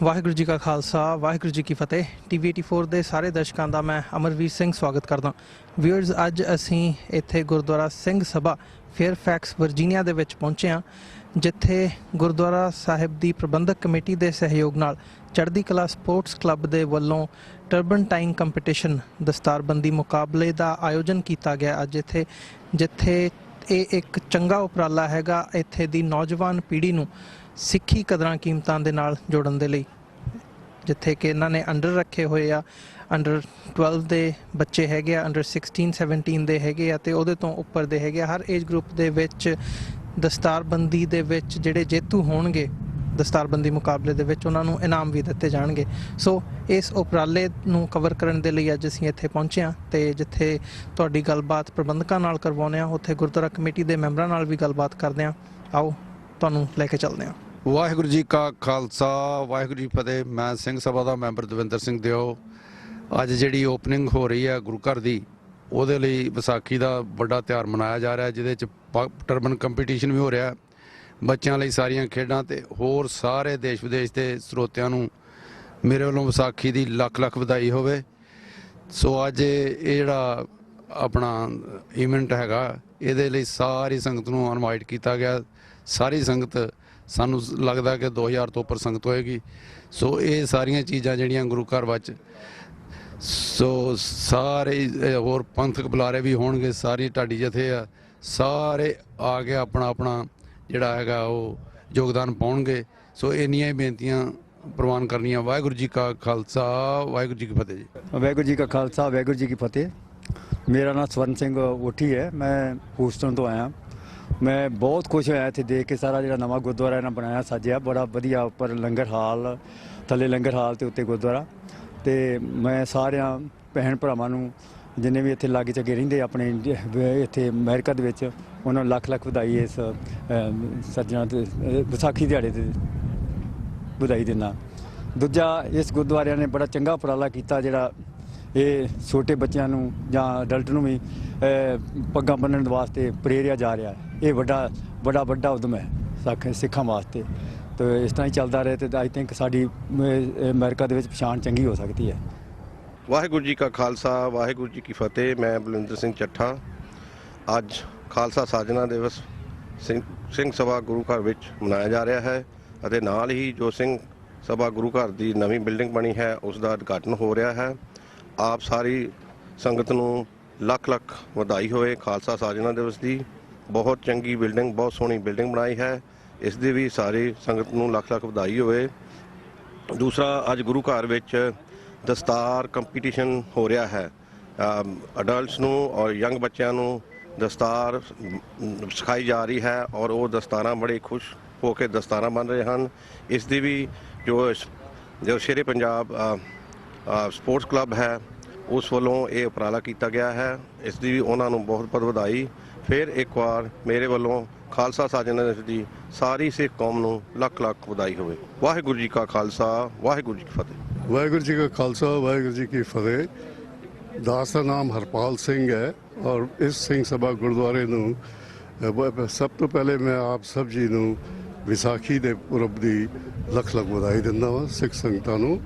वाहिगुरू जी का खालसा वाहिगुरू जी की फतेह। TV 84 ਦੇ ਸਾਰੇ ਦਰਸ਼ਕਾਂ ਦਾ ਮੈਂ ਅਮਰਵੀਰ ਸਿੰਘ ਸਵਾਗਤ ਕਰਦਾ। ਵਿਊਅਰਸ, ਅੱਜ ਅਸੀਂ ਇੱਥੇ ਗੁਰਦੁਆਰਾ ਸਿੰਘ ਸਭਾ ਫੇਅਰਫੈਕਸ ਵਰਜੀਨੀਆ ਦੇ ਵਿੱਚ ਪਹੁੰਚੇ ਹਾਂ, ਜਿੱਥੇ ਗੁਰਦੁਆਰਾ ਸਾਹਿਬ ਦੀ ਪ੍ਰਬੰਧਕ ਕਮੇਟੀ ਦੇ ਸਹਿਯੋਗ ਨਾਲ ਚੜ੍ਹਦੀ ਕਲਾ ਸਪੋਰਟਸ ਕਲੱਬ ਦੇ ਵੱਲੋਂ ਟਰਬਨਟਾਈਨ ਕੰਪੀਟੀਸ਼ਨ ਦਸਤਾਰਬੰਦੀ ਮੁਕਾਬਲੇ ਦਾ ਆਯੋਜਨ ਕੀਤਾ ਗਿਆ ਅੱਜ ਇੱਥੇ, ਜਿੱਥੇ ਇਹ ਇੱਕ ਚੰਗਾ ਉਪਰਾਲਾ ਹੈਗਾ ਇੱਥੇ ਦੀ ਨੌਜਵਾਨ ਪੀੜ੍ਹੀ ਨੂੰ ਸਿੱਖੀ ਕਦਰਾਂ ਕੀਮਤਾਂ ਦੇ ਨਾਲ ਜੋੜਨ ਦੇ ਲਈ, ਜਿੱਥੇ ਕਿ ਇਹਨਾਂ ਨੇ ਅੰਡਰ ਰੱਖੇ ਹੋਏ ਆ, ਅੰਡਰ 12 ਦੇ ਬੱਚੇ ਹੈਗੇ ਆ, ਅੰਡਰ 16 17 ਦੇ ਹੈਗੇ ਆ, ਅਤੇ ਉਹਦੇ ਤੋਂ ਉੱਪਰ ਦੇ ਹੈਗੇ ਆ। ਹਰ ਏਜ ਗਰੁੱਪ ਦੇ ਵਿੱਚ ਦਸਤਾਰਬੰਦੀ ਦੇ ਵਿੱਚ ਜਿਹੜੇ ਜੇਤੂ ਹੋਣਗੇ ਦਸਤਾਰਬੰਦੀ ਮੁਕਾਬਲੇ ਦੇ ਵਿੱਚ ਉਹਨਾਂ ਨੂੰ ਇਨਾਮ ਵੀ ਦਿੱਤੇ ਜਾਣਗੇ। ਸੋ ਇਸ ਉਪਰਾਲੇ ਨੂੰ ਕਵਰ ਕਰਨ ਦੇ ਲਈ ਅੱਜ ਅਸੀਂ ਇੱਥੇ ਪਹੁੰਚੇ ਹਾਂ, ਅਤੇ ਜਿੱਥੇ ਤੁਹਾਡੀ ਗੱਲਬਾਤ ਪ੍ਰਬੰਧਕਾਂ ਨਾਲ ਕਰਵਾਉਂਦੇ ਹਾਂ, ਉੱਥੇ ਗੁਰਦੁਆਰਾ ਕਮੇਟੀ ਦੇ ਮੈਂਬਰਾਂ ਨਾਲ ਵੀ ਗੱਲਬਾਤ ਕਰਦੇ ਹਾਂ। ਆਓ ਤੁਹਾਨੂੰ ਲੈ ਕੇ ਚੱਲਦੇ ਹਾਂ। ਵਾਹਿਗੁਰੂ ਜੀ ਕਾ ਖਾਲਸਾ ਵਾਹਿਗੁਰੂ ਜੀ ਫਤਿਹ। ਮੈਂ ਸਿੰਘ ਸਭਾ ਦਾ ਮੈਂਬਰ ਦਵਿੰਦਰ ਸਿੰਘ ਦਿਓ। ਅੱਜ ਜਿਹੜੀ ਓਪਨਿੰਗ ਹੋ ਰਹੀ ਹੈ ਗੁਰੂ ਘਰ ਦੀ, ਉਹਦੇ ਲਈ ਵਿਸਾਖੀ ਦਾ ਵੱਡਾ ਤਿਉਹਾਰ ਮਨਾਇਆ ਜਾ ਰਿਹਾ, ਜਿਹਦੇ 'ਚ ਟਰਬਨ ਕੰਪੀਟੀਸ਼ਨ ਵੀ ਹੋ ਰਿਹਾ ਬੱਚਿਆਂ ਲਈ, ਸਾਰੀਆਂ ਖੇਡਾਂ, ਅਤੇ ਹੋਰ ਸਾਰੇ ਦੇਸ਼ ਵਿਦੇਸ਼ ਦੇ ਸਰੋਤਿਆਂ ਨੂੰ ਮੇਰੇ ਵੱਲੋਂ ਵਿਸਾਖੀ ਦੀ ਲੱਖ ਲੱਖ ਵਧਾਈ ਹੋਵੇ। ਸੋ ਅੱਜ ਇਹ ਜਿਹੜਾ ਆਪਣਾ ਇਵੈਂਟ ਹੈਗਾ, ਇਹਦੇ ਲਈ ਸਾਰੀ ਸੰਗਤ ਨੂੰ ਇਨਵਾਈਟ ਕੀਤਾ ਗਿਆ। ਸਾਰੀ ਸੰਗਤ, ਸਾਨੂੰ ਲੱਗਦਾ ਕਿ 2000 ਤੋਂ ਉੱਪਰ ਸੰਗਤ ਹੋਏਗੀ। ਸੋ ਇਹ ਸਾਰੀਆਂ ਚੀਜ਼ਾਂ ਜਿਹੜੀਆਂ ਗੁਰੂ ਘਰ ਵਿੱਚ, ਸੋ ਸਾਰੇ ਹੋਰ ਪੰਥਕ ਬੁਲਾਰੇ ਵੀ ਹੋਣਗੇ, ਸਾਰੀ ਢਾਡੀ ਜਥੇ ਆ, ਸਾਰੇ ਆ ਕੇ ਆਪਣਾ ਆਪਣਾ ਜਿਹੜਾ ਹੈਗਾ ਉਹ ਯੋਗਦਾਨ ਪਾਉਣਗੇ। ਸੋ ਇੰਨੀਆਂ ਹੀ ਬੇਨਤੀਆਂ ਪ੍ਰਵਾਨ ਕਰਨੀਆਂ। ਵਾਹਿਗੁਰੂ ਜੀ ਕਾ ਖਾਲਸਾ ਵਾਹਿਗੁਰੂ ਜੀ ਕੀ ਫਤਿਹ ਜੀ। ਵਾਹਿਗੁਰੂ ਜੀ ਕਾ ਖਾਲਸਾ ਵਾਹਿਗੁਰੂ ਜੀ ਕੀ ਫਤਿਹ। ਮੇਰਾ ਨਾਮ ਸਵਰਨ ਸਿੰਘ ਓਠੀ ਹੈ, ਮੈਂ ਹੂਸਟਨ ਤੋਂ ਆਇਆ। ਮੈਂ ਬਹੁਤ ਖੁਸ਼ ਹੋਇਆ ਇੱਥੇ ਦੇਖ ਕੇ, ਸਾਰਾ ਜਿਹੜਾ ਨਵਾਂ ਗੁਰਦੁਆਰਾ ਇਹਨਾਂ ਬਣਾਇਆ ਸੱਜਿਆ ਬੜਾ ਵਧੀਆ, ਉੱਪਰ ਲੰਗਰ ਹਾਲ, ਥੱਲੇ ਲੰਗਰ ਹਾਲ ਅਤੇ ਉੱਤੇ ਗੁਰਦੁਆਰਾ। ਅਤੇ ਮੈਂ ਸਾਰਿਆਂ ਭੈਣ ਭਰਾਵਾਂ ਨੂੰ ਜਿੰਨੇ ਵੀ ਇੱਥੇ ਲਾਗੇ ਚੱਗੇ ਰਹਿੰਦੇ ਆਪਣੇ ਇੱਥੇ ਅਮਰੀਕਾ ਦੇ ਵਿੱਚ, ਉਹਨਾਂ ਨੂੰ ਲੱਖ ਲੱਖ ਵਧਾਈ ਇਸ ਸੱਜਣਾ ਤੇ ਵਿਸਾਖੀ ਦਿਹਾੜੇ 'ਤੇ ਵਧਾਈ ਦਿੰਦਾ। ਦੂਜਾ, ਇਸ ਗੁਰਦੁਆਰਿਆਂ ਨੇ ਬੜਾ ਚੰਗਾ ਉਪਰਾਲਾ ਕੀਤਾ, ਜਿਹੜਾ ਇਹ ਛੋਟੇ ਬੱਚਿਆਂ ਨੂੰ ਜਾਂ ਅਡਲਟ ਨੂੰ ਵੀ ਪੱਗਾਂ ਬੰਨ੍ਹਣ ਵਾਸਤੇ ਪ੍ਰੇਰਿਆ ਜਾ ਰਿਹਾ। ਇਹ ਵੱਡਾ ਉਦਮ ਹੈ ਸਿੱਖਾਂ ਵਾਸਤੇ। ਅਤੇ ਇਸ ਤਰ੍ਹਾਂ ਹੀ ਚੱਲਦਾ ਰਹੇ ਤਾਂ ਆਈ ਥਿੰਕ ਸਾਡੀ ਅਮਰੀਕਾ ਦੇ ਵਿੱਚ ਪਛਾਣ ਚੰਗੀ ਹੋ ਸਕਦੀ ਹੈ। ਵਾਹਿਗੁਰੂ ਜੀ ਕਾ ਖਾਲਸਾ ਵਾਹਿਗੁਰੂ ਜੀ ਕੀ ਫਤਿਹ। ਮੈਂ ਬਲਵਿੰਦਰ ਸਿੰਘ ਚੱਠਾ। ਅੱਜ ਖਾਲਸਾ ਸਾਜਨਾ ਦਿਵਸ ਸਿੰਘ ਸਭਾ ਗੁਰੂ ਘਰ ਵਿੱਚ ਮਨਾਇਆ ਜਾ ਰਿਹਾ ਹੈ, ਅਤੇ ਨਾਲ ਹੀ ਜੋ ਸਿੰਘ ਸਭਾ ਗੁਰੂ ਘਰ ਦੀ ਨਵੀਂ ਬਿਲਡਿੰਗ ਬਣੀ ਹੈ ਉਸ ਦਾ ਉਦਘਾਟਨ ਹੋ ਰਿਹਾ ਹੈ। ਆਪ ਸਾਰੀ ਸੰਗਤ ਨੂੰ ਲੱਖ ਲੱਖ ਵਧਾਈ ਹੋਵੇ ਖਾਲਸਾ ਸਾਜਨਾ ਦਿਵਸ ਦੀ। ਬਹੁਤ ਚੰਗੀ ਬਿਲਡਿੰਗ, ਬਹੁਤ ਸੋਹਣੀ ਬਿਲਡਿੰਗ ਬਣਾਈ ਹੈ, ਇਸ ਦੀ ਵੀ ਸਾਰੀ ਸੰਗਤ ਨੂੰ ਲੱਖ ਲੱਖ ਵਧਾਈ ਹੋਵੇ। ਦੂਸਰਾ, ਅੱਜ ਗੁਰੂ ਘਰ ਵਿੱਚ ਦਸਤਾਰ ਕੰਪੀਟੀਸ਼ਨ ਹੋ ਰਿਹਾ ਹੈ। ਅਡਲਟਸ ਨੂੰ ਔਰ ਯੰਗ ਬੱਚਿਆਂ ਨੂੰ ਦਸਤਾਰ ਸਿਖਾਈ ਜਾ ਰਹੀ ਹੈ, ਔਰ ਉਹ ਦਸਤਾਰਾਂ ਬੜੇ ਖੁਸ਼ ਹੋ ਕੇ ਦਸਤਾਰਾਂ ਬੰਨ੍ਹ ਰਹੇ ਹਨ। ਇਸ ਦੀ ਵੀ ਜੋ ਸ਼ੇਰੇ ਪੰਜਾਬ ਸਪੋਰਟਸ ਕਲੱਬ ਹੈ ਉਸ ਵੱਲੋਂ ਇਹ ਉਪਰਾਲਾ ਕੀਤਾ ਗਿਆ ਹੈ। ਇਸ ਦੀ ਵੀ ਉਹਨਾਂ ਨੂੰ ਬਹੁਤ ਬਹੁਤ ਵਧਾਈ। ਫਿਰ ਇੱਕ ਵਾਰ ਮੇਰੇ ਵੱਲੋਂ ਖਾਲਸਾ ਸਾਜਨਾ ਦਿਵਸ ਦੀ ਸਾਰੀ ਸਿੱਖ ਕੌਮ ਨੂੰ ਲੱਖ ਲੱਖ ਵਧਾਈ ਹੋਵੇ। ਵਾਹਿਗੁਰੂ ਜੀ ਕਾ ਖਾਲਸਾ ਵਾਹਿਗੁਰੂ ਜੀ ਕੀ ਫਤਿਹ। ਵਾਹਿਗੁਰੂ ਜੀ ਕਾ ਖਾਲਸਾ ਵਾਹਿਗੁਰੂ ਜੀ ਕੀ ਫਤਿਹ। ਦਾਸ ਦਾ ਨਾਮ ਹਰਪਾਲ ਸਿੰਘ ਹੈ, ਔਰ ਇਸ ਸਿੰਘ ਸਭਾ ਗੁਰਦੁਆਰੇ ਨੂੰ ਸਭ ਤੋਂ ਪਹਿਲੇ ਮੈਂ ਆਪ ਸਭ ਜੀ ਨੂੰ ਵਿਸਾਖੀ ਦੇ ਪੁਰਬ ਦੀ ਲੱਖ ਲੱਖ ਵਧਾਈ ਦਿੰਦਾ ਹਾਂ ਸਿੱਖ ਸੰਗਤਾਂ ਨੂੰ।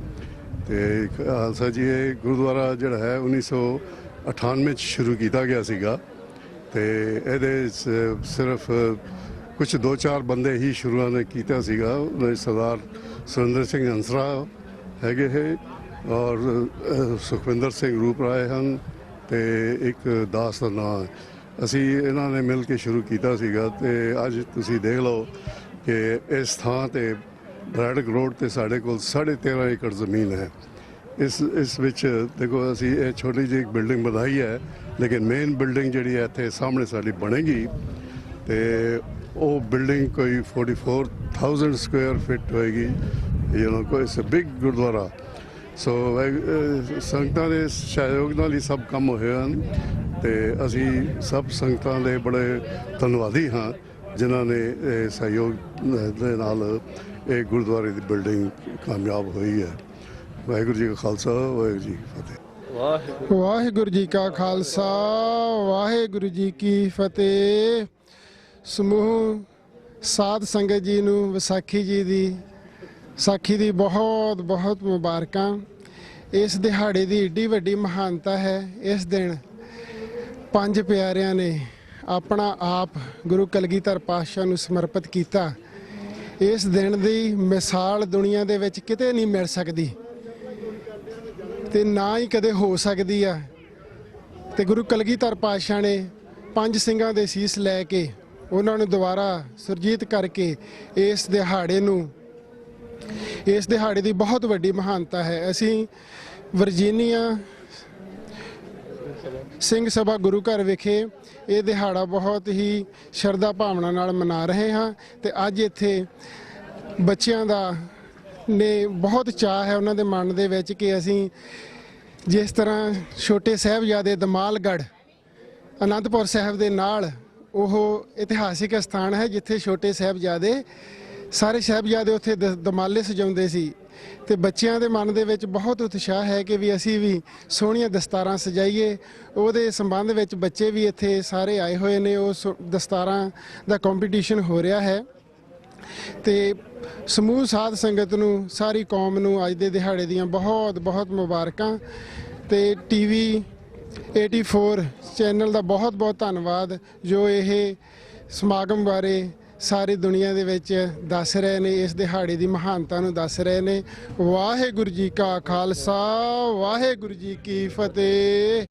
ਅਤੇ ਖਾਲਸਾ ਜੀ, ਇਹ ਗੁਰਦੁਆਰਾ ਜਿਹੜਾ ਹੈ 1998 'ਚ ਸ਼ੁਰੂ ਕੀਤਾ ਗਿਆ ਸੀਗਾ, ਅਤੇ ਇਹਦੇ ਸਿਰਫ ਕੁਛ 2-4 ਬੰਦੇ ਹੀ ਸ਼ੁਰੂ ਨੇ ਕੀਤਾ ਸੀਗਾ। ਉਹਨਾਂ ਸਰਦਾਰ ਸੁਰਿੰਦਰ ਸਿੰਘ ਹੰਸਰਾ ਹੈਗੇ ਹੈ, ਔਰ ਸੁਖਵਿੰਦਰ ਸਿੰਘ ਰੂਪ ਰਾਏ ਹਨ, ਅਤੇ ਇੱਕ ਦਾਸ ਦਾ ਨਾਂ। ਅਸੀਂ ਇਹਨਾਂ ਨੇ ਮਿਲ ਕੇ ਸ਼ੁਰੂ ਕੀਤਾ ਸੀਗਾ। ਅਤੇ ਅੱਜ ਤੁਸੀਂ ਦੇਖ ਲਓ ਕਿ ਇਸ ਥਾਂ 'ਤੇ ਬਰੈਡਕ ਰੋਡ 'ਤੇ ਸਾਡੇ ਕੋਲ 13.5 ਏਕੜ ਜ਼ਮੀਨ ਹੈ। ਇਸ ਵਿੱਚ ਦੇਖੋ, ਅਸੀਂ ਇਹ ਛੋਟੀ ਜਿਹੀ ਇੱਕ ਬਿਲਡਿੰਗ ਬਣਾਈ ਹੈ, ਲੇਕਿਨ ਮੇਨ ਬਿਲਡਿੰਗ ਜਿਹੜੀ ਹੈ ਇੱਥੇ ਸਾਹਮਣੇ ਸਾਡੀ ਬਣੇਗੀ, ਅਤੇ ਉਹ ਬਿਲਡਿੰਗ ਕੋਈ 44,000 ਸਕੁਆਇਰ ਫਿਟ ਹੋਏਗੀ। ਕੋਈ ਇਟਸ ਅ ਬਿਗ ਗੁਰਦੁਆਰਾ। ਸੋ ਸੰਗਤਾਂ ਦੇ ਸਹਿਯੋਗ ਨਾਲ ਹੀ ਸਭ ਕੰਮ ਹੋਏ ਹਨ, ਅਤੇ ਅਸੀਂ ਸਭ ਸੰਗਤਾਂ ਦੇ ਬੜੇ ਧੰਨਵਾਦੀ ਹਾਂ ਜਿਨ੍ਹਾਂ ਨੇ ਸਹਿਯੋਗ ਦੇ ਨਾਲ ਇਹ ਗੁਰਦੁਆਰੇ ਦੀ ਬਿਲਡਿੰਗ ਕਾਮਯਾਬ ਹੋਈ ਹੈ। ਵਾਹਿਗੁਰੂ ਜੀ ਕਾ ਖਾਲਸਾ ਵਾਹਿਗੁਰੂ ਜੀ ਕੀ ਫਤਿਹ। ਵਾਹਿਗੁਰੂ ਜੀ ਕਾ ਖਾਲਸਾ ਵਾਹਿਗੁਰੂ ਜੀ ਕੀ ਫਤਿਹ। ਸਮੂਹ ਸਾਧ ਸੰਗਤ ਜੀ ਨੂੰ ਵਿਸਾਖੀ ਜੀ ਦੀ ਸਾਖੀ ਦੀ ਬਹੁਤ ਬਹੁਤ ਮੁਬਾਰਕਾਂ। ਇਸ ਦਿਹਾੜੇ ਦੀ ਏਡੀ ਵੱਡੀ ਮਹਾਨਤਾ ਹੈ। ਇਸ ਦਿਨ ਪੰਜ ਪਿਆਰਿਆਂ ਨੇ ਆਪਣਾ ਆਪ ਗੁਰੂ ਕਲਗੀਧਰ ਪਾਤਸ਼ਾਹ ਨੂੰ ਸਮਰਪਿਤ ਕੀਤਾ। ਇਸ ਦਿਨ ਦੀ ਮਿਸਾਲ ਦੁਨੀਆ ਦੇ ਵਿੱਚ ਕਿਤੇ ਨਹੀਂ ਮਿਲ ਸਕਦੀ ਤੇ ਨਾ ਹੀ ਕਦੇ ਹੋ ਸਕਦੀ ਆ। ਤੇ ਗੁਰੂ ਕਲਗੀਧਰ ਪਾਤਸ਼ਾਹ ਨੇ ਪੰਜ ਸਿੰਘਾਂ ਦੇ ਸੀਸ ਲੈ ਕੇ ਉਹਨਾਂ ਨੂੰ ਦੁਬਾਰਾ ਸੁਰਜੀਤ ਕਰਕੇ ਇਸ ਦਿਹਾੜੇ ਦੀ ਬਹੁਤ ਵੱਡੀ ਮਹਾਨਤਾ ਹੈ। ਅਸੀਂ ਵਰਜੀਨੀਆ ਸਿੰਘ ਸਭਾ ਗੁਰੂ ਘਰ ਵਿਖੇ ਇਹ ਦਿਹਾੜਾ ਬਹੁਤ ਹੀ ਸ਼ਰਧਾ ਭਾਵਨਾ ਨਾਲ ਮਨਾ ਰਹੇ ਹਾਂ ਤੇ ਅੱਜ ਇੱਥੇ ਬੱਚਿਆਂ ਦਾ ਨੇ ਬਹੁਤ ਚਾਅ ਹੈ ਉਹਨਾਂ ਦੇ ਮਨ ਦੇ ਵਿੱਚ ਕਿ ਅਸੀਂ ਜਿਸ ਤਰ੍ਹਾਂ ਛੋਟੇ ਸਾਹਿਬਜ਼ਾਦੇ ਦਮਾਲਗੜ੍ਹ ਅਨੰਦਪੁਰ ਸਾਹਿਬ ਦੇ ਨਾਲ ਉਹ ਇਤਿਹਾਸਿਕ ਸਥਾਨ ਹੈ ਜਿੱਥੇ ਛੋਟੇ ਸਾਹਿਬਜ਼ਾਦੇ ਸਾਰੇ ਸਾਹਿਬਜ਼ਾਦੇ ਉੱਥੇ ਦਮਾਲੇ ਸਜਾਉਂਦੇ ਸੀ ਤੇ ਬੱਚਿਆਂ ਦੇ ਮਨ ਦੇ ਵਿੱਚ ਬਹੁਤ ਉਤਸ਼ਾਹ ਹੈ ਕਿ ਵੀ ਅਸੀਂ ਵੀ ਸੋਹਣੀਆਂ ਦਸਤਾਰਾਂ ਸਜਾਈਏ। ਉਹਦੇ ਸੰਬੰਧ ਵਿੱਚ ਬੱਚੇ ਵੀ ਇੱਥੇ ਸਾਰੇ ਆਏ ਹੋਏ ਨੇ। ਉਹ ਦਸਤਾਰਾਂ ਦਾ ਕੰਪੀਟੀਸ਼ਨ ਹੋ ਰਿਹਾ ਹੈ ਤੇ ਸਮੂਹ ਸਾਧ ਸੰਗਤ ਨੂੰ ਸਾਰੀ ਕੌਮ ਨੂੰ ਅੱਜ ਦੇ ਦਿਹਾੜੇ ਦੀਆਂ ਬਹੁਤ ਬਹੁਤ ਮੁਬਾਰਕਾਂ ਤੇ ਟੀਵੀ 84 ਚੈਨਲ ਦਾ ਬਹੁਤ ਬਹੁਤ ਧੰਨਵਾਦ ਜੋ ਇਹ ਸਮਾਗਮ ਬਾਰੇ ਸਾਰੀ ਦੁਨੀਆ ਦੇ ਵਿੱਚ ਦੱਸ ਰਹੇ ਨੇ, ਇਸ ਦਿਹਾੜੇ ਦੀ ਮਹਾਨਤਾ ਨੂੰ ਦੱਸ ਰਹੇ ਨੇ। ਵਾਹਿਗੁਰੂ ਜੀ ਕਾ ਖਾਲਸਾ ਵਾਹਿਗੁਰੂ ਜੀ ਕੀ ਫਤਿਹ।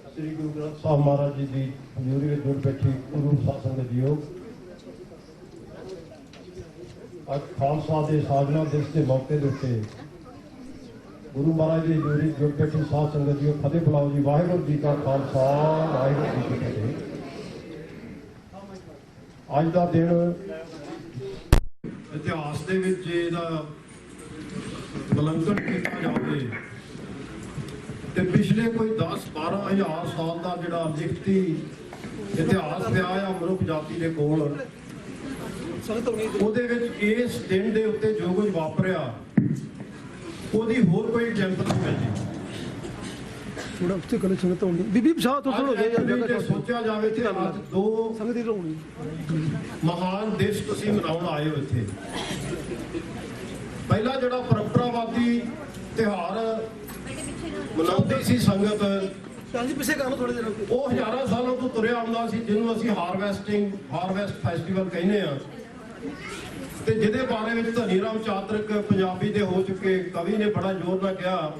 ਸ੍ਰੀ ਗੁਰੂ ਗ੍ਰੰਥ ਸਾਹਿਬ ਮਹਾਰਾਜ ਜੀ ਦੀ ਹਜ਼ੂਰੀ ਵਿੱਚ ਜੁੜ ਬੈਠੀ ਗੁਰੂ ਸਾਧ ਸੰਗਤ ਜੀਓ, ਅੱਜ ਖਾਲਸਾ ਦੇ ਸਾਜਨਾ ਦਿਵਸ ਦੇ ਮੌਕੇ ਦੇ ਉੱਤੇ ਗੁਰੂ ਮਹਾਰਾਜ ਦੀ ਹਜ਼ੂਰੀ ਜੁੜ ਬੈਠੀ ਸਾਧ ਸੰਗਤ ਜੀਓ, ਫਤਿਹ ਬੁਲਾਓ ਜੀ। ਵਾਹਿਗੁਰੂ ਜੀ ਕਾ ਖਾਲਸਾ ਵਾਹਿਗੁਰੂ ਜੀ ਕੀ ਫਤਿਹ। ਅੱਜ ਦਾ ਦਿਨ ਇਤਿਹਾਸ ਦੇ ਵਿੱਚ ਇਹਦਾ ਮੁਲਾਂਕਣ ਕੀਤਾ ਜਾਵੇ ਤੇ ਪਿਛਲੇ ਕੋਈ 10-12 ਹਜ਼ਾਰ ਸਾਲ ਦਾ ਜਿਹੜਾ ਲਿਖਤੀ ਇਤਿਹਾਸ ਪਿਆ ਆ ਮਨੁੱਖ ਜਾਤੀ ਦੇ ਕੋਲ, ਉਹਦੇ ਵਿੱਚ ਇਸ ਦਿਨ ਦੇ ਉੱਤੇ ਜੋ ਕੁਝ ਵਾਪਰਿਆ ਉਹਦੀ ਹੋਰ ਕੋਈ ਐਗਜ਼ਾਮਪਲ ਨਹੀਂ ਮਿਲਦੀ। ਥੋੜਾ ਉੱਤੇ ਗੱਲ ਸੁਣਤ ਹੋਣੀ ਬੀਬੀ ਬਸ਼ਾ ਤੋਂ ਹੋ ਜੇ ਸੋਚਿਆ ਜਾਵੇ ਤੇ ਅੱਜ ਦੋ ਸੰਗਤੀ ਰੋਣੀ ਮਹਾਨ ਦਿਵਸ ਤੁਸੀਂ ਮਨਾਉਣ ਆਏ ਹੋ ਇੱਥੇ। ਪਹਿਲਾ ਜਿਹੜਾ ਪਰੰਪਰਾਵਾਦੀ ਤਿਉਹਾਰ ਮਨਾਉਂਦੀ ਸੀ ਸੰਗਤ, ਹਾਂਜੀ ਪਿੱਛੇ ਕਰ ਲਓ ਥੋੜੇ ਦਿਨ ਉਹ ਹਜ਼ਾਰਾਂ ਸਾਲਾਂ ਤੋਂ ਤੁਰਿਆ ਆਉਂਦਾ ਸੀ, ਜਿਹਨੂੰ ਅਸੀਂ ਹਾਰਵੈਸਟ ਫੈਸਟੀਵਲ ਕਹਿੰਦੇ ਆ ਤੇ ਜਿਹਦੇ ਬਾਰੇ ਵਿੱਚ ਧਨੀ ਰਾਮ ਚਾਤਰਕ ਪੰਜਾਬੀ ਦੇ ਹੋ ਚੁੱਕੇ ਕਵੀ ਨੇ ਬੜਾ ਜ਼ੋਰ ਨਾਲ ਕਿਹਾ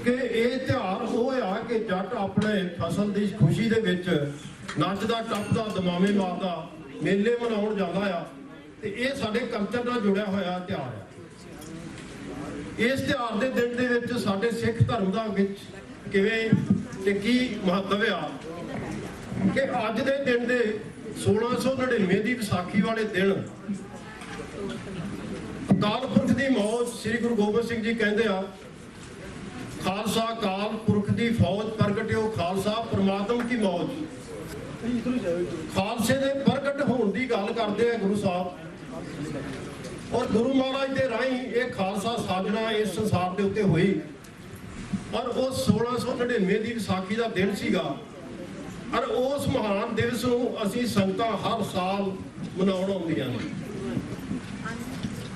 ਕਿ ਇਹ ਤਿਉਹਾਰ ਉਹ ਆ ਕਿ ਜੱਟ ਆਪਣੇ ਫਸਲ ਦੀ ਖੁਸ਼ੀ ਦੇ ਵਿੱਚ ਨੱਚਦਾ ਟੱਪਦਾ ਦਮਾਮੇ ਮਾਰਦਾ ਮੇਲੇ ਮਨਾਉਣ ਜਾਂਦਾ ਆ ਤੇ ਇਹ ਸਾਡੇ ਕਲਚਰ ਨਾਲ ਜੁੜਿਆ ਹੋਇਆ ਤਿਉਹਾਰ ਆ। ਇਸ ਤਿਉਹਾਰ ਦੇ ਦਿਨ ਦੇ ਵਿੱਚ ਸਾਡੇ ਸਿੱਖ ਧਰਮ ਦਾ ਵਿੱਚ ਕਿਵੇਂ ਤੇ ਕੀ ਮਹੱਤਵ ਆ ਕਿ ਅੱਜ ਦੇ ਦਿਨ ਦੇ 1699 ਦੀ ਵਿਸਾਖੀ ਵਾਲੇ ਦਿਨ ਅਕਾਲ ਪੁਰਖ ਦੀ ਮੌਜ, ਸ੍ਰੀ ਗੁਰੂ ਗੋਬਿੰਦ ਸਿੰਘ ਜੀ ਕਹਿੰਦੇ ਆ ਖਾਲਸਾ ਕਾਲ ਪੁਰਖ ਦੀ ਫੌਜ ਪ੍ਰਗਟਿਓ ਖਾਲਸਾ ਪ੍ਰਮਾਤਮ ਕੀ ਮੌਜ। ਖਾਲਸੇ ਦੇ ਪ੍ਰਗਟ ਹੋਣ ਦੀ ਗੱਲ ਕਰਦੇ ਆ ਗੁਰੂ ਸਾਹਿਬ ਔਰ ਗੁਰੂ ਮਹਾਰਾਜ ਦੇ ਰਾਹੀਂ ਇਹ ਖਾਲਸਾ ਸਾਜਣਾ ਇਸ ਸੰਸਾਰ ਦੇ ਉੱਤੇ ਹੋਈ ਔਰ ਉਹ 1699 ਦੀ ਵਿਸਾਖੀ ਦਾ ਦਿਨ ਸੀਗਾ ਔਰ ਉਸ ਮਹਾਨ ਦਿਵਸ ਨੂੰ ਅਸੀਂ ਸੰਗਤਾਂ ਹਰ ਸਾਲ ਮਨਾਉਣ ਆਉਂਦੀਆਂ ਨੇ।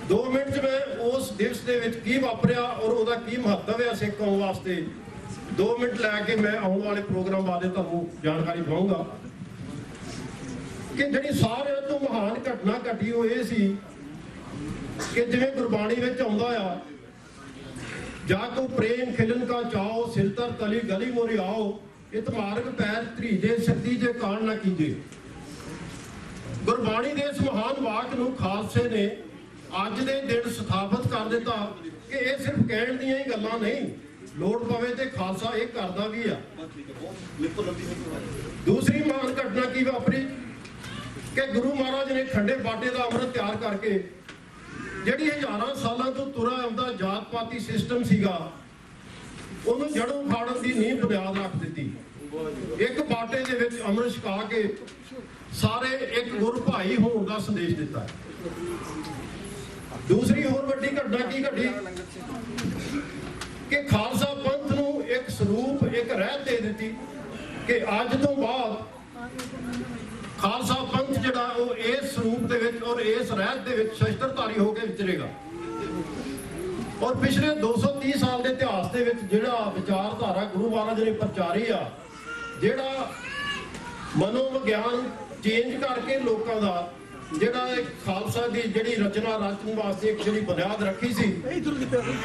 2 ਮਿੰਟ 'ਚ ਮੈਂ ਉਸ ਦਿਵਸ ਦੇ ਵਿੱਚ ਕੀ ਵਾਪਰਿਆ ਔਰ ਉਹਦਾ ਕੀ ਮਹੱਤਵ ਹੈ ਸਿੱਖ ਕੌਮ ਵਾਸਤੇ 2 ਮਿੰਟ ਲੈ ਕੇ ਮੈਂ ਆਉਣ ਵਾਲੇ ਪ੍ਰੋਗਰਾਮ ਬਾਰੇ ਤੁਹਾਨੂੰ ਜਾਣਕਾਰੀ ਦਵਾਂਗਾ ਕਿ ਜਿਹੜੀ ਸਾਰਿਆਂ ਤੋਂ ਮਹਾਨ ਘਟਨਾ ਘਟੀ ਉਹ ਇਹ ਸੀ ਕਿ ਜਿਵੇਂ ਗੁਰਬਾਣੀ ਵਿੱਚ ਆਉਂਦਾ ਆ ਜਾ ਕੋ ਪ੍ਰੇਮ ਖਿਲਨ ਕਾ ਚਾਓ ਸਿਰਤਰ ਤਲੀ ਗਲੀ ਮੋਰੀ ਆਓ ਇਤ ਮਾਰਗ ਪੈਰ ਧਰੀਜੇ ਸੱਤੀ ਜੇ ਕਾਣ ਨਾ ਕੀਜੇ। ਗੁਰਬਾਣੀ ਦੇ ਇਸ ਮਹਾਨ ਵਾਕ ਨੂੰ ਖਾਲਸੇ ਨੇ ਅੱਜ ਦੇ ਦਿਨ ਸਥਾਪਿਤ ਕਰ ਦਿੱਤਾ ਕਿ ਇਹ ਸਿਰਫ ਕਹਿਣ ਦੀਆਂ ਹੀ ਗੱਲਾਂ ਨਹੀਂ, ਲੋੜ ਪਵੇ ਤੇ ਖਾਲਸਾ ਇਹ ਕਰਦਾ ਵੀ ਆ। ਦੂਸਰੀ ਮਹਾਨ ਘਟਨਾ ਕੀ ਵਾਪਰੀ ਕਿ ਗੁਰੂ ਮਹਾਰਾਜ ਨੇ ਖੰਡੇ ਬਾਟੇ ਦਾ ਅੰਮ੍ਰਿਤ ਤਿਆਰ ਕਰਕੇ ਜਿਹੜੀ ਹਜ਼ਾਰਾਂ ਸਾਲਾਂ ਤੋਂ ਤੁਰਾ ਆਉਂਦਾ ਜਾਤ ਪਾਤੀ ਸਿਸਟਮ ਸੀਗਾ ਉਹਨੂੰ ਜੜੋਂ ਫਾੜਨ ਦੀ ਨੀਂਹ ਬੁਨਿਆਦ ਰੱਖ ਦਿੱਤੀ। ਇੱਕ ਬਾਟੇ ਦੇ ਵਿੱਚ ਅੰਮ੍ਰਿਤ ਛਕਾ ਕੇ ਸਾਰੇ ਇੱਕ ਗੁਰ ਭਾਈ ਹੋਣ ਦਾ ਸੰਦੇਸ਼ ਦਿੱਤਾ। ਦੂਸਰੀ ਹੋਰ ਵੱਡੀ ਘਟਨਾ ਕੀ ਘਟੀ ਕਿ ਖਾਲਸਾ ਪੰਥ ਨੂੰ ਇੱਕ ਸਰੂਪ ਇੱਕ ਰਹਿਤ ਦੇ ਦਿੱਤੀ ਕਿ ਅੱਜ ਤੋਂ ਬਾਅਦ ਖਾਲਸਾ ਪੰਥ ਜਿਹੜਾ ਉਹ ਇਸ ਸਰੂਪ ਦੇ ਵਿੱਚ ਔਰ ਇਸ ਰਹਿਤ ਦੇ ਵਿੱਚ ਸ਼ਸਤਰਧਾਰੀ ਹੋ ਕੇ ਵਿਚਰੇਗਾ। ਔਰ ਪਿਛਲੇ 230 ਸਾਲ ਦੇ ਇਤਿਹਾਸ ਦੇ ਵਿੱਚ ਜਿਹੜਾ ਵਿਚਾਰਧਾਰਾ ਗੁਰੂ ਮਹਾਰਾਜ ਨੇ ਪ੍ਰਚਾਰੀ ਆ, ਜਿਹੜਾ ਮਨੋਵਿਗਿਆਨ ਚੇਂਜ ਕਰਕੇ ਲੋਕਾਂ ਦਾ ਜਿਹੜਾ ਇੱਕ ਖਾਲਸਾ ਦੀ ਜਿਹੜੀ ਰਚਨਾ ਰਚਨ ਵਾਸਤੇ ਇੱਕ ਜਿਹੜੀ ਬੁਨਿਆਦ ਰੱਖੀ ਸੀ,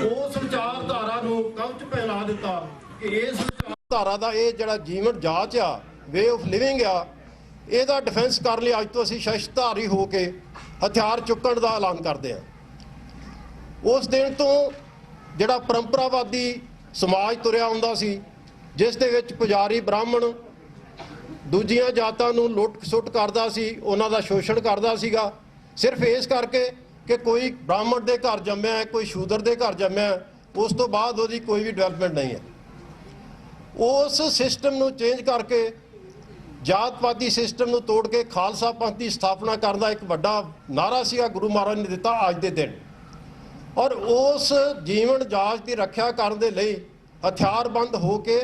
ਉਸ ਵਿਚਾਰਧਾਰਾ ਨੂੰ ਕਵਚ ਪਹਿਲਾ ਦਿੱਤਾ ਕਿ ਇਸ ਵਿਚਾਰਧਾਰਾ ਦਾ ਇਹ ਜਿਹੜਾ ਜੀਵਨ ਜਾਚ ਆ, ਵੇ ਆਫ ਲਿਵਿੰਗ ਆ, ਇਹਦਾ ਡਿਫੈਂਸ ਕਰਨ ਲਈ ਅੱਜ ਤੋਂ ਅਸੀਂ ਸ਼ਸਤਰਧਾਰੀ ਹੋ ਕੇ ਹਥਿਆਰ ਚੁੱਕਣ ਦਾ ਐਲਾਨ ਕਰਦੇ ਹਾਂ। ਉਸ ਦਿਨ ਤੋਂ ਜਿਹੜਾ ਪਰੰਪਰਾਵਾਦੀ ਸਮਾਜ ਤੁਰਿਆ ਹੁੰਦਾ ਸੀ, ਜਿਸ ਦੇ ਵਿੱਚ ਪੁਜਾਰੀ ਬ੍ਰਾਹਮਣ ਦੂਜੀਆਂ ਜਾਤਾਂ ਨੂੰ ਲੁੱਟ ਸੁੱਟ ਕਰਦਾ ਸੀ, ਉਹਨਾਂ ਦਾ ਸ਼ੋਸ਼ਣ ਕਰਦਾ ਸੀਗਾ, ਸਿਰਫ ਇਸ ਕਰਕੇ ਕਿ ਕੋਈ ਬ੍ਰਾਹਮਣ ਦੇ ਘਰ ਜੰਮਿਆ ਹੈ, ਕੋਈ ਸ਼ੂਦਰ ਦੇ ਘਰ ਜੰਮਿਆ ਹੈ, ਉਸ ਤੋਂ ਬਾਅਦ ਉਹਦੀ ਕੋਈ ਵੀ ਡਿਵੈਲਪਮੈਂਟ ਨਹੀਂ ਹੈ। ਉਸ ਸਿਸਟਮ ਨੂੰ ਚੇਂਜ ਕਰਕੇ ਜਾਤਵਾਦੀ ਸਿਸਟਮ ਨੂੰ ਤੋੜ ਕੇ ਖਾਲਸਾ ਪੰਥ ਦੀ ਸਥਾਪਨਾ ਕਰਨ ਦਾ ਇੱਕ ਵੱਡਾ ਨਾਰਾ ਸੀਗਾ ਗੁਰੂ ਮਹਾਰਾਜ ਨੇ ਦਿੱਤਾ ਅੱਜ ਦੇ ਦਿਨ। ਔਰ ਉਸ ਜੀਵਨ ਜਾਚ ਦੀ ਰੱਖਿਆ ਕਰਨ ਦੇ ਲਈ ਹਥਿਆਰਬੰਦ ਹੋ ਕੇ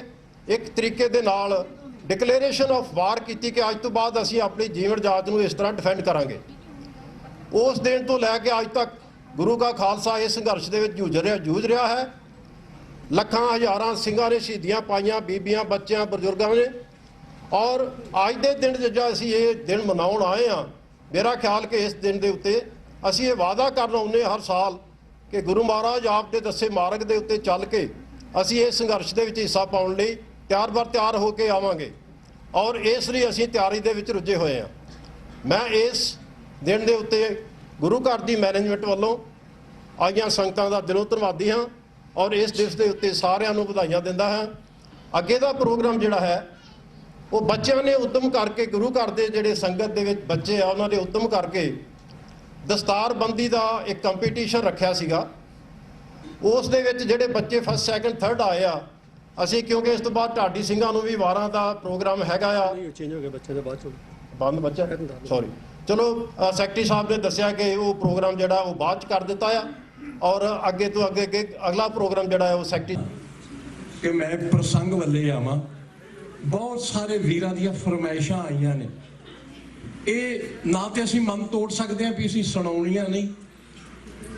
ਇੱਕ ਤਰੀਕੇ ਦੇ ਨਾਲ ਡਿਕਲੇਰੇਸ਼ਨ ਆਫ ਵਾਰ ਕੀਤੀ ਕਿ ਅੱਜ ਤੋਂ ਬਾਅਦ ਅਸੀਂ ਆਪਣੀ ਜੀਵਨ ਜਾਚ ਨੂੰ ਇਸ ਤਰ੍ਹਾਂ ਡਿਫੈਂਡ ਕਰਾਂਗੇ। ਉਸ ਦਿਨ ਤੋਂ ਲੈ ਕੇ ਅੱਜ ਤੱਕ ਗੁਰੂ ਕਾ ਖਾਲਸਾ ਇਸ ਸੰਘਰਸ਼ ਦੇ ਵਿੱਚ ਜੂਝ ਰਿਹਾ ਹੈ। ਲੱਖਾਂ ਹਜ਼ਾਰਾਂ ਸਿੰਘਾਂ ਨੇ ਸ਼ਹੀਦੀਆਂ ਪਾਈਆਂ, ਬੀਬੀਆਂ, ਬੱਚਿਆਂ, ਬਜ਼ੁਰਗਾਂ ਨੇ। ਔਰ ਅੱਜ ਦੇ ਦਿਨ ਜਿਹੜਾ ਅਸੀਂ ਇਹ ਦਿਨ ਮਨਾਉਣ ਆਏ ਹਾਂ, ਮੇਰਾ ਖਿਆਲ ਕਿ ਇਸ ਦਿਨ ਦੇ ਉੱਤੇ ਅਸੀਂ ਇਹ ਵਾਅਦਾ ਕਰਨ ਆਉਂਦੇ ਹਰ ਸਾਲ ਕਿ ਗੁਰੂ ਮਹਾਰਾਜ ਆਪ ਦੇ ਦੱਸੇ ਮਾਰਗ ਦੇ ਉੱਤੇ ਚੱਲ ਕੇ ਅਸੀਂ ਇਸ ਸੰਘਰਸ਼ ਦੇ ਵਿੱਚ ਹਿੱਸਾ ਪਾਉਣ ਲਈ ਤਿਆਰ ਹੋ ਕੇ ਆਵਾਂਗੇ। ਔਰ ਇਸ ਲਈ ਅਸੀਂ ਤਿਆਰੀ ਦੇ ਵਿੱਚ ਰੁੱਝੇ ਹੋਏ ਹਾਂ। ਮੈਂ ਇਸ ਦਿਨ ਦੇ ਉੱਤੇ ਗੁਰੂ ਘਰ ਦੀ ਮੈਨੇਜਮੈਂਟ ਵੱਲੋਂ ਆਈਆਂ ਸੰਗਤਾਂ ਦਾ ਦਿਲੋਂ ਧੰਨਵਾਦੀ ਹਾਂ ਔਰ ਇਸ ਦਿਵਸ ਦੇ ਉੱਤੇ ਸਾਰਿਆਂ ਨੂੰ ਵਧਾਈਆਂ ਦਿੰਦਾ ਹਾਂ। ਅੱਗੇ ਦਾ ਪ੍ਰੋਗਰਾਮ ਜਿਹੜਾ ਹੈ ਉਹ ਬੱਚਿਆਂ ਨੇ ਉਦਮ ਕਰਕੇ, ਗੁਰੂ ਘਰ ਦੇ ਜਿਹੜੇ ਸੰਗਤ ਦੇ ਵਿੱਚ ਬੱਚੇ ਆ ਉਹਨਾਂ ਨੇ ਉਦਮ ਕਰਕੇ ਦਸਤਾਰਬੰਦੀ ਦਾ ਇੱਕ ਕੰਪੀਟੀਸ਼ਨ ਰੱਖਿਆ ਸੀਗਾ। ਉਸ ਦੇ ਵਿੱਚ ਜਿਹੜੇ ਬੱਚੇ ਫਸਟ, ਸੈਕੰਡ, ਥਰਡ ਆਏ ਆ, ਅਸੀਂ ਕਿਉਂਕਿ ਇਸ ਤੋਂ ਬਾਅਦ ਢਾਡੀ ਸਿੰਘਾਂ ਨੂੰ ਵੀ ਵਾਰਾਂ ਦਾ ਪ੍ਰੋਗਰਾਮ ਹੈਗਾ ਆ, ਚੇਂਜ ਹੋ ਗਿਆ ਬੱਚੇ ਦੇ ਬਾਅਦ ਚੋਂ ਬੰਦ ਬੱਚਾ ਸੌਰੀ, ਚਲੋ ਸੈਕਟਰੀ ਸਾਹਿਬ ਨੇ ਦੱਸਿਆ ਕਿ ਉਹ ਪ੍ਰੋਗਰਾਮ ਜਿਹੜਾ ਉਹ ਬਾਅਦ ਚ ਕਰ ਦਿੱਤਾ ਆ ਔਰ ਅੱਗੇ ਤੋਂ ਅੱਗੇ ਅਗਲਾ ਪ੍ਰੋਗਰਾਮ ਜਿਹੜਾ ਹੈ ਉਹ ਸੈਕਟਰੀ ਕਿ ਮੈਂ ਪ੍ਰਸੰਗ ਵੱਲੇ ਆਵਾਂ। ਬਹੁਤ ਸਾਰੇ ਵੀਰਾਂ ਦੀਆਂ ਫਰਮਾਇਸ਼ਾਂ ਆਈਆਂ ਨੇ, ਇਹ ਨਾ ਤੇ ਅਸੀਂ ਮਨ ਤੋੜ ਸਕਦੇ ਹਾਂ ਵੀ ਅਸੀਂ ਸੁਣਾਉਣੀਆਂ ਨਹੀਂ,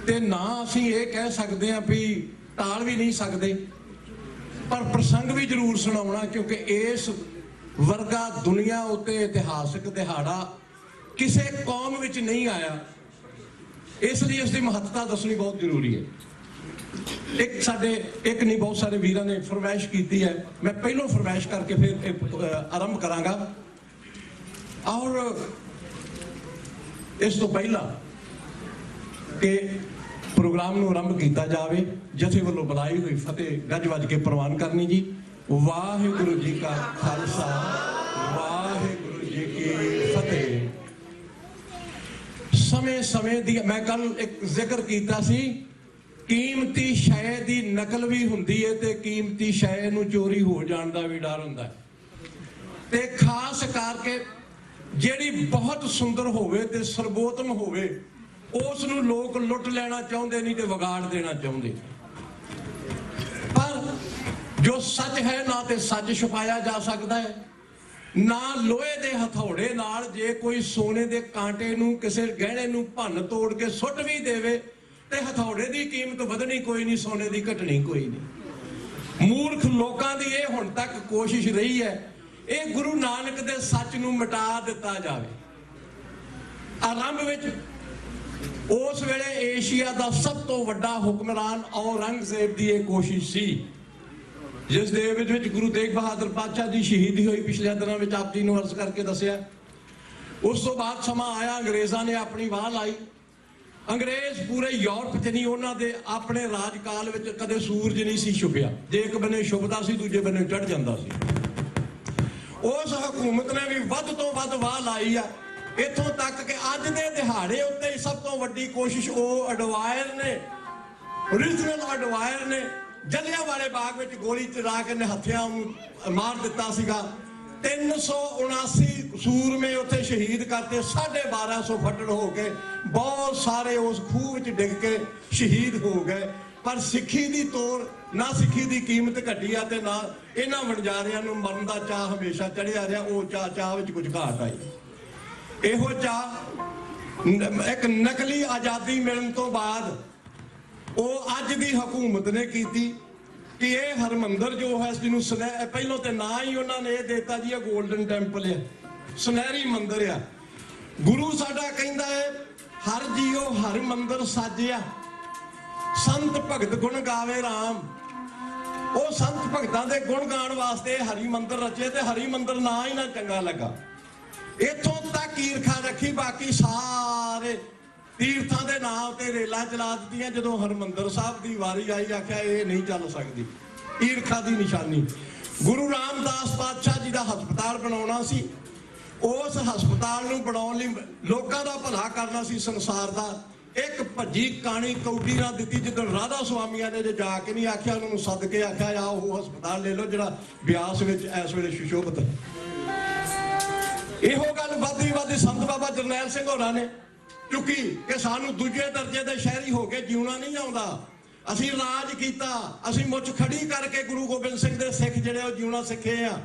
ਤੇ ਨਾ ਅਸੀਂ ਇਹ ਕਹਿ ਸਕਦੇ ਹਾਂ ਵੀ ਟਾਲ ਵੀ ਨਹੀਂ ਸਕਦੇ, ਪਰ ਪ੍ਰਸੰਗ ਵੀ ਜ਼ਰੂਰ ਸੁਣਾਉਣਾ ਕਿਉਂਕਿ ਇਸ ਵਰਗਾ ਦੁਨੀਆ ਉੱਤੇ ਇਤਿਹਾਸਕ ਦਿਹਾੜਾ ਕਿਸੇ ਕੌਮ ਵਿੱਚ ਨਹੀਂ ਆਇਆ, ਇਸ ਲਈ ਇਸ ਦੀ ਮਹੱਤਤਾ ਦੱਸਣੀ ਬਹੁਤ ਜ਼ਰੂਰੀ ਹੈ। ਇੱਕ ਨਹੀਂ ਬਹੁਤ ਸਾਰੇ ਵੀਰਾਂ ਨੇ ਫਰਮਾਇਸ਼ ਕੀਤੀ ਹੈ, ਮੈਂ ਪਹਿਲੋਂ ਫਰਮਾਇਸ਼ ਕਰਕੇ ਫਿਰ ਆਰੰਭ ਕਰਾਂਗਾ। ਔਰ ਇਸ ਤੋਂ ਪਹਿਲਾਂ ਕਿ ਪ੍ਰੋਗਰਾਮ ਨੂੰ ਆਰੰਭ ਕੀਤਾ ਜਾਵੇ, ਜਥੇ ਵੱਲੋਂ ਬੁਲਾਈ ਹੋਈ ਫਤਿਹ ਗੱਜ ਵੱਜ ਕੇ ਪ੍ਰਵਾਨ ਕਰਨੀ ਜੀ। ਵਾਹਿਗੁਰੂ ਜੀ ਕਾ ਖਾਲਸਾ, ਵਾਹਿਗੁਰੂ ਜੀ ਕੀ ਫਤਿਹ। ਸਮੇਂ ਦੀ ਮੈਂ ਕੱਲ ਇੱਕ ਜ਼ਿਕਰ ਕੀਤਾ ਸੀ, ਕੀਮਤੀ ਸ਼ੈ ਦੀ ਨਕਲ ਵੀ ਹੁੰਦੀ ਹੈ ਤੇ ਕੀਮਤੀ ਸ਼ੈ ਨੂੰ ਚੋਰੀ ਹੋ ਜਾਣ ਦਾ ਵੀ ਡਰ ਹੁੰਦਾ ਹੈ, ਤੇ ਖਾਸ ਕਰਕੇ ਜਿਹੜੀ ਬਹੁਤ ਸੁੰਦਰ ਹੋਵੇ ਤੇ ਸਰਬੋਤਮ ਹੋਵੇ ਉਸ ਨੂੰ ਲੋਕ ਲੁੱਟ ਲੈਣਾ ਚਾਹੁੰਦੇ ਨਹੀਂ ਤੇ ਵਿਗਾੜ ਦੇਣਾ ਚਾਹੁੰਦੇ। ਪਰ ਜੋ ਸੱਚ ਹੈ ਨਾ ਤੇ ਸੱਚ ਛੁਪਾਇਆ ਜਾ ਸਕਦਾ ਹੈ, ਨਾ ਲੋਹੇ ਦੇ ਹਥੌੜੇ ਨਾਲ ਜੇ ਕੋਈ ਸੋਨੇ ਦੇ ਕਾਂਟੇ ਨੂੰ ਕਿਸੇ ਗਹਿਣੇ ਨੂੰ ਭੰਨ ਤੋੜ ਕੇ ਸੁੱਟ ਵੀ ਦੇਵੇ ਤੇ ਹਥੌੜੇ ਦੀ ਕੀਮਤ ਵਧਣੀ ਕੋਈ ਨਹੀਂ, ਸੋਨੇ ਦੀ ਘਟਣੀ ਕੋਈ ਨਹੀਂ। ਮੂਰਖ ਲੋਕਾਂ ਦੀ ਇਹ ਹੁਣ ਤੱਕ ਕੋਸ਼ਿਸ਼ ਰਹੀ ਹੈ ਇਹ ਗੁਰੂ ਨਾਨਕ ਦੇ ਸੱਚ ਨੂੰ ਮਿਟਾ ਦਿੱਤਾ ਜਾਵੇ। ਆਰੰਭ ਵਿੱਚ ਉਸ ਵੇਲੇ ਏਸ਼ੀਆ ਦਾ ਸਭ ਤੋਂ ਵੱਡਾ ਹੁਕਮਰਾਨ ਔਰੰਗਜ਼ੇਬ ਦੀ ਇਹ ਕੋਸ਼ਿਸ਼ ਸੀ, ਜਿਸ ਦੇ ਵਿੱਚ ਗੁਰੂ ਤੇਗ ਬਹਾਦਰ ਪਾਤਸ਼ਾਹ ਦੀ ਸ਼ਹੀਦੀ ਹੋਈ ਪਿਛਲੇ ਦਿਨਾਂ ਵਿੱਚ ਆਪ ਜੀ ਨੂੰ ਅਰਜ਼ ਕਰਕੇ ਦੱਸਿਆ। ਉਸ ਤੋਂ ਬਾਅਦ ਸਮਾਂ ਆਇਆ, ਅੰਗਰੇਜ਼ਾਂ ਨੇ ਆਪਣੀ ਵਾਹ ਲਾਈ। ਅੰਗਰੇਜ਼ ਪੂਰੇ ਯੂਰਪ 'ਚ ਨਹੀਂ, ਉਹਨਾਂ ਦੇ ਆਪਣੇ ਰਾਜਕਾਲ ਵਿੱਚ ਕਦੇ ਸੂਰਜ ਨਹੀਂ ਸੀ ਛੁਪਿਆ, ਜੇ ਇੱਕ ਬੰਨੇ ਛੁਪਦਾ ਸੀ ਦੂਜੇ ਬੰਨੇ ਚੜ ਜਾਂਦਾ ਸੀ। ਉਸ ਹਕੂਮਤ ਨੇ ਵੀ ਵੱਧ ਤੋਂ ਵੱਧ ਵਾਹ ਲਾਈ ਆ, ਇੱਥੋਂ ਤੱਕ ਕਿ ਅੱਜ ਦੇ ਦਿਹਾੜੇ ਉੱਤੇ ਹੀ ਸਭ ਤੋਂ ਵੱਡੀ ਕੋਸ਼ਿਸ਼ ਉਹ ਅਡਵਾਇਰ ਨੇ, ਓਰੀਜਨਲ ਅਡਵਾਇਰ ਨੇ ਜਲਿਆਂਵਾਲੇ ਬਾਗ ਵਿੱਚ ਗੋਲੀ ਚਲਾ ਕੇ ਨਿਹੱਥਿਆਂ ਨੂੰ ਮਾਰ ਦਿੱਤਾ ਸੀਗਾ। 379 ਸੂਰਮੇ ਉੱਥੇ ਸ਼ਹੀਦ ਕਰਤੇ, 1250 ਫੱਟੜ ਹੋ ਕੇ ਬਹੁਤ ਸਾਰੇ ਉਸ ਖੂਹ ਵਿੱਚ ਡਿੱਗ ਕੇ ਸ਼ਹੀਦ ਹੋ ਗਏ। ਪਰ ਸਿੱਖੀ ਦੀ ਤੋਰ ਨਾ, ਸਿੱਖੀ ਦੀ ਕੀਮਤ ਘਟੀ ਆ ਤੇ ਨਾ ਇਹਨਾਂ ਵਣਜਾਰਿਆਂ ਨੂੰ ਮਰਨ ਦਾ ਚਾਹ ਹਮੇਸ਼ਾ ਚੜਿਆ ਰਿਹਾ, ਉਹ ਚਾਹ ਵਿੱਚ ਕੁਝ ਘਾਟ ਆਈ। ਇਹੋ ਜਿਹਾ ਇੱਕ ਨਕਲੀ ਆਜ਼ਾਦੀ ਮਿਲਣ ਤੋਂ ਬਾਅਦ ਉਹ ਅੱਜ ਦੀ ਹਕੂਮਤ ਨੇ ਕੀਤੀ ਕਿ ਇਹ ਹਰਮੰਦਰ ਜੋ ਹੈ ਜਿਹਨੂੰ ਪਹਿਲੋਂ ਤੇ ਨਾ ਹੀ ਉਹਨਾਂ ਨੇ ਇਹ ਦਿੱਤਾ ਜੀ ਇਹ ਗੋਲਡਨ ਟੈਂਪਲ ਆ, ਸੁਨਹਿਰੀ ਮੰਦਿਰ ਆ। ਗੁਰੂ ਸਾਡਾ ਕਹਿੰਦਾ ਹੈ ਹਰ ਜੀਓ ਹਰ ਮੰਦਰ ਸਾਜਿਆ, ਸੰਤ ਭਗਤ ਗੁਣ ਗਾਵੇ ਰਾਮ। ਉਹ ਸੰਤ ਭਗਤਾਂ ਦੇ ਗੁਣ ਗਾਣ ਵਾਸਤੇ ਹਰੀ ਮੰਦਰ ਰਚੇ ਤੇ ਹਰੀ ਮੰਦਰ ਨਾ ਹੀ ਨਾ ਚੰਗਾ ਲੱਗਾ। ਇੱਥੋਂ ਤੱਕ ਈਰਖਾ ਰੱਖੀ, ਬਾਕੀ ਸਾਰੇ ਤੀਰਥਾਂ ਦੇ ਨਾਮ ਤੇ ਰੇਲਾਂ ਚਲਾ ਦਿੱਤੀਆਂ। ਜਦੋਂ ਹਰਮੰਦਰ ਸਾਹਿਬ ਦੀ ਵਾਰੀ ਆਈ ਆਖਿਆ ਇਹ ਨਹੀਂ ਚੱਲ ਸਕਦੀ, ਈਰਖਾ ਦੀ ਨਿਸ਼ਾਨੀ। ਗੁਰੂ ਰਾਮਦਾਸ ਪਾਤਸ਼ਾਹ ਜੀ ਦਾ ਹਸਪਤਾਲ ਬਣਾਉਣਾ ਸੀ, ਉਸ ਹਸਪਤਾਲ ਨੂੰ ਬਣਾਉਣ ਲਈ ਲੋਕਾਂ ਦਾ ਭਲਾ ਕਰਨਾ ਸੀ ਸੰਸਾਰ ਦਾ। ਇੱਕ ਭੱਜੀ ਕਾਣੀ ਕੌਡੀ ਨਾ ਦਿੱਤੀ ਜਦੋਂ ਰਾਧਾ ਸੁਆਮੀਆਂ ਨੇ ਜੇ ਜਾ ਕੇ ਨਹੀਂ ਆਖਿਆ ਉਹਨਾਂ ਨੂੰ ਸੱਦ ਕੇ ਆਖਿਆ ਆ ਉਹ ਹਸਪਤਾਲ ਲੈ ਲਓ ਜਿਹੜਾ ਬਿਆਸ ਵਿੱਚ ਇਸ ਵੇਲੇ ਸੁਸ਼ੋਭਿਤ। ਇਹੋ ਗੱਲ ਵੱਧਦੀ ਸੰਤ ਬਾਬਾ ਜਰਨੈਲ ਸਿੰਘ ਹੋਰਾਂ ਨੇ ਚੁੱਕੀ ਕਿ ਸਾਨੂੰ ਦੂਜੇ ਦਰਜੇ ਦੇ ਸ਼ਹਿਰੀ ਹੋ ਕੇ ਜਿਉਣਾ ਨਹੀਂ ਆਉਂਦਾ। ਅਸੀਂ ਰਾਜ ਕੀਤਾ, ਅਸੀਂ ਮੁੱਛ ਖੜੀ ਕਰਕੇ ਗੁਰੂ ਗੋਬਿੰਦ ਸਿੰਘ ਦੇ ਸਿੱਖ ਜਿਹੜੇ ਉਹ ਜਿਉਣਾ ਸਿੱਖੇ ਆ।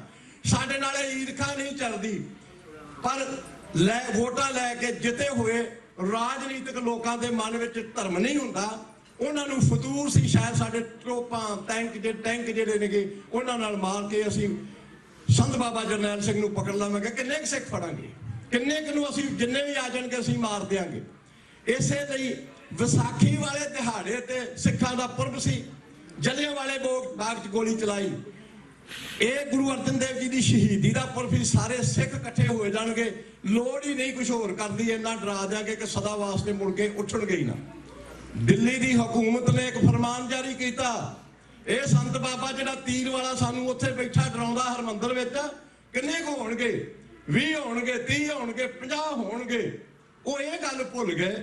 ਸਾਡੇ ਨਾਲ ਈਰਖਾ ਨਹੀਂ ਚੱਲਦੀ। ਪਰ ਵੋਟਾਂ ਲੈ ਕੇ ਜਿੱਤੇ ਹੋਏ ਰਾਜਨੀਤਿਕ ਲੋਕਾਂ ਦੇ ਮਨ ਵਿੱਚ ਧਰਮ ਨਹੀਂ ਹੁੰਦਾ, ਉਹਨਾਂ ਨੂੰ ਫਤੂਰ ਸੀ ਸ਼ਾਇਦ ਸਾਡੇ ਟਰੋਪਾਂ ਟੈਂਕ ਜਿਹੜੇ ਨੇਗੇ ਉਹਨਾਂ ਨਾਲ ਮਾਰ ਕੇ ਅਸੀਂ ਸੰਤ ਬਾਬਾ ਜਰਨੈਲ ਸਿੰਘ ਨੂੰ ਪਕੜ ਲਵਾਂਗੇ। ਕਿੰਨੇ ਕੁ ਸਿੱਖ ਫੜਾਂਗੇ, ਕਿੰਨੇ ਕੁ ਨੂੰ ਅਸੀਂ ਜਿੰਨੇ ਵੀ ਆ ਜਾਣਗੇ ਅਸੀਂ ਮਾਰ ਦਿਆਂਗੇ। ਇਸੇ ਲਈ ਵਿਸਾਖੀ ਵਾਲੇ ਦਿਹਾੜੇ ਤੇ ਸਿੱਖਾਂ ਦਾ ਪੁਰਬ ਸੀ, ਜਲਿਆਂਵਾਲੇ ਬਾਗ 'ਚ ਗੋਲੀ ਚਲਾਈ। ਇਹ ਗੁਰੂ ਅਰਜਨ ਦੇਵ ਜੀ ਦੀ ਸ਼ਹੀਦੀ ਦਾ ਪੁਰਬ ਸੀ, ਸਾਰੇ ਸਿੱਖ ਇਕੱਠੇ ਹੋਏ ਜਾਣਗੇ। ਲੋੜ ਹੀ ਨਹੀਂ ਕੁਝ ਹੋਰ ਕਰਦੀ, ਇੰਨਾ ਡਰਾ ਦਿਆਂਗੇ ਕਿ ਸਦਾ ਵਾਸਤੇ ਮੁੜ ਕੇ ਉੱਠਣਗੇ ਹੀ ਨਾ। ਦਿੱਲੀ ਦੀ ਹਕੂਮਤ ਨੇ ਇੱਕ ਫਰਮਾਨ ਜਾਰੀ ਕੀਤਾ, ਇਹ ਸੰਤ ਬਾਬਾ ਜਿਹੜਾ ਤੀਰ ਵਾਲਾ ਸਾਨੂੰ ਉੱਥੇ ਬੈਠਾ ਡਰਾਉਂਦਾ ਹਰਮੰਦਰ ਵਿੱਚ, ਕਿੰਨੇ ਕੁ ਹੋਣਗੇ, 20 ਹੋਣਗੇ, 30 ਹੋਣਗੇ, 50 ਹੋਣਗੇ। ਉਹ ਇਹ ਗੱਲ ਭੁੱਲ ਗਏ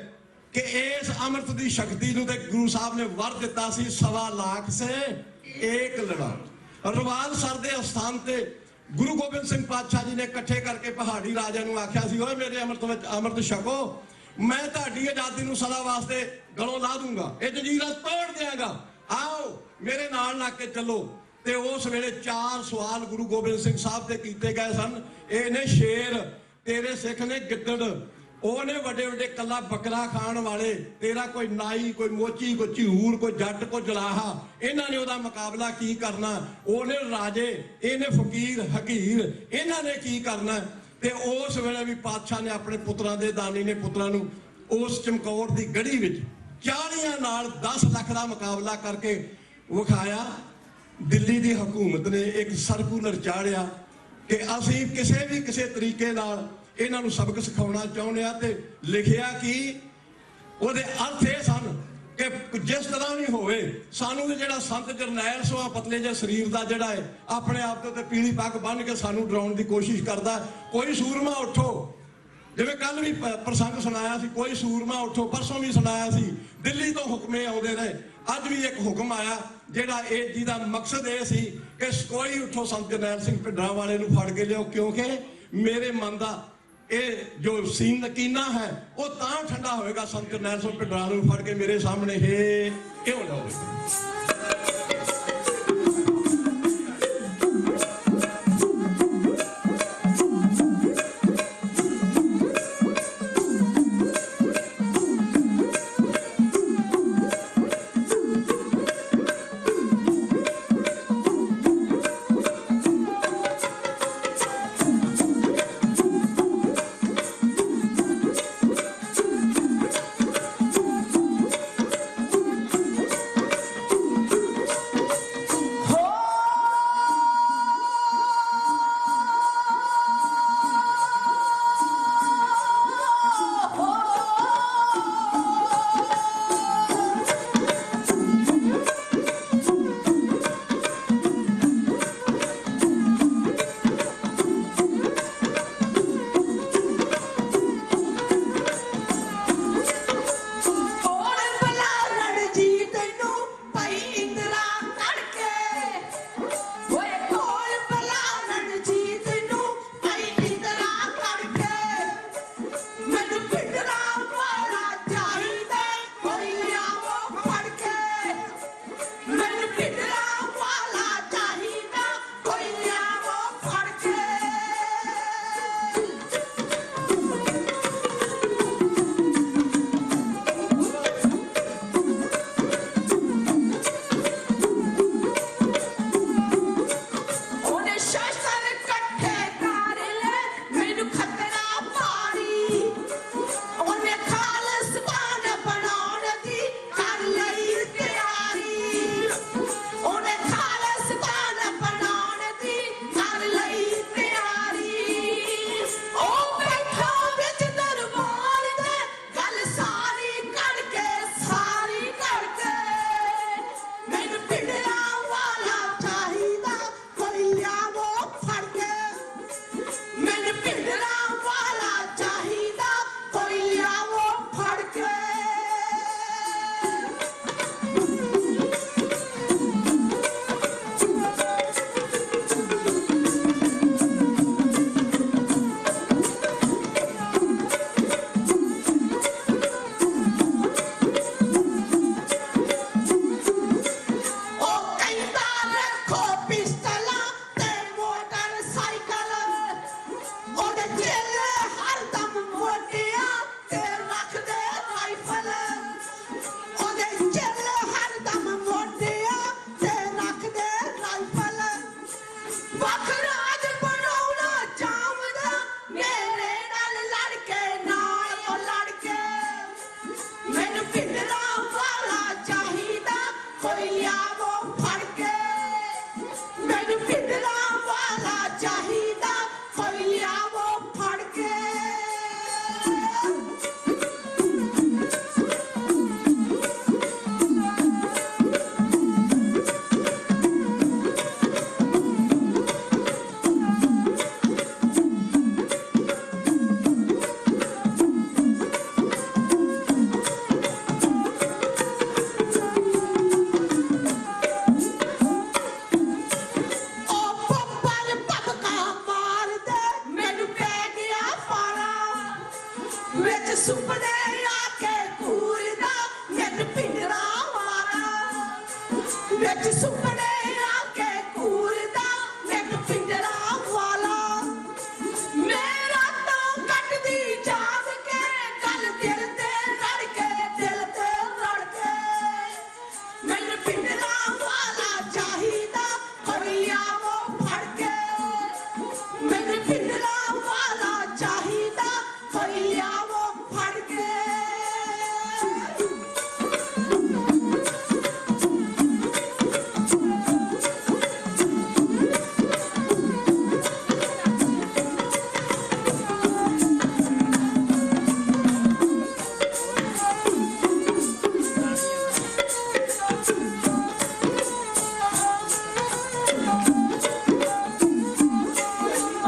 ਕਿ ਇਸ ਅੰਮ੍ਰਿਤ ਦੀ ਸ਼ਕਤੀ ਨੂੰ ਤੇ ਗੁਰੂ ਸਾਹਿਬ ਨੇ ਵਰ ਦਿੱਤਾ ਸੀ 1.25 ਲੱਖ ਸੇ ਏਕ ਲੜਾ। ਰਵਾਲ ਸਰ ਦੇ ਅਸਥਾਨ ਤੇ ਗੁਰੂ ਗੋਬਿੰਦ ਸਿੰਘ ਪਾਤਸ਼ਾਹ ਜੀ ਨੇ ਇਕੱਠੇ ਕਰਕੇ ਪਹਾੜੀ ਰਾਜਿਆਂ ਨੂੰ ਆਖਿਆ ਸੀ, ਓਏ ਮੇਰੇ ਅੰਮ੍ਰਿਤ ਵਿੱਚ ਅੰਮ੍ਰਿਤ ਛਕੋ, ਮੈਂ ਤੁਹਾਡੀ ਆਜ਼ਾਦੀ ਨੂੰ ਸਦਾ ਵਾਸਤੇ ਗਲੋਂ ਲਾ ਦੂੰਗਾ, ਇਹ ਜੰਜੀਰਾਂ ਤੋੜ ਦਿਆਂਗਾ, ਆਓ ਮੇਰੇ ਨਾਲ ਲੱਗ ਕੇ ਚੱਲੋ। ਤੇ ਉਸ ਵੇਲੇ 4 ਸਵਾਲ ਗੁਰੂ ਗੋਬਿੰਦ ਸਿੰਘ ਸਾਹਿਬ ਤੇ ਕੀਤੇ ਗਏ ਸਨ। ਇਹ ਨੇ ਸ਼ੇਰ, ਤੇਰੇ ਸਿੱਖ ਨੇ ਗਿੱਦੜ, ਉਹਨੇ ਵੱਡੇ ਵੱਡੇ ਕੱਲਾ ਬੱਕਰਾ ਖਾਣ ਵਾਲੇ, ਤੇਰਾ ਕੋਈ ਨਾਈ, ਕੋਈ ਮੋਚੀ, ਕੋਈ ਝੂਰ, ਕੋਈ ਜੱਟ, ਕੋਈ ਜਲਾਹਾ, ਇਹਨਾਂ ਨੇ ਉਹਦਾ ਮੁਕਾਬਲਾ ਕੀ ਕਰਨਾ। ਉਹਨੇ ਰਾਜੇ, ਇਹਨੇ ਫਕੀਰ ਹਕੀਰ, ਇਹਨਾਂ ਨੇ ਕੀ ਕਰਨਾ। ਤੇ ਉਸ ਵੇਲੇ ਵੀ ਪਾਤਸ਼ਾਹ ਨੇ ਆਪਣੇ ਪੁੱਤਰਾਂ ਦੇ ਦਾਨੀ ਨੇ ਪੁੱਤਰਾਂ ਨੂੰ ਉਸ ਚਮਕੌਰ ਦੀ ਗੜੀ ਵਿੱਚ 40 ਨਾਲ 10 ਲੱਖ ਦਾ ਮੁਕਾਬਲਾ ਕਰਕੇ ਵਿਖਾਇਆ। ਦਿੱਲੀ ਦੀ ਹਕੂਮਤ ਨੇ ਇੱਕ ਸਰਕੂਲਰ ਚਾੜਿਆ ਕਿ ਅਸੀਂ ਕਿਸੇ ਤਰੀਕੇ ਨਾਲ ਇਹਨਾਂ ਨੂੰ ਸਬਕ ਸਿਖਾਉਣਾ ਚਾਹੁੰਦੇ ਆ। ਤੇ ਲਿਖਿਆ ਕਿ ਉਹਦੇ ਅਰਥ ਇਹ ਸਨ ਕਿ ਜਿਸ ਤਰ੍ਹਾਂ ਵੀ ਹੋਵੇ ਸਾਨੂੰ ਵੀ ਜਿਹੜਾ ਸੰਤ ਜਰਨੈਲ ਸਿੰਘ ਪਤਲੇ ਜਿਹੇ ਸਰੀਰ ਦਾ ਜਿਹੜਾ ਹੈ ਆਪਣੇ ਆਪ ਤੇ ਪੀਲੀ ਪੱਗ ਬੰਨ੍ਹ ਕੇ ਸਾਨੂੰ ਡਰਾਉਣ ਦੀ ਕੋਸ਼ਿਸ਼ ਕਰਦਾ, ਕੋਈ ਸੂਰਮਾ ਉੱਠੋ। ਜਿਵੇਂ ਕੱਲ ਵੀ ਪ੍ਰਸੰਗ ਸੁਣਾਇਆ ਸੀ, ਕੋਈ ਸੂਰਮਾ ਉੱਠੋ, ਪਰਸੋਂ ਵੀ ਸੁਣਾਇਆ ਸੀ। ਦਿੱਲੀ ਤੋਂ ਹੁਕਮੇ ਆਉਂਦੇ ਰਹੇ, ਅੱਜ ਵੀ ਇੱਕ ਹੁਕਮ ਆਇਆ ਜਿਹੜਾ ਇਹ ਜਿਹਦਾ ਮਕਸਦ ਇਹ ਸੀ ਕਿ ਕੋਈ ਉੱਠੋ ਸੰਤ ਜਰਨੈਲ ਸਿੰਘ ਭਿੰਡਰਾਂ ਵਾਲੇ ਨੂੰ ਫੜ ਕੇ ਲਿਓ, ਕਿਉਂਕਿ ਮੇਰੇ ਮਨ ਦਾ ਇਹ ਜੋ ਸੀਨ ਨਕੀਨਾ ਹੈ ਉਹ ਤਾਂ ਠੰਡਾ ਹੋਏਗਾ ਸੰਤ ਜਰਨੈਲ ਸਿੰਘ ਭਿੰਡਰਾਂ ਨੂੰ ਫੜ ਕੇ ਮੇਰੇ ਸਾਹਮਣੇ ਇਹ ਕਿਉਂ ਲਾਓਗੇ। ਵਖਰਾਜ ਬਣਾਉਣਾ ਚਾਹੁੰਦਾ ਮੇਰੇ ਨਾਲ ਲੜ ਕੇ ਨਾਲ ਉਹ ਲੜ ਕੇ ਮੈਨੂੰ ਪਿੰਡਰਾ ਵਾਲਾ ਚਾਹੀਦਾ ਕੋਈ ਲਿਆਵੋ ਫੜ ਕੇ ਮੈਨੂੰ ਪਿੰਡਰਾ ਵਾਲਾ ਚਾਹੀਦਾ ਕੋਈ ਲਿਆਵੋ ਫੜ ਕੇ ਸੁਪਨੇ ਆ ਕੇ ਘੂਰਦਾ ਮੈਨੂੰ ਪਿੰਡਰਾ ਵਾਲਾ ਵਿੱਚ ਸੁਪਨੇ ਆ ਕੇ ਘੂਰਦਾ ਮੈਨੂੰ ਪਿੰਡਰਾ ਵਾਲਾ ਮੇਰਾ ਤਾਂ ਕੱਟਦੀ ਜਾਗ ਕੇ ਗੱਲ ਦਿਲ ਤੇ ਰੜ ਕੇ ਦਿਲ ਤੇ ਰੜ ਕੇ ਮੈਨੂੰ ਪਿੰਡਰਾ ਵਾਲਾ ਚਾਹੀਦਾ ਕੋਈ ਲਿਆਵੋ ਫੜ ਕੇ ਮੈਨੂੰ ਪਿੰਡਰਾ ਵਾਲਾ ਚਾਹੀਦਾ ਕੋਈ ਲਿਆਵੋ ਫੜ ਕੇ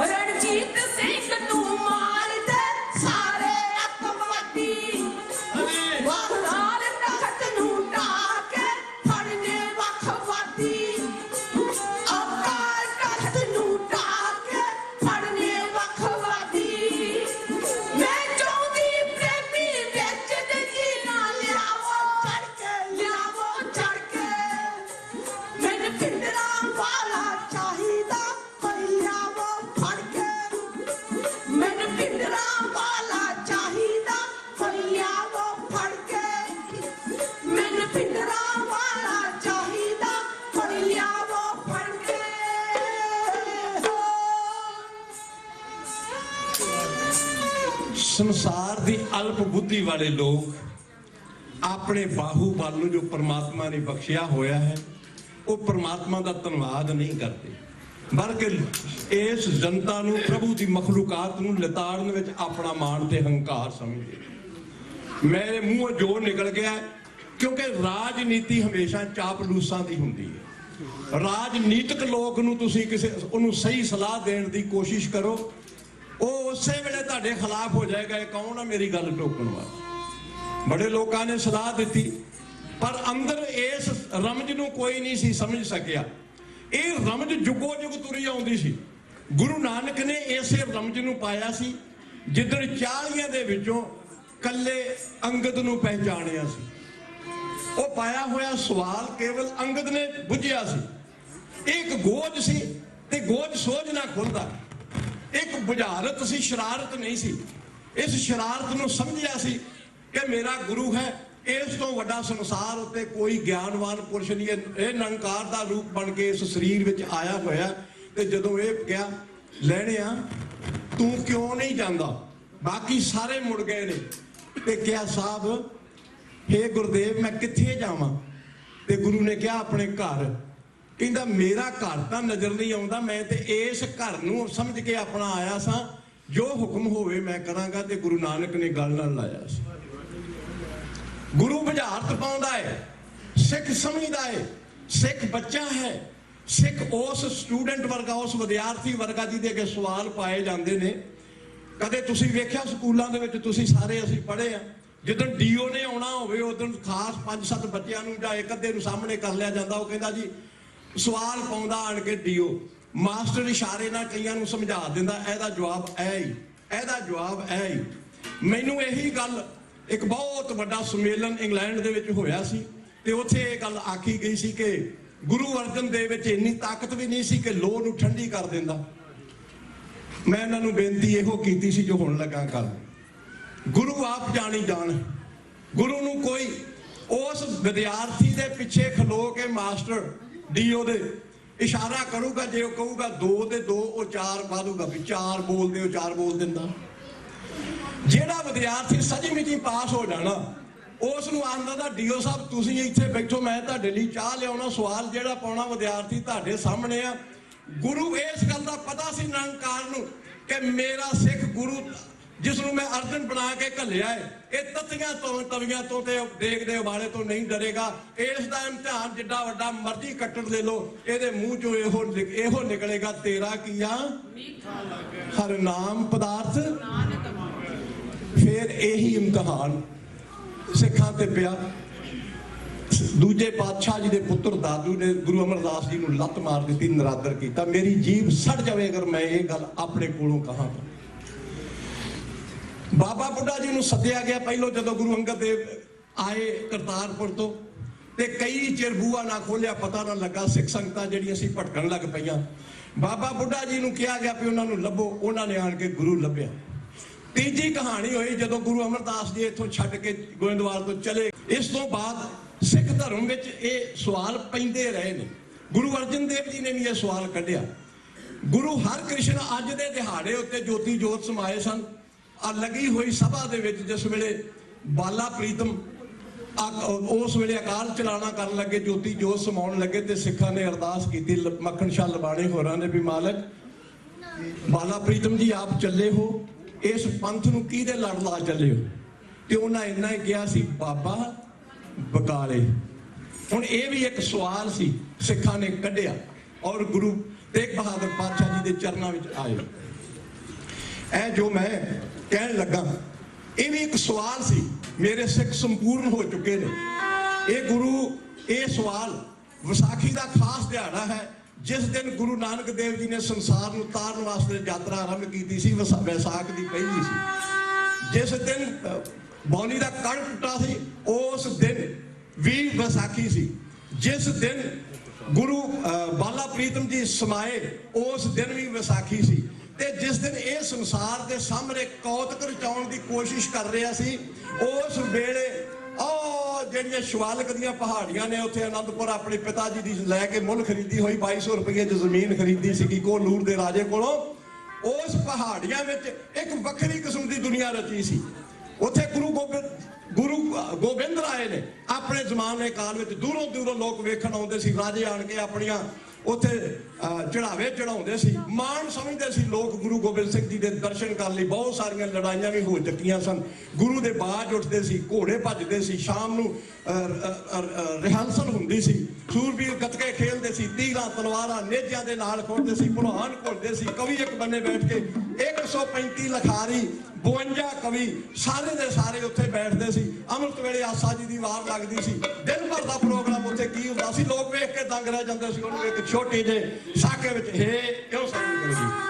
ਰਣਜੀਤ ਸਿੰਘ ਨੂੰ ਮਾਰ ਦੇ ਸਾਰੇ ਅੱਤਵਾਦੀ ਵਾਹਰਾਲ ਤਖਤ ਨੂੰ ਢਾਹ ਕੇ ਫੜਨੇ ਵੱਖਵਾਦੀ ਅਕਾਲ ਤਖਤ ਨੂੰ ਢਾਹ ਕੇ ਫੜਨੇ ਵੱਖਵਾਦੀ ਮੈਂ ਚਾਹੁੰਦੀ ਪ੍ਰੇਮੀ ਵਿੱਚ ਦੇ ਜੀਣਾ ਲਿਆਵੋ ਚੜ ਕੇ ਮੈਨੂੰ ਪਿੰਡਰਾ ਵਾਲਾ ਚਾਹੀਦਾ ਕੋਈ ਲਿਆਵੋ ਫੜ ਕੇ ਮੈਨੂੰ ਪਿੰਡਰਾ ਵਾਲਾ ਚਾਹੀਦਾ ਕੋਈ ਲਿਆਵੋ ਫੜ ਕੇ ਮੈਨੂੰ ਪਿੰਡਰਾ ਵਾਲਾ ਚਾਹੀਦਾ ਕੋਈ ਲਿਆਵੋ ਫੜ ਕੇ ਸੰਸਾਰ ਦੀ ਅਲਪ ਬੁੱਧੀ ਵਾਲੇ ਲੋਕ ਆਪਣੇ ਬਾਹੂਬਲ ਨੂੰ ਜੋ ਪਰਮਾਤਮਾ ਨੇ ਬਖਸ਼ਿਆ ਹੋਇਆ ਹੈ ਉਹ ਪਰਮਾਤਮਾ ਦਾ ਧੰਨਵਾਦ ਨਹੀਂ ਕਰਦੇ ਬਲਕਿ ਇਸ ਜਨਤਾ ਨੂੰ ਪ੍ਰਭੂ ਦੀ ਮਖਲੂਕਾਤ ਨੂੰ ਲਿਤਾੜਨ ਵਿੱਚ ਆਪਣਾ ਮਾਣ ਤੇ ਹੰਕਾਰ ਸਮਝਦੇ ਮੇਰੇ ਮੂੰਹੋਂ ਜੋ ਨਿਕਲ ਗਿਆ ਕਿਉਂਕਿ ਰਾਜਨੀਤੀ ਹਮੇਸ਼ਾ ਚਾਪਲੂਸਾਂ ਦੀ ਹੁੰਦੀ ਹੈ ਰਾਜਨੀਤਿਕ ਲੋਕ ਨੂੰ ਤੁਸੀਂ ਕਿਸੇ ਉਹਨੂੰ ਸਹੀ ਸਲਾਹ ਦੇਣ ਦੀ ਕੋਸ਼ਿਸ਼ ਕਰੋ ਉਹ ਉਸੇ ਵੇਲੇ ਤੁਹਾਡੇ ਖਿਲਾਫ ਹੋ ਜਾਏਗਾ ਇਹ ਕੌਣ ਆ ਮੇਰੀ ਗੱਲ ਟੋਕਣ ਵਾਲਾ ਬੜੇ ਲੋਕਾਂ ਨੇ ਸਲਾਹ ਦਿੱਤੀ ਪਰ ਅੰਦਰ ਇਸ ਰਮਜ ਨੂੰ ਕੋਈ ਨਹੀਂ ਸੀ ਸਮਝ ਸਕਿਆ ਇਹ ਰਮਜ ਜੁਗੋ ਜੁਗ ਤੁਰੀ ਆਉਂਦੀ ਸੀ ਗੁਰੂ ਨਾਨਕ ਨੇ ਇਸੇ ਰਮਜ ਨੂੰ ਪਾਇਆ ਸੀ ਜਿੱਦਣ 40 ਦੇ ਵਿੱਚੋਂ ਕੱਲੇ ਅੰਗਦ ਨੂੰ ਪਹਿਚਾਣਿਆ ਸੀ ਉਹ ਪਾਇਆ ਹੋਇਆ ਸਵਾਲ ਕੇਵਲ ਅੰਗਦ ਨੇ ਬੁੱਝਿਆ ਸੀ ਇੱਕ ਗੋਜ ਸੀ ਤੇ ਗੋਜ ਸੋਝ ਨਾ ਖੁੱਲਦਾ ਇੱਕ ਬੁਝਾਰਤ ਸੀ ਸ਼ਰਾਰਤ ਨਹੀਂ ਸੀ ਇਸ ਸ਼ਰਾਰਤ ਨੂੰ ਸਮਝਿਆ ਸੀ ਕਿ ਮੇਰਾ ਗੁਰੂ ਹੈ ਇਸ ਤੋਂ ਵੱਡਾ ਸੰਸਾਰ ਉੱਤੇ ਕੋਈ ਗਿਆਨਵਾਨ ਪੁਰਸ਼ ਨਹੀਂ ਇਹ ਨਿਰੰਕਾਰ ਦਾ ਰੂਪ ਬਣ ਕੇ ਇਸ ਸਰੀਰ ਵਿੱਚ ਆਇਆ ਹੋਇਆ ਤੇ ਜਦੋਂ ਇਹ ਕਿਹਾ ਲੈਣਿਆ ਤੂੰ ਕਿਉਂ ਨਹੀਂ ਜਾਂਦਾ ਬਾਕੀ ਸਾਰੇ ਮੁੜ ਗਏ ਨੇ ਤੇ ਕਿਹਾ ਸਾਹਿਬ ਹੇ ਗੁਰਦੇਵ ਮੈਂ ਕਿੱਥੇ ਜਾਵਾਂ ਤੇ ਗੁਰੂ ਨੇ ਕਿਹਾ ਆਪਣੇ ਘਰ ਕਹਿੰਦਾ ਮੇਰਾ ਘਰ ਤਾਂ ਨਜ਼ਰ ਨਹੀਂ ਆਉਂਦਾ ਮੈਂ ਤੇ ਇਸ ਘਰ ਨੂੰ ਸਮਝ ਕੇ ਆਪਣਾ ਆਇਆ ਸਾਂ ਜੋ ਹੁਕਮ ਹੋਵੇ ਮੈਂ ਕਰਾਂਗਾ ਤੇ ਗੁਰੂ ਨਾਨਕ ਨੇ ਗੱਲ ਨਾਲ ਲਾਇਆ ਸੀ ਗੁਰੂ ਬੁਝਾਰਤ ਪਾਉਂਦਾ ਹੈ ਸਿੱਖ ਸਮਝਦਾ ਹੈ ਸਿੱਖ ਬੱਚਾ ਹੈ ਸਿੱਖ ਉਸ ਸਟੂਡੈਂਟ ਵਰਗਾ ਉਸ ਵਿਦਿਆਰਥੀ ਵਰਗਾ ਜਿਹਦੇ ਅੱਗੇ ਸਵਾਲ ਪਾਏ ਜਾਂਦੇ ਨੇ ਕਦੇ ਤੁਸੀਂ ਵੇਖਿਆ ਸਕੂਲਾਂ ਦੇ ਵਿੱਚ ਤੁਸੀਂ ਸਾਰੇ ਅਸੀਂ ਪੜ੍ਹੇ ਆ ਜਦੋਂ ਡੀਓ ਨੇ ਆਉਣਾ ਹੋਵੇ ਉਦੋਂ ਖਾਸ 5-7 ਬੱਚਿਆਂ ਨੂੰ ਜਾਂ ਇੱਕ ਅੱਧੇ ਨੂੰ ਸਾਹਮਣੇ ਕਰ ਲਿਆ ਜਾਂਦਾ ਉਹ ਕਹਿੰਦਾ ਜੀ ਸਵਾਲ ਪਾਉਂਦਾ ਆਣ ਕੇ ਡੀਓ ਮਾਸਟਰ ਇਸ਼ਾਰੇ ਨਾਲ ਕਈਆਂ ਨੂੰ ਸਮਝਾ ਦਿੰਦਾ ਇਹਦਾ ਜਵਾਬ ਇਹ ਹੀ ਇਹਦਾ ਜਵਾਬ ਇਹ ਹੀ ਮੈਨੂੰ ਇਹੀ ਗੱਲ ਇੱਕ ਬਹੁਤ ਵੱਡਾ ਸੰਮੇਲਨ ਇੰਗਲੈਂਡ ਦੇ ਵਿੱਚ ਹੋਇਆ ਸੀ ਤੇ ਉੱਥੇ ਇਹ ਗੱਲ ਆਖੀ ਗਈ ਸੀ ਕਿ ਗੁਰੂ ਅਰਜਨ ਦੇਵ ਵਿੱਚ ਇੰਨੀ ਤਾਕਤ ਵੀ ਨਹੀਂ ਸੀ ਕਿ ਲੋਹ ਨੂੰ ਠੰਡੀ ਕਰ ਦਿੰਦਾ ਮੈਂ ਇਹਨਾਂ ਨੂੰ ਬੇਨਤੀ ਇਹੋ ਕੀਤੀ ਸੀ ਜੋ ਹੁਣ ਲੱਗਾ ਕਰ ਗੁਰੂ ਆਪ ਜਾਣੀ ਜਾਣ ਗੁਰੂ ਨੂੰ ਕੋਈ ਉਸ ਵਿਦਿਆਰਥੀ ਦੇ ਪਿੱਛੇ ਖਲੋ ਕੇ ਮਾਸਟਰ ਡੀਓ ਦੇ ਇਸ਼ਾਰਾ ਕਰੂਗਾ, ਜੇ ਉਹ ਕਹੂਗਾ 2 ਤੇ 2 ਉਹ 4 ਪਾ ਦੂਗਾ ਵੀ 4 ਬੋਲਦੇ ਹੋ, 4 ਬੋਲ ਦਿੰਦਾ। ਜਿਹੜਾ ਵਿਦਿਆਰਥੀ ਸੱਚੀ ਪਾਸ ਹੋ ਜਾਣਾ ਉਸ ਨੂੰ ਆਂਦਾ ਦਾ ਡੀਓ ਸਾਹਿਬ ਤੁਸੀਂ ਇੱਥੇ ਬੈਠੋ, ਮੈਂ ਤੁਹਾਡੇ ਲਈ ਚਾਹ ਲਿਆਉਣਾ। ਸਵਾਲ ਜਿਹੜਾ ਪਾਉਣਾ ਵਿਦਿਆਰਥੀ ਤੁਹਾਡੇ ਸਾਹਮਣੇ ਆ। ਗੁਰੂ ਇਸ ਗੱਲ ਦਾ ਪਤਾ ਸੀ ਨਿਰੰਕਾਰ ਨੂੰ ਕਿ ਮੇਰਾ ਸਿੱਖ ਗੁਰੂ ਜਿਸ ਨੂੰ ਮੈਂ ਅਰਜਨ ਬਣਾ ਕੇ ਘੱਲਿਆ ਹੈ, ਇਹ ਤੱਤੀਆਂ ਤੋਂ ਤਵੀਆਂ ਤੋਂ ਤੇ ਦੇਖਦੇ ਉਬਾਲੇ ਤੋਂ ਨਹੀਂ ਡਰੇਗਾ। ਇਸ ਦਾ ਇਮਤਿਹਾਨ ਜਿੱਡਾ ਵੱਡਾ ਮਰਜ਼ੀ ਕੱਟੜ ਲੈ ਲੋ, ਇਹਦੇ ਮੂੰਹ ਚੋਂ ਇਹੋ ਨਿਕਲੇਗਾ, ਤੇਰਾ ਕੀਆ ਹਰ ਨਾਮ ਪਦਾਰਥ। ਫਿਰ ਇਹੀ ਇਮਤਿਹਾਨ ਸਿੱਖਾਂ ਤੇ ਪਿਆ। ਦੂਜੇ ਪਾਤਸ਼ਾਹ ਜੀ ਦੇ ਪੁੱਤਰ ਦਾਦੂ ਨੇ ਗੁਰੂ ਅਮਰਦਾਸ ਜੀ ਨੂੰ ਲੱਤ ਮਾਰ ਦਿੱਤੀ, ਨਰਾਦਰ ਕੀਤਾ। ਮੇਰੀ ਜੀਭ ਸੜ ਜਾਵੇ ਅਗਰ ਮੈਂ ਇਹ ਗੱਲ ਆਪਣੇ ਕੋਲੋਂ ਕਹਾਂ। ਬਾਬਾ ਬੁੱਢਾ ਜੀ ਨੂੰ ਸੱਦਿਆ ਗਿਆ ਪਹਿਲੋਂ ਜਦੋਂ ਗੁਰੂ ਅੰਗਦ ਦੇਵ ਆਏ ਕਰਤਾਰਪੁਰ ਤੋਂ, ਤੇ ਕਈ ਚਿਰ ਬੂਹਾ ਨਾ ਖੋਲਿਆ, ਪਤਾ ਨਾ ਲੱਗਾ। ਸਿੱਖ ਸੰਗਤਾਂ ਜਿਹੜੀਆਂ ਸੀ ਭਟਕਣ ਲੱਗ ਪਈਆਂ। ਬਾਬਾ ਬੁੱਢਾ ਜੀ ਨੂੰ ਕਿਹਾ ਗਿਆ ਵੀ ਉਹਨਾਂ ਨੂੰ ਲੱਭੋ, ਉਹਨਾਂ ਨੇ ਆਣ ਕੇ ਗੁਰੂ ਲੱਭਿਆ। ਤੀਜੀ ਕਹਾਣੀ ਹੋਈ ਜਦੋਂ ਗੁਰੂ ਅਮਰਦਾਸ ਜੀ ਇੱਥੋਂ ਛੱਡ ਕੇ ਗੋਇੰਦਵਾਲ ਤੋਂ ਚਲੇ। ਇਸ ਤੋਂ ਬਾਅਦ ਸਿੱਖ ਧਰਮ ਵਿੱਚ ਇਹ ਸਵਾਲ ਪੈਂਦੇ ਰਹੇ ਨੇ। ਗੁਰੂ ਅਰਜਨ ਦੇਵ ਜੀ ਨੇ ਵੀ ਇਹ ਸਵਾਲ ਕੱਢਿਆ। ਗੁਰੂ ਹਰਕ੍ਰਿਸ਼ਨ ਅੱਜ ਦੇ ਦਿਹਾੜੇ ਉੱਤੇ ਜੋਤੀ ਜੋਤ ਸਮਾਏ ਸਨ। ਆ ਲੱਗੀ ਹੋਈ ਸਭਾ ਦੇ ਵਿੱਚ ਜਿਸ ਵੇਲੇ ਬਾਲਾ ਪ੍ਰੀਤਮ ਉਸ ਵੇਲੇ ਅਕਾਲ ਚਲਾਣਾ ਕਰਨ ਲੱਗੇ, ਜੋਤੀ ਜੋਤ ਸਮਾਉਣ ਲੱਗੇ, ਤੇ ਸਿੱਖਾਂ ਨੇ ਅਰਦਾਸ ਕੀਤੀ ਮੱਖਣ ਸ਼ਾਹ ਲਬਾਣੇ ਹੋਰਾਂ ਨੇ ਵੀ ਮਾਲਕ ਬਾਲਾ ਪ੍ਰੀਤਮ ਜੀ ਆਪ ਚੱਲੇ ਹੋ, ਇਸ ਪੰਥ ਨੂੰ ਕਿਹਦੇ ਲੜ ਲਾ ਚੱਲੇ ਹੋ? ਤੇ ਉਹਨਾਂ ਇੰਨਾ ਹੀ ਕਿਹਾ ਸੀ ਬਾਬਾ ਬਕਾਲੇ। ਹੁਣ ਇਹ ਵੀ ਇੱਕ ਸਵਾਲ ਸੀ ਸਿੱਖਾਂ ਨੇ ਕੱਢਿਆ ਔਰ ਗੁਰੂ ਤੇਗ ਬਹਾਦਰ ਪਾਤਸ਼ਾਹ ਜੀ ਦੇ ਚਰਨਾਂ ਵਿੱਚ ਆਏ। ਇਹ ਜੋ ਮੈਂ ਕਹਿਣ ਲੱਗਾ ਇਹ ਵੀ ਇੱਕ ਸਵਾਲ ਸੀ। ਮੇਰੇ ਸਿੱਖ ਸੰਪੂਰਨ ਹੋ ਚੁੱਕੇ ਨੇ। ਇਹ ਗੁਰੂ ਇਹ ਸਵਾਲ ਵਿਸਾਖੀ ਦਾ ਖਾਸ ਦਿਹਾੜਾ ਹੈ ਜਿਸ ਦਿਨ ਗੁਰੂ ਨਾਨਕ ਦੇਵ ਜੀ ਨੇ ਸੰਸਾਰ ਨੂੰ ਤਾਰਨ ਵਾਸਤੇ ਯਾਤਰਾ ਆਰੰਭ ਕੀਤੀ ਸੀ। ਵਿਸਾਖ ਦੀ ਪਹਿਲੀ ਸੀ। ਜਿਸ ਦਿਨ ਬੌਲੀ ਦਾ ਕਣ ਟੁੱਟਾ ਸੀ ਉਸ ਦਿਨ ਵੀ ਵਿਸਾਖੀ ਸੀ। ਜਿਸ ਦਿਨ ਗੁਰੂ ਬਾਲਾ ਪ੍ਰੀਤਮ ਜੀ ਸਮਾਏ ਉਸ ਦਿਨ ਵੀ ਵਿਸਾਖੀ ਸੀ। ਤੇ ਜਿਸ ਦਿਨ ਇਹ ਸੰਸਾਰ ਦੇ ਸਾਹਮਣੇ ਕੌਤਕ ਰਚਾਉਣ ਦੀ ਕੋਸ਼ਿਸ਼ ਕਰ ਰਿਹਾ ਸੀ ਉਸ ਵੇਲੇ ਉਹ ਜਿਹੜੀਆਂ ਸ਼ਿਵਾਲਿਕ ਦੀਆਂ ਪਹਾੜੀਆਂ ਨੇ ਉੱਥੇ ਅਨੰਦਪੁਰ ਆਪਣੇ ਪਿਤਾ ਜੀ ਦੀ ਲੈ ਕੇ ਮੁੱਲ ਖਰੀਦੀ ਹੋਈ 2200 ਰੁਪਏ ਦੀ ਜ਼ਮੀਨ ਖਰੀਦੀ ਸੀ ਕੋਲੂਰ ਦੇ ਰਾਜੇ ਕੋਲੋਂ। ਉਸ ਪਹਾੜੀਆਂ ਵਿੱਚ ਇੱਕ ਵੱਖਰੀ ਕਿਸਮ ਦੀ ਦੁਨੀਆ ਰਚੀ ਸੀ। ਉੱਥੇ ਗੁਰੂ ਗੋਬਿੰਦ ਰਾਏ ਨੇ ਆਪਣੇ ਜ਼ਮਾਨੇ ਕਾਲ ਵਿੱਚ ਦੂਰੋਂ ਦੂਰੋਂ ਲੋਕ ਵੇਖਣ ਆਉਂਦੇ ਸੀ। ਰਾਜੇ ਆਣ ਕੇ ਆਪਣੀਆਂ ਉੱਥੇ ਚੜਾਵੇ ਚੜਾਉਂਦੇ ਸੀ। ਮਾਣ ਸਮਝਦੇ ਸੀ ਲੋਕ ਗੁਰੂ ਗੋਬਿੰਦ ਸਿੰਘ ਜੀ ਦੇ ਦਰਸ਼ਨ ਕਰਨ ਲਈ। ਬਹੁਤ ਸਾਰੀਆਂ ਲੜਾਈਆਂ ਵੀ ਹੋ ਚੁੱਕੀਆਂ ਸਨ। ਗੁਰੂ ਦੇ ਬਾਜ ਉੱਠਦੇ ਸੀ, ਘੋੜੇ ਭੱਜਦੇ ਸੀ, ਸ਼ਾਮ ਨੂੰ ਰਿਹਰਸਲ ਹੁੰਦੀ ਸੀ, ਸੂਰਬੀਰ ਗੱਤਕੇ ਖੇਲਦੇ ਸੀ, ਤੀਰਾਂ ਤਲਵਾਰਾਂ ਨੇਜਿਆਂ ਦੇ ਨਾਲ ਖੋਲਦੇ ਸੀ, ਭਲਵਾਨ ਘੁਲਦੇ ਸੀ। ਕਵੀ ਇੱਕ ਬੰਨੇ ਬੈਠ ਕੇ 135 ਲਖਾਰੀ 52 ਕਵੀ ਸਾਰੇ ਦੇ ਸਾਰੇ ਉੱਥੇ ਬੈਠਦੇ ਸੀ। ਅੰਮ੍ਰਿਤ ਵੇਲੇ ਆਸਾ ਜੀ ਦੀ ਵਾਰ ਲੱਗਦੀ ਸੀ। ਦਿਨ ਭਰ ਦਾ ਪ੍ਰੋਗਰਾਮ ਉੱਥੇ ਕੀ ਹੁੰਦਾ ਸੀ ਲੋਕ ਵੇਖ ਕੇ ਦੰਗ ਰਹਿ ਜਾਂਦੇ ਸੀ। ਉਹਨੂੰ ਇੱਕ ਛੋਟੀ ਜਿਹੇ ਸਾਕੇ ਵਿੱਚ ਕਿਉਂ ਸਾਨੂੰ ਕਰਦੀ।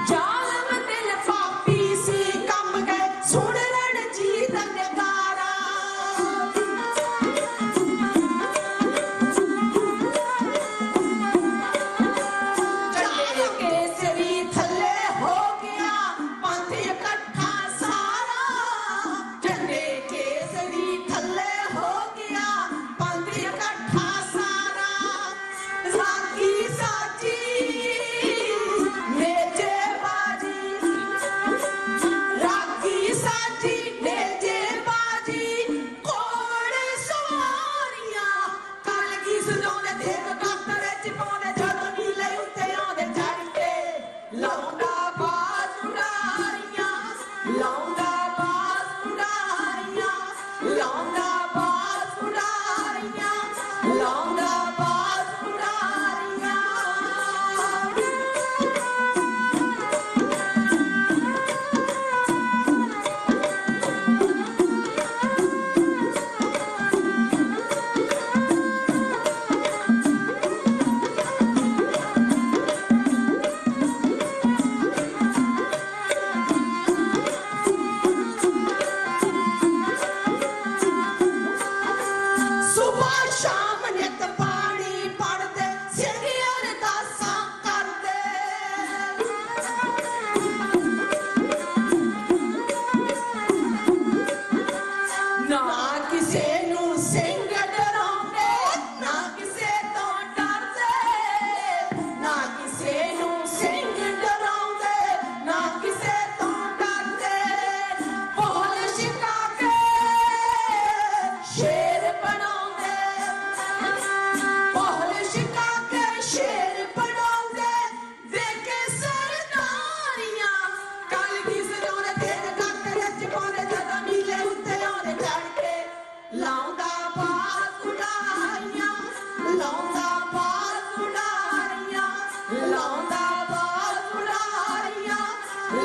ਜ਼ਾਲਮ ਦਿਲ ਪਾਪੀ ਸੀ ਕੰਮ ਗਏ ਸੁਣ ਲੈਣ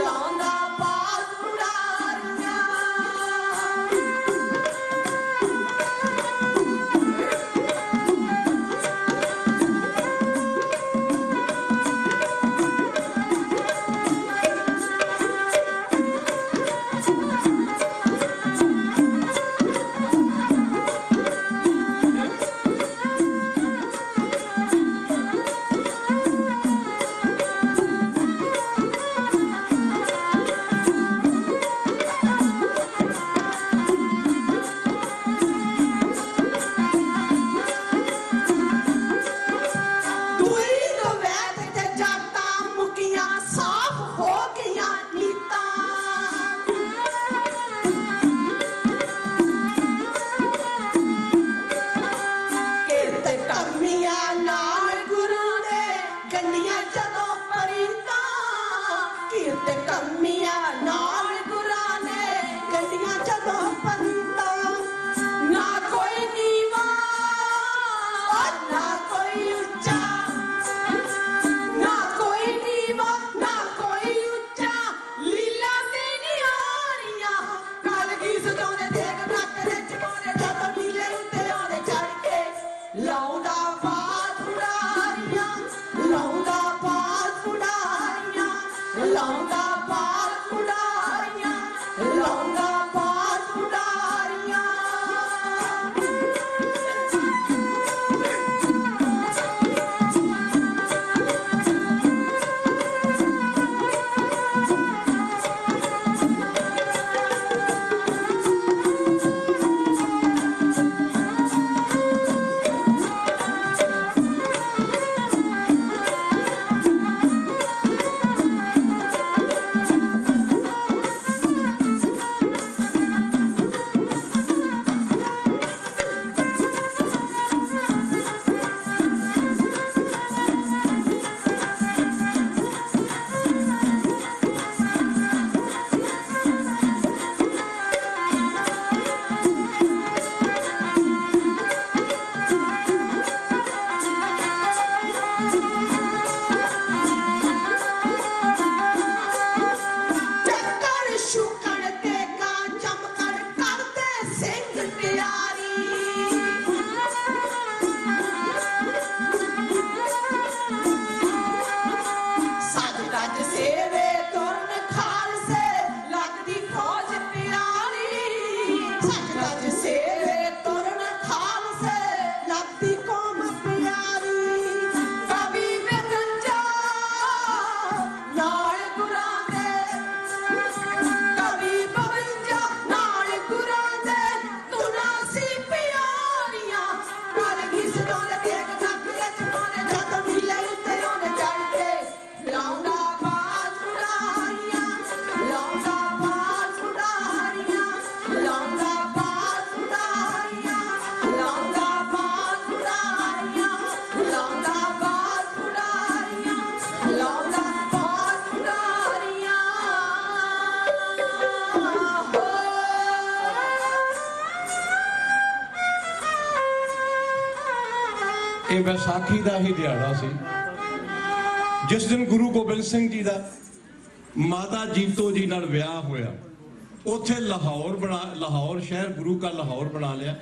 ਲਾਉਂਦਾ ਬਾਜ਼ ਉਡਾਰੀਆਂ ਇਹ ਵਿਸਾਖੀ ਦਾ ਹੀ ਦਿਹਾੜਾ ਸੀ ਜਿਸ ਦਿਨ ਗੁਰੂ ਗੋਬਿੰਦ ਸਿੰਘ ਜੀ ਦਾ ਮਾਤਾ ਜੀਤੋ ਜੀ ਨਾਲ ਵਿਆਹ ਹੋਇਆ। ਉੱਥੇ ਲਾਹੌਰ ਸ਼ਹਿਰ ਗੁਰੂ ਕਾ ਲਾਹੌਰ ਬਣਾ ਲਿਆ।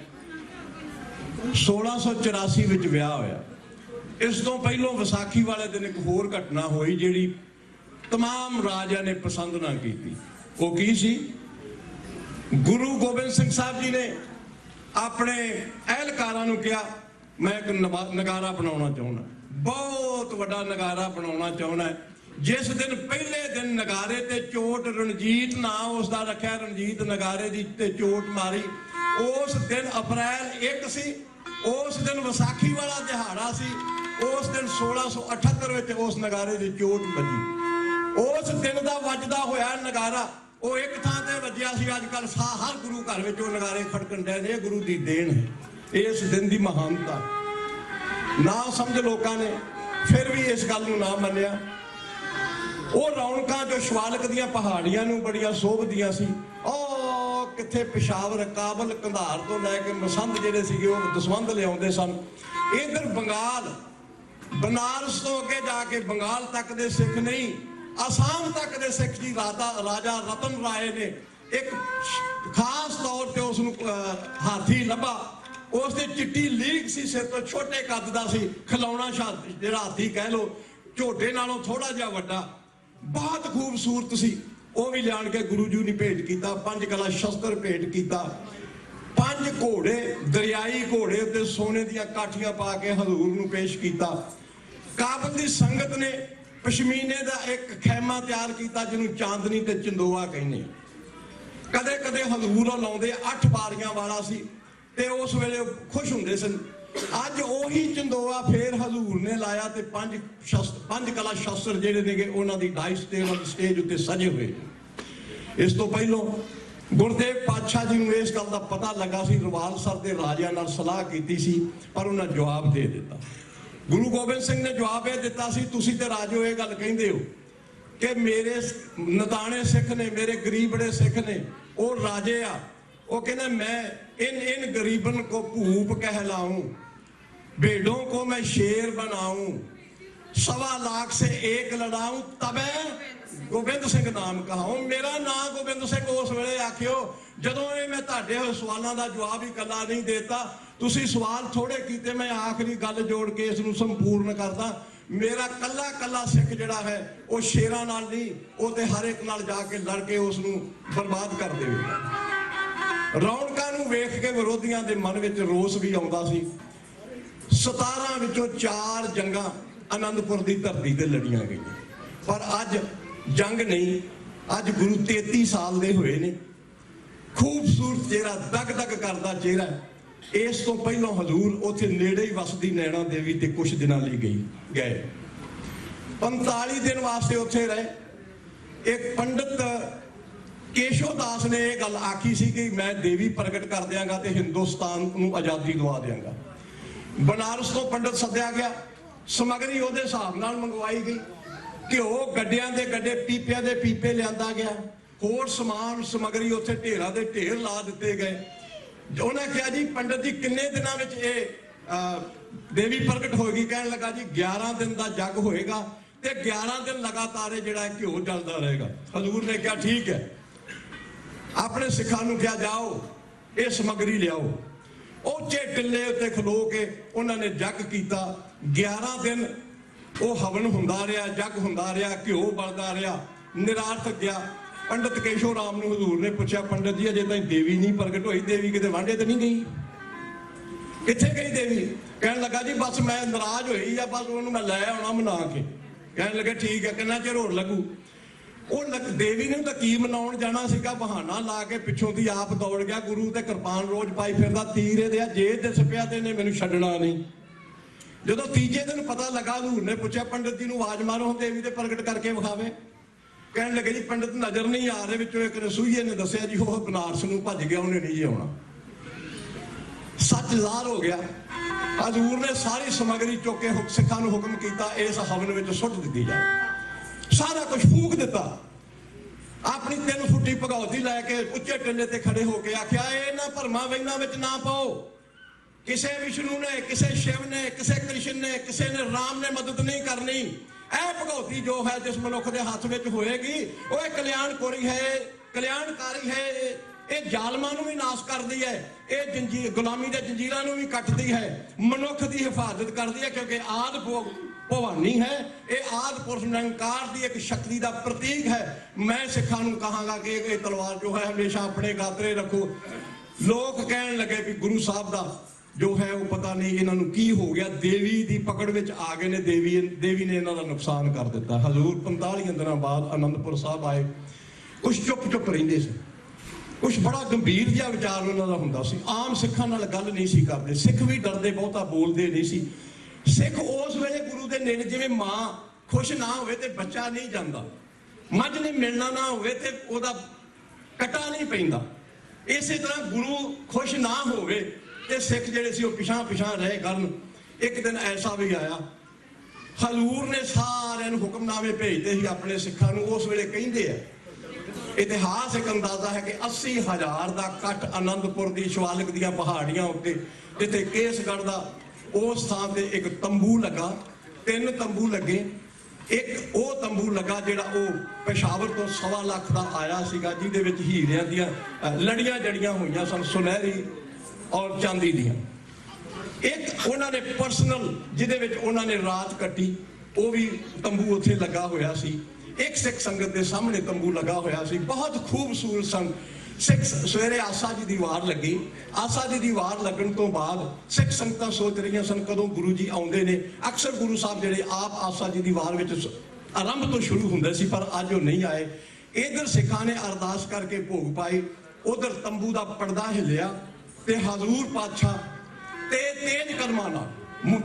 1684 ਵਿੱਚ ਵਿਆਹ ਹੋਇਆ। ਇਸ ਤੋਂ ਪਹਿਲਾਂ ਵਿਸਾਖੀ ਵਾਲੇ ਦਿਨ ਇੱਕ ਹੋਰ ਘਟਨਾ ਹੋਈ ਜਿਹੜੀ तमाम ਰਾਜਿਆਂ ਨੇ ਪਸੰਦ ਨਾ ਕੀਤੀ। ਉਹ ਕੀ ਸੀ? ਗੁਰੂ ਗੋਬਿੰਦ ਸਿੰਘ ਸਾਹਿਬ ਜੀ ਨੇ ਆਪਣੇ ਅਹਿਲਕਾਰਾਂ ਨੂੰ ਕਿਹਾ मैं एक नगारा बनाना चाहना, बहुत बड़ा नगारा बनाना चाहना है। जिस दिन पहले दिन नगारे ते चोट रणजीत ना उसका रखा, रणजीत नगारे दी ते चोट मारी। उस दिन अप्रैल 1 सी, उस दिन विसाखी वाला दिहाड़ा सी। उस दिन 1678 विच उस नगारे दी चोट वजी। उस दिन दा वजदा होया नगारा वो एक थां ते वजिया सी। अजकल हर गुरु घर विच वो नगारे खड़कन दे ने, गुरु दी देन है। इस दिन की महानता ना समझ लोगों ने फिर भी इस गल नूं ना मन्निया। वो रौनकां जो शिवालक दीयां पहाड़ियां नूं बड़ियां शोभदियां सी। ओ किथे पेशावर, काबल, कंधार तो लैके मसंद जिहड़े सीगे वो दसवंध लियाउंदे सन। इधर बंगाल, बनारस तो अगे जाके बंगाल तक दे सिख नहीं, ਆਸਾਮ ਤੱਕ ਦੇ ਸਿੱਖ ਜੀ ਰਾਜਾ ਰਤਨ ਰਾਏ ਨੇ ਇੱਕ ਖਾਸ ਤੌਰ ਤੇ ਉਸ ਨੂੰ ਹਾਥੀ ਲੱਭਾ। ਉਸ ਦੇ ਚਿੱਟੀ ਲੀਕ ਸੀ, ਸਿਰ ਤੋਂ ਛੋਟੇ ਕੱਦ ਦਾ ਸੀ, ਖਿਲਾਉਣਾ ਜਿਹੜਾ ਹਾਥੀ ਕਹਿ ਲੋ, ਝੋਟੇ ਨਾਲੋਂ ਥੋੜਾ ਜਿਹਾ ਵੱਡਾ, ਬਹੁਤ ਖੂਬਸੂਰਤ ਸੀ। ਉਹ ਵੀ ਲਿਆਣ ਕੇ ਗੁਰੂ ਜੀ ਨੂੰ ਭੇਟ ਕੀਤਾ, 5 ਕਲਾ ਸ਼ਸਤਰ ਭੇਟ ਕੀਤਾ, 5 ਘੋੜੇ, ਦਰਿਆਈ ਘੋੜੇ ਉੱਤੇ ਸੋਨੇ ਦੀਆਂ ਕਾਠੀਆਂ ਪਾ ਕੇ ਹਜ਼ੂਰ ਨੂੰ ਪੇਸ਼ ਕੀਤਾ। ਕਾਬਲ ਦੀ ਸੰਗਤ ਨੇ ਪਸ਼ਮੀਨੇ ਦਾ ਇੱਕ ਖੈਮਾ ਤਿਆਰ ਕੀਤਾ ਜਿਹਨੂੰ ਚਾਂਦਨੀ ਤੇ ਚੰਦੋਆ ਕਹਿੰਦੇ। ਕਦੇ ਕਦੇ ਹਜ਼ੂਰ ਲਾਉਂਦੇ 8 ਬਾਰੀਆਂ ਵਾਲਾ ਸੀ ਤੇ ਉਸ ਵੇਲੇ ਖੁਸ਼ ਹੁੰਦੇ ਸਨ। ਅੱਜ ਉਹੀ ਚੰਦੋਆ ਫੇਰ ਹਜ਼ੂਰ ਨੇ ਲਾਇਆ ਤੇ 5 ਕਲਾ ਸ਼ਸਤਰ ਜਿਹੜੇ ਨੇਗੇ ਉਹਨਾਂ ਦੀ ਡਾਇਸ ਤੇ ਉਹਨਾਂ ਦੀ ਸਟੇਜ ਉੱਤੇ ਸਜੇ ਹੋਏ। ਇਸ ਤੋਂ ਪਹਿਲਾਂ ਗੁਰਦੇਵ ਪਾਤਸ਼ਾਹ ਜੀ ਨੂੰ ਇਸ ਗੱਲ ਦਾ ਪਤਾ ਲੱਗਾ ਸੀ, ਰਵਾਲਸਰ ਦੇ ਰਾਜਿਆਂ ਨਾਲ ਸਲਾਹ ਕੀਤੀ ਸੀ, ਪਰ ਉਹਨਾਂ ਜਵਾਬ ਦੇ ਦਿੱਤਾ। ਗੁਰੂ ਗੋਬਿੰਦ ਸਿੰਘ ਨੇ ਜਵਾਬ ਇਹ ਦਿੱਤਾ ਸੀ, ਤੁਸੀਂ ਤੇ ਰਾਜੋ ਇਹ ਗੱਲ ਕਹਿੰਦੇ ਹੋ ਕਿ ਮੇਰੇ ਨਦਾਣੇ ਸਿੱਖ ਨੇ, ਮੇਰੇ ਗਰੀਬੜੇ ਸਿੱਖ ਨੇ, ਉਹ ਰਾਜੇ ਆ। ਉਹ ਕਹਿੰਦੇ मैं इन गरीबन को भूप कहलाऊं, भेड़ों को मैं शेर बनाऊं, 1.25 लाख से एक लड़ाऊं, तबे गोबिंद सिंह नाम कहाऊं। मेरा नाम गोबिंद सिंह उस वेले आखियो ਜਦੋਂ ਇਹ ਮੈਂ ਤੁਹਾਡੇ ਸਵਾਲਾਂ ਦਾ ਜਵਾਬ ਹੀ ਕੱਲਾ ਨਹੀਂ ਦੇਤਾ। ਤੁਸੀਂ ਸਵਾਲ ਥੋੜੇ ਕੀਤੇ, ਮੈਂ ਆਖਰੀ ਗੱਲ ਜੋੜ ਕੇ ਇਸ ਨੂੰ ਸੰਪੂਰਨ ਕਰਦਾ। ਮੇਰਾ ਕੱਲਾ ਕੱਲਾ ਸਿੱਖ ਜਿਹੜਾ ਹੈ ਉਹ ਸ਼ੇਰਾਂ ਨਾਲ ਨਹੀਂ, ਉਹ ਤੇ ਹਰ ਇੱਕ ਨਾਲ ਜਾ ਕੇ ਲੜ ਕੇ ਉਸ ਨੂੰ ਬਰਬਾਦ ਕਰ ਦੇਵੇਗਾ। ਰੌਣਕਾਂ ਨੂੰ ਵੇਖ ਕੇ ਵਿਰੋਧੀਆਂ ਦੇ ਮਨ ਵਿੱਚ ਰੋਸ ਵੀ ਆਉਂਦਾ ਸੀ। 17 ਵਿੱਚੋਂ 4 ਜੰਗਾਂ ਆਨੰਦਪੁਰ ਦੀ ਧਰਤੀ ਤੇ ਲੜੀਆਂ ਗਈਆਂ, ਪਰ ਅੱਜ ਜੰਗ ਨਹੀਂ। ਅੱਜ ਗੁਰੂ 33 ਸਾਲ ਦੇ ਹੋਏ ਨੇ। ਖੂਬਸੂਰਤ ਚਿਹਰਾ, ਦਗ ਦਗ ਕਰਦਾ ਚਿਹਰਾ। ਇਸ ਤੋਂ ਪਹਿਲਾਂ ਹਜ਼ੂਰ ਉੱਥੇ ਨੇੜੇ ਹੀ ਵਸਦੀ ਨੈਣਾ ਦੇਵੀ ਤੇ ਕੁਝ ਦਿਨਾਂ ਲਈ ਗਏ। 45 ਦਿਨ ਵਾਸਤੇ ਉੱਥੇ ਰਹੇ। ਇੱਕ ਪੰਡਤ ਕੇਸ਼ੋ ਦਾਸ ਨੇ ਇਹ ਗੱਲ ਆਖੀ ਸੀ ਕਿ ਮੈਂ ਦੇਵੀ ਪ੍ਰਗਟ ਕਰ ਦਿਆਂਗਾ ਤੇ ਹਿੰਦੁਸਤਾਨ ਨੂੰ ਆਜ਼ਾਦੀ ਦਵਾ ਦਿਆਂਗਾ। ਬਨਾਰਸ ਤੋਂ ਪੰਡਤ ਸੱਦਿਆ ਗਿਆ, ਸਮਗਰੀ ਉਹਦੇ ਹਿਸਾਬ ਨਾਲ ਮੰਗਵਾਈ ਗਈ। ਘਿਓ ਗੱਡਿਆਂ ਦੇ ਗੱਡੇ, ਪੀਪਿਆਂ ਦੇ ਪੀਪੇ ਲਿਆਂਦਾ ਗਿਆ। ਹੋਰ ਸਮਾਨ ਸਮਗਰੀ ਉੱਥੇ ਢੇਰਾਂ ਦੇ ਢੇਰ ਲਾ ਦਿੱਤੇ ਗਏ। ਉਹਨਾਂ ਕਿਹਾ ਜੀ ਪੰਡਤ ਜੀ ਕਿੰਨੇ ਦਿਨਾਂ ਵਿੱਚ ਇਹ ਦੇਵੀ ਪ੍ਰਗਟ ਹੋਏਗੀ? ਕਹਿਣ ਲੱਗਾ ਜੀ 11 ਦਿਨ ਦਾ ਜੱਗ ਹੋਏਗਾ ਤੇ 11 ਦਿਨ ਲਗਾਤਾਰ ਇਹ ਜਿਹੜਾ ਘਿਓ ਜਲਦਾ ਰਹੇਗਾ। ਹਜ਼ੂਰ ਨੇ ਕਿਹਾ ਠੀਕ ਹੈ। ਆਪਣੇ ਸਿੱਖਾਂ ਨੂੰ ਕਿਹਾ ਜਾਓ ਇਹ ਸਮਗਰੀ ਲਿਆਓ। ਉੱਚੇ ਟਿੱਲੇ ਉੱਤੇ ਖਲੋ ਕੇ ਉਹਨਾਂ ਨੇ ਜੱਗ ਕੀਤਾ। 11 ਦਿਨ ਉਹ ਹਵਨ ਹੁੰਦਾ ਰਿਹਾ, ਜੱਗ ਹੁੰਦਾ ਰਿਹਾ, ਘਿਓ ਬਲਦਾ ਰਿਹਾ, ਨਿਰਾਰਥਕ ਗਿਆ। ਪੰਡਤ ਕੇਸ਼ੋ ਰਾਮ ਨੂੰ ਹਜ਼ੂਰ ਨੇ ਪੁੱਛਿਆ, ਪੰਡਤ ਜੀ ਅਜੇ ਤਾਈਂ ਦੇਵੀ ਨਹੀਂ ਪ੍ਰਗਟ ਹੋਈ, ਦੇਵੀ ਕਿਤੇ ਵਾਂਢੇ ਤੇ ਨਹੀਂ ਗਈ? ਕਿੱਥੇ ਗਈ ਦੇਵੀ? ਕਹਿਣ ਲੱਗਾ ਜੀ ਬਸ ਮੈਂ ਨਾਰਾਜ਼ ਹੋਈ ਆ, ਬਸ ਉਹਨੂੰ ਮੈਂ ਲੈ ਆਉਣਾ ਮਨਾ ਕੇ। ਕਹਿਣ ਲੱਗੇ ਠੀਕ ਹੈ, ਕਿੰਨਾ ਚਿਰ ਹੋਰ ਲੱਗੂ? ਉਹ ਦੇਵੀ ਨੇ ਤਾਂ ਕੀ ਮਨਾਉਣ ਜਾਣਾ ਸੀਗਾ, ਬਹਾਨਾ ਲਾ ਕੇ ਪਿੱਛੋਂ ਦੀ ਆਪ ਦੌੜ ਗਿਆ। ਗੁਰੂ ਤੇ ਕਿਰਪਾਨ ਰੋਜ਼ ਪਾਈ ਫਿਰਦਾ, ਤੀਰ ਇਹਦੇ ਆ ਜੇਬ ਤੇ ਛਪਿਆ ਤੇ ਇਹਨੇ ਮੈਨੂੰ ਛੱਡਣਾ ਨਹੀਂ। ਜਦੋਂ ਤੀਜੇ ਦਿਨ ਪਤਾ ਲੱਗਾ, ਹਜ਼ੂਰ ਨੇ ਪੁੱਛਿਆ ਪੰਡਤ ਜੀ ਨੂੰ ਆਵਾਜ਼ ਮਾਰੋ ਦੇਵੀ ਤੇ ਪ੍ਰਗਟ ਕਰਕੇ ਵਿਖਾਵੇ। ਕਹਿਣ ਲੱਗੇ ਜੀ ਪੰਡਤ ਨਜ਼ਰ ਨਹੀਂ ਆ ਰਹੇ। ਵਿੱਚੋਂ ਇੱਕ ਰਸੂਈਏ ਨੇ ਦੱਸਿਆ ਜੀ ਉਹ ਬਨਾਰਸ ਨੂੰ ਭੱਜ ਗਿਆ, ਉਹਨੇ ਨਹੀਂ ਜੀ ਆਉਣਾ। ਸੱਚ ਜ਼ਾਹਰ ਹੋ ਗਿਆ। ਹਜ਼ੂਰ ਨੇ ਸਾਰੀ ਸਮਗਰੀ ਚੁੱਕ ਕੇ ਸਿੱਖਾਂ ਨੂੰ ਹੁਕਮ ਕੀਤਾ ਇਸ ਹਵਨ ਵਿੱਚ ਸੁੱਟ ਦਿੱਤੀ ਜਾਏ। ਸਾਰਾ ਕੁਝ ਫੂਕ ਦਿੱਤਾ। ਆਪਣੀ 3 ਫੁੱਟੀ ਭਗੌਤੀ ਲੈ ਕੇ ਉੱਚੇ ਟਿੱਲੇ ਤੇ ਖੜੇ ਹੋ ਕੇ ਆਖਿਆ ਇਹਨਾਂ ਭਰਮਾਂ ਵਹਿਮਾਂ ਵਿੱਚ ਨਾ ਪਾਓ। ਕਿਸੇ ਵਿਸ਼ਨੂੰ ਨੇ, ਕਿਸੇ ਸ਼ਿਵ ਨੇ, ਕਿਸੇ ਕ੍ਰਿਸ਼ਨ ਨੇ, ਕਿਸੇ ਨੇ ਰਾਮ ਨੇ ਮਦਦ ਨਹੀਂ ਕਰਨੀ। ਇਹ ਭਗੌਤੀ ਜੋ ਹੈ ਜਿਸ ਮਨੁੱਖ ਦੇ ਹੱਥ ਵਿੱਚ ਹੋਏਗੀ ਉਹ ਇਹ ਕਲਿਆਣਕਾਰੀ ਹੈ। ਇਹ ਜ਼ਾਲਮਾਂ ਨੂੰ ਵੀ ਨਾਸ਼ ਕਰਦੀ ਹੈ, ਇਹ ਗੁਲਾਮੀ ਦੇ ਜੰਜੀਰਾਂ ਨੂੰ ਵੀ ਕੱਟਦੀ ਹੈ, ਮਨੁੱਖ ਦੀ ਹਿਫਾਜ਼ਤ ਕਰਦੀ ਹੈ, ਕਿਉਂਕਿ ਆਦਿ ਭਵਾਨੀ ਹੈ। ਇਹ ਆਦਿ ਪੁਰਸ਼ ਨਿਰੰਕਾਰ ਦੀ ਇੱਕ ਸ਼ਕਤੀ ਦਾ ਪ੍ਰਤੀਕ ਹੈ। ਮੈਂ ਸਿੱਖਾਂ ਨੂੰ ਕਹਾਂਗਾ ਕਿ ਇਹ ਤਲਵਾਰ ਜੋ ਹੈ ਹਮੇਸ਼ਾ ਆਪਣੇ ਗਾਤਰੇ ਰੱਖੋ। ਲੋਕ ਕਹਿਣ ਲੱਗੇ ਵੀ ਗੁਰੂ ਸਾਹਿਬ ਦਾ ਜੋ ਹੈ ਉਹ ਪਤਾ ਨਹੀਂ ਇਹਨਾਂ ਨੂੰ ਕੀ ਹੋ ਗਿਆ, ਦੇਵੀ ਦੀ ਪਕੜ ਵਿੱਚ ਆ ਗਏ ਨੇ, ਦੇਵੀ ਨੇ ਇਹਨਾਂ ਦਾ ਨੁਕਸਾਨ ਕਰ ਦਿੱਤਾ। ਹਜ਼ੂਰ 45 ਦਿਨਾਂ ਬਾਅਦ ਆਨੰਦਪੁਰ ਸਾਹਿਬ ਆਏ। ਕੁਛ ਚੁੱਪ ਰਹਿੰਦੇ ਸੀ, ਕੁਛ ਬੜਾ ਗੰਭੀਰ ਜਿਹਾ ਵਿਚਾਰ ਉਹਨਾਂ ਦਾ ਹੁੰਦਾ ਸੀ। ਆਮ ਸਿੱਖਾਂ ਨਾਲ ਗੱਲ ਨਹੀਂ ਸੀ ਕਰਦੇ। ਸਿੱਖ ਵੀ ਡਰਦੇ, ਬਹੁਤਾ ਬੋਲਦੇ ਨਹੀਂ ਸੀ। ਸਿੱਖ ਉਸ ਵੇਲੇ ਗੁਰੂ ਦੇ ਨੇੜੇ, ਜਿਵੇਂ ਮਾਂ ਖੁਸ਼ ਨਾ ਹੋਵੇ ਤੇ ਬੱਚਾ ਨਹੀਂ ਜਾਂਦਾ, ਮੱਝ ਨੇ ਮਿਲਣਾ ਨਾ ਹੋਵੇ ਤੇ ਉਹਦਾ ਕਟਾ ਨਹੀਂ ਪੈਂਦਾ, ਇਸੇ ਤਰ੍ਹਾਂ ਗੁਰੂ ਖੁਸ਼ ਨਾ ਹੋਵੇ ਤੇ ਸਿੱਖ ਜਿਹੜੇ ਸੀ ਉਹ ਪਿਛਾਂ ਰਹੇ ਕਰਨ। ਇੱਕ ਦਿਨ ਐਸਾ ਵੀ ਆਇਆ, ਹਜ਼ੂਰ ਨੇ ਸਾਰਿਆਂ ਨੂੰ ਹੁਕਮਨਾਮੇ ਭੇਜਦੇ ਸੀ ਆਪਣੇ ਸਿੱਖਾਂ ਨੂੰ। ਉਸ ਵੇਲੇ ਕਹਿੰਦੇ ਆ, ਇਤਿਹਾਸ ਇੱਕ ਅੰਦਾਜ਼ਾ ਹੈ ਕਿ 80,000 ਦਾ ਇਕੱਠ ਆਨੰਦਪੁਰ ਦੀ ਸ਼ਿਵਾਲਿਕ ਦੀਆਂ ਪਹਾੜੀਆਂ ਉੱਤੇ, ਜਿੱਥੇ ਕੇਸਗੜ੍ਹ ਦਾ ਉਸ ਥਾਂ ਤੇ ਇੱਕ ਤੰਬੂ ਲੱਗਾ, 3 ਤੰਬੂ ਲੱਗੇ। ਇੱਕ ਉਹ ਤੰਬੂ ਲੱਗਾ ਜਿਹੜਾ ਉਹ ਪੇਸ਼ਾਵਰ ਤੋਂ 1.25 ਲੱਖ ਦਾ ਆਇਆ ਸੀਗਾ, ਜਿਹਦੇ ਵਿੱਚ ਹੀਰਿਆਂ ਦੀਆਂ ਲੜੀਆਂ ਜੜੀਆਂ ਹੋਈਆਂ ਸਨ, ਸੁਨਹਿਰੀ ਔਰ ਚਾਂਦੀ ਦੀਆਂ। ਇੱਕ ਉਹਨਾਂ ਨੇ ਪਰਸਨਲ ਜਿਹਦੇ ਵਿੱਚ ਉਹਨਾਂ ਨੇ ਰਾਤ ਕੱਟੀ, ਉਹ ਵੀ ਤੰਬੂ ਉੱਥੇ ਲੱਗਾ ਹੋਇਆ ਸੀ। ਇੱਕ ਸਿੱਖ ਸੰਗਤ ਦੇ ਸਾਹਮਣੇ ਤੰਬੂ ਲੱਗਾ ਹੋਇਆ ਸੀ, ਬਹੁਤ ਖੂਬਸੂਰਤ ਸਨ। ਸਿੱਖ ਸਵੇਰੇ ਆਸਾ ਦੀ ਦੀ ਵਾਰ ਲੱਗੀ। ਆਸਾ ਦੀ ਦੀ ਵਾਰ ਲੱਗਣ ਤੋਂ ਬਾਅਦ ਸਿੱਖ ਸੰਗਤਾਂ ਸੋਚ ਰਹੀਆਂ ਸਨ ਕਦੋਂ ਗੁਰੂ ਜੀ ਆਉਂਦੇ ਨੇ। ਅਕਸਰ ਗੁਰੂ ਸਾਹਿਬ ਜਿਹੜੇ ਆਪ ਆਸਾ ਜੀ ਦੀ ਵਾਰ ਵਿੱਚ ਆਰੰਭ ਤੋਂ ਸ਼ੁਰੂ ਹੁੰਦੇ ਸੀ, ਪਰ ਅੱਜ ਉਹ ਨਹੀਂ ਆਏ। ਇਧਰ ਸਿੱਖਾਂ ਨੇ ਅਰਦਾਸ ਕਰਕੇ ਭੋਗ ਪਾਏ, ਉਧਰ ਤੰਬੂ ਦਾ ਪਰਦਾ ਹਿੱਲਿਆ ਤੇ ਹਜ਼ੂਰ ਪਾਤਸ਼ਾਹ ਤੇ ਤੇਜ ਕਦਮਾਂ ਨਾਲ,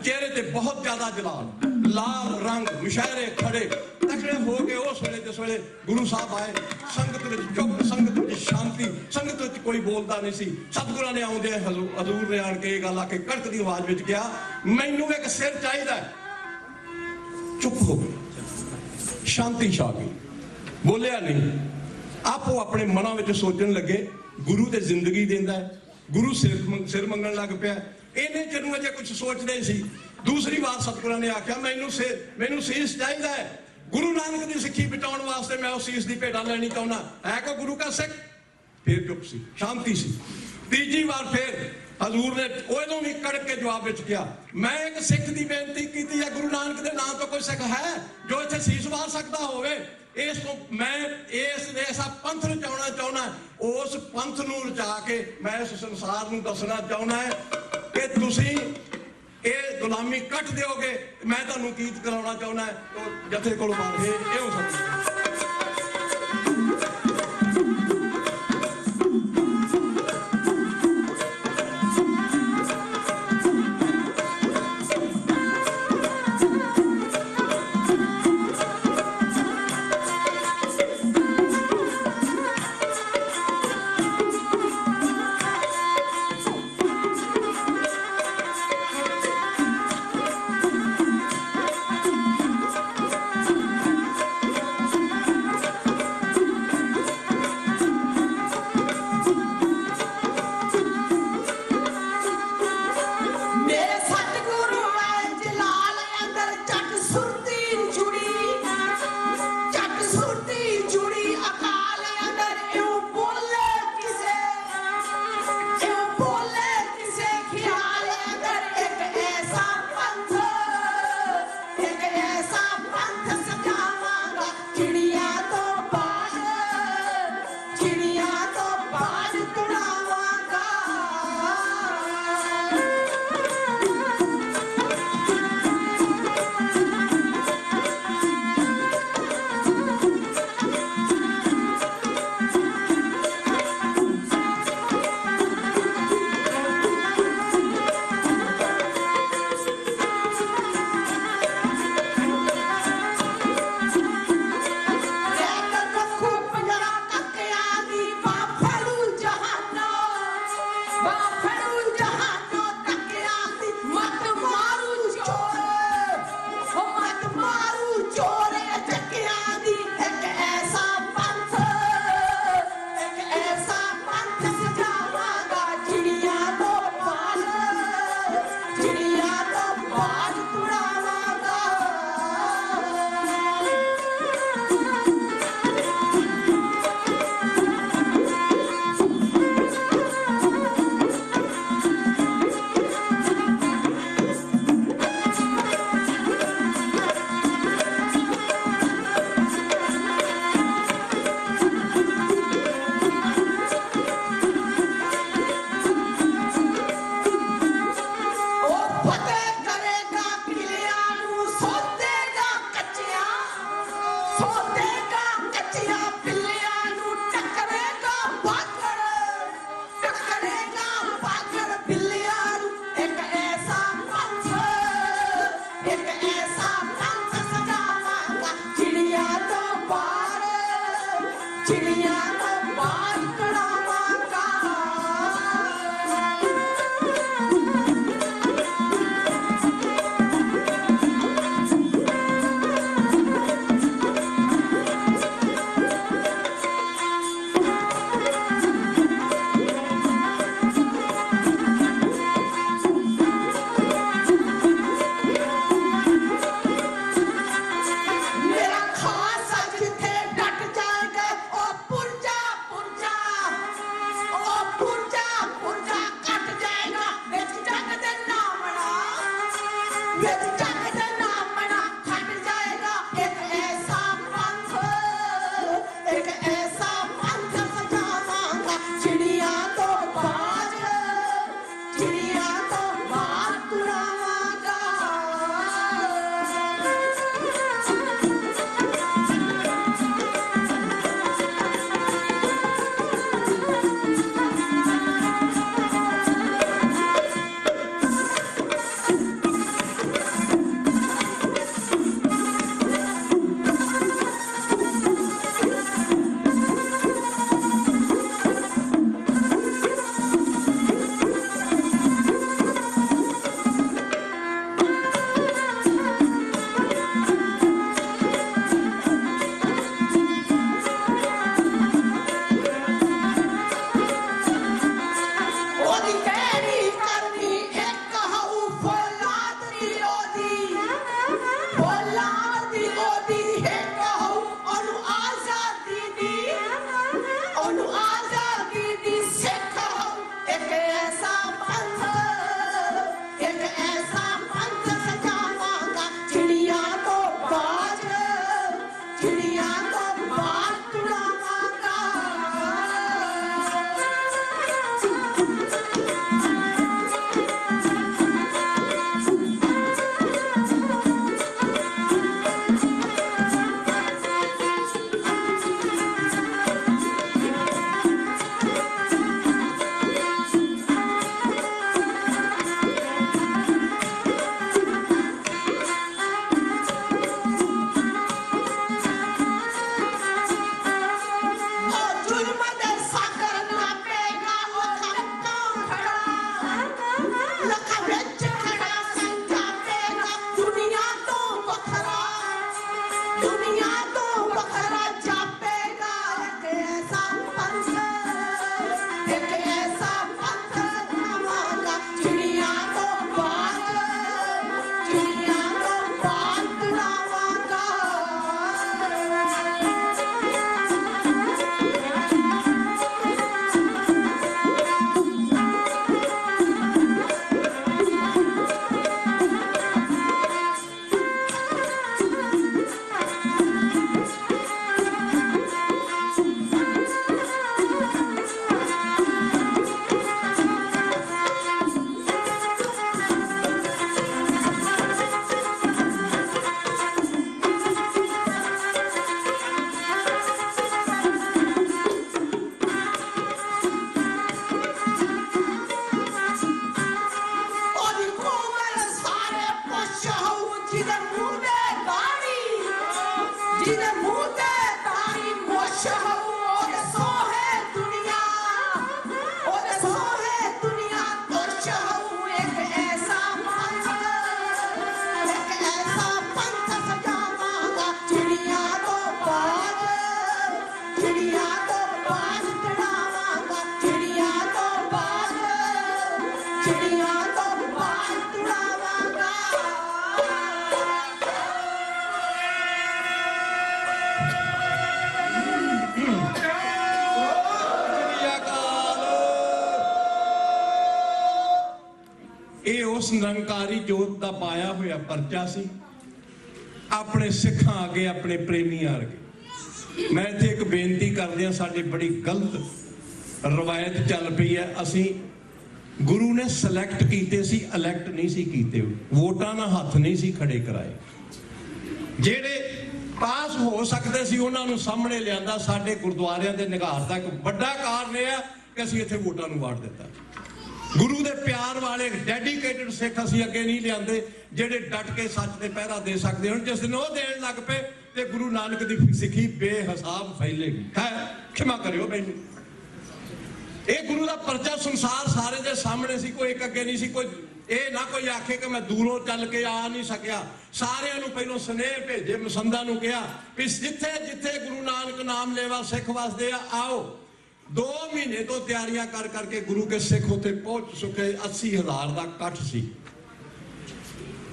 ਚਿਹਰੇ ਤੇ ਬਹੁਤ ਜ਼ਿਆਦਾ ਜਲਾਲ, ਲਾਲ ਰੰਗ, ਮੁਸ਼ਾਇਰੇ ਖੜੇ ਤਕੜੇ ਹੋ ਕੇ ਉਸ ਵੇਲੇ ਜਿਸ ਵੇਲੇ ਗੁਰੂ ਸਾਹਿਬ ਆਏ, ਸੰਗਤ ਵਿੱਚ ਚੁੱਪ, ਸੰਗਤ ਵਿੱਚ ਸ਼ਾਂਤੀ, ਸੰਗਤ ਵਿੱਚ ਕੋਈ ਬੋਲਦਾ ਨਹੀਂ ਸੀ। ਸਤਿਗੁਰਾਂ ਨੇ ਆਉਂਦੇ ਹਜ਼ੂਰ ਨੇ ਆਣ ਕੇ ਇਹ ਗੱਲ ਆ ਕੇ ਕੜਕਦੀ ਆਵਾਜ਼ ਵਿੱਚ ਕਿਹਾ, ਮੈਨੂੰ ਇੱਕ ਸਿਰ ਚਾਹੀਦਾ। ਚੁੱਪ ਹੋ ਗਏ, ਸ਼ਾਂਤੀ ਛਾ ਗਈ, ਬੋਲਿਆ ਨਹੀਂ। ਆਪੋ ਆਪਣੇ ਮਨਾਂ ਵਿੱਚ ਸੋਚਣ ਲੱਗੇ, ਗੁਰੂ ਤੇ ਜ਼ਿੰਦਗੀ ਦਿੰਦਾ ਹੈ, ਗੁਰੂ ਸਿਰ ਮੰਗਣ ਲੱਗ ਪਿਆ। ਇਹਨੇ ਜਿਹਨੂੰ ਅਜੇ ਕੁਝ ਸੋਚਦੇ ਸੀ। ਦੂਸਰੀ ਵਾਰ ਸਤਿਗੁਰਾਂ ਨੇ ਆਖਿਆ, ਮੈਨੂੰ ਸੀਸ ਚਾਹੀਦਾ ਹੈ, ਗੁਰੂ ਨਾਨਕ ਦੀ ਸਿੱਖੀ ਬਚਾਉਣ ਵਾਸਤੇ ਮੈਂ ਉਸ ਸੀਸ ਦੀ ਭੇਟਾ ਲੈਣੀ ਚਾਹੁੰਦਾ। ਹੈ ਕੋ ਗੁਰੂ ਕਾ ਸਿੱਖ? ਫਿਰ ਚੁੱਪ ਸੀ, ਸ਼ਾਂਤੀ ਸੀ। ਤੀਜੀ ਵਾਰ ਫਿਰ ਹਜ਼ੂਰ ਨੇ ਉਹਦੋਂ ਵੀ ਕੜਕ ਕੇ ਜਵਾਬ ਵਿੱਚ ਕਿਹਾ, ਮੈਂ ਇੱਕ ਸਿੱਖ ਦੀ ਬੇਨਤੀ ਕੀਤੀ ਹੈ, ਗੁਰੂ ਨਾਨਕ ਦੇ ਨਾਂ ਤੋਂ ਕੋਈ ਸਿੱਖ ਹੈ ਜੋ ਇੱਥੇ ਸੀਸ ਵਾਰ ਸਕਦਾ ਹੋਵੇ? ਇਸ ਤੋਂ ਮੈਂ ਐਸਾ ਪੰਥ ਰਚਾਉਣਾ ਚਾਹੁੰਦਾ, ਉਸ ਪੰਥ ਨੂੰ ਰਚਾ ਕੇ ਮੈਂ ਇਸ ਸੰਸਾਰ ਨੂੰ ਦੱਸਣਾ ਚਾਹੁੰਦਾ ਕਿ ਤੁਸੀਂ ਇਹ ਗੁਲਾਮੀ ਕੱਟ ਦਿਓਗੇ। ਮੈਂ ਤੁਹਾਨੂੰ ਗੀਤ ਕਰਾਉਣਾ ਚਾਹੁੰਦਾ, ਜਥੇ ਕੋਲ ਮਾਰ ਕੇ ਇਹ ਹੋ ਸਕਦਾ। ਉਸ ਨਿਰੰਕਾਰੀ ਜੋਤ ਦਾ ਪਾਇਆ ਹੋਇਆ ਪਰਚਾ ਸੀ ਆਪਣੇ ਸਿੱਖਾਂ ਅੱਗੇ, ਆਪਣੇ ਪ੍ਰੇਮੀਆਂ ਅੱਗੇ। ਮੈਂ ਇੱਥੇ ਇੱਕ ਬੇਨਤੀ ਕਰਦਿਆਂ, ਸਾਡੀ ਬੜੀ ਗਲਤ ਰਵਾਇਤ ਚੱਲ ਪਈ ਹੈ। ਅਸੀਂ ਗੁਰੂ ਨੇ ਸਿਲੈਕਟ ਕੀਤੇ ਸੀ, ਇਲੈਕਟ ਨਹੀਂ ਸੀ ਕੀਤੇ। ਵੋਟਾਂ ਨਾਲ ਹੱਥ ਨਹੀਂ ਸੀ ਖੜੇ ਕਰਾਏ। ਜਿਹੜੇ ਪਾਸ ਹੋ ਸਕਦੇ ਸੀ ਉਹਨਾਂ ਨੂੰ ਸਾਹਮਣੇ ਲਿਆਂਦਾ। ਸਾਡੇ ਗੁਰਦੁਆਰਿਆਂ ਦੇ ਨਿਘਾਰ ਦਾ ਇੱਕ ਵੱਡਾ ਕਾਰਨ ਇਹ ਹੈ ਕਿ ਅਸੀਂ ਇੱਥੇ ਵੋਟਾਂ ਨੂੰ ਵਾੜ ਦਿੱਤਾ। ਗੁਰੂ ਦੇ ਪਿਆਰ ਵਾਲੇ ਡੈਡੀਕੇਟਡ ਸਿੱਖ ਅਸੀਂ ਅੱਗੇ ਨਹੀਂ ਲਿਆਂਦੇ, ਜਿਹੜੇ ਡਟ ਕੇ ਸੱਚ ਤੇ ਪਹਿਰਾ ਦੇ ਸਕਦੇ। ਹੁਣ ਜਿਸ ਦਿਨ ਉਹ ਦੇਣ ਲੱਗ ਪਏ ਤੇ ਗੁਰੂ ਨਾਨਕ ਦੀ ਸਿੱਖੀ ਬੇਹਿਸਾਬ ਫੈਲੇਗੀ। ਖਿਮਾ ਕਰਿਓ ਮੈਨੂੰ, ਇਹ ਗੁਰੂ ਦਾ ਪਰਚਾ ਸੰਸਾਰ ਸਾਰੇ ਦੇ ਸਾਹਮਣੇ ਸੀ, ਕੋਈ ਇੱਕ ਅੱਗੇ ਨਹੀਂ ਸੀ। ਕੋਈ ਇਹ ਨਾ ਕੋਈ ਆਖੇ ਕਿ ਮੈਂ ਦੂਰੋਂ ਚੱਲ ਕੇ ਆ ਨਹੀਂ ਸਕਿਆ। ਸਾਰਿਆਂ ਨੂੰ ਪਹਿਲੋਂ ਸੁਨੇਹੇ ਭੇਜੇ, ਮਸੰਦਾਂ ਨੂੰ ਕਿਹਾ ਕਿ ਜਿੱਥੇ ਜਿੱਥੇ ਗੁਰੂ ਨਾਨਕ ਨਾਮ ਲੈਵਾ ਸਿੱਖ ਵਸਦੇ ਆ, ਆਓ। 2 ਮਹੀਨੇ ਤੋਂ ਤਿਆਰੀਆਂ ਕਰ ਕਰਕੇ ਗੁਰੂ ਕੇ ਸਿੱਖ ਉੱਥੇ ਪਹੁੰਚ ਚੁੱਕੇ। 80,000 ਦਾ ਇਕੱਠ ਸੀ।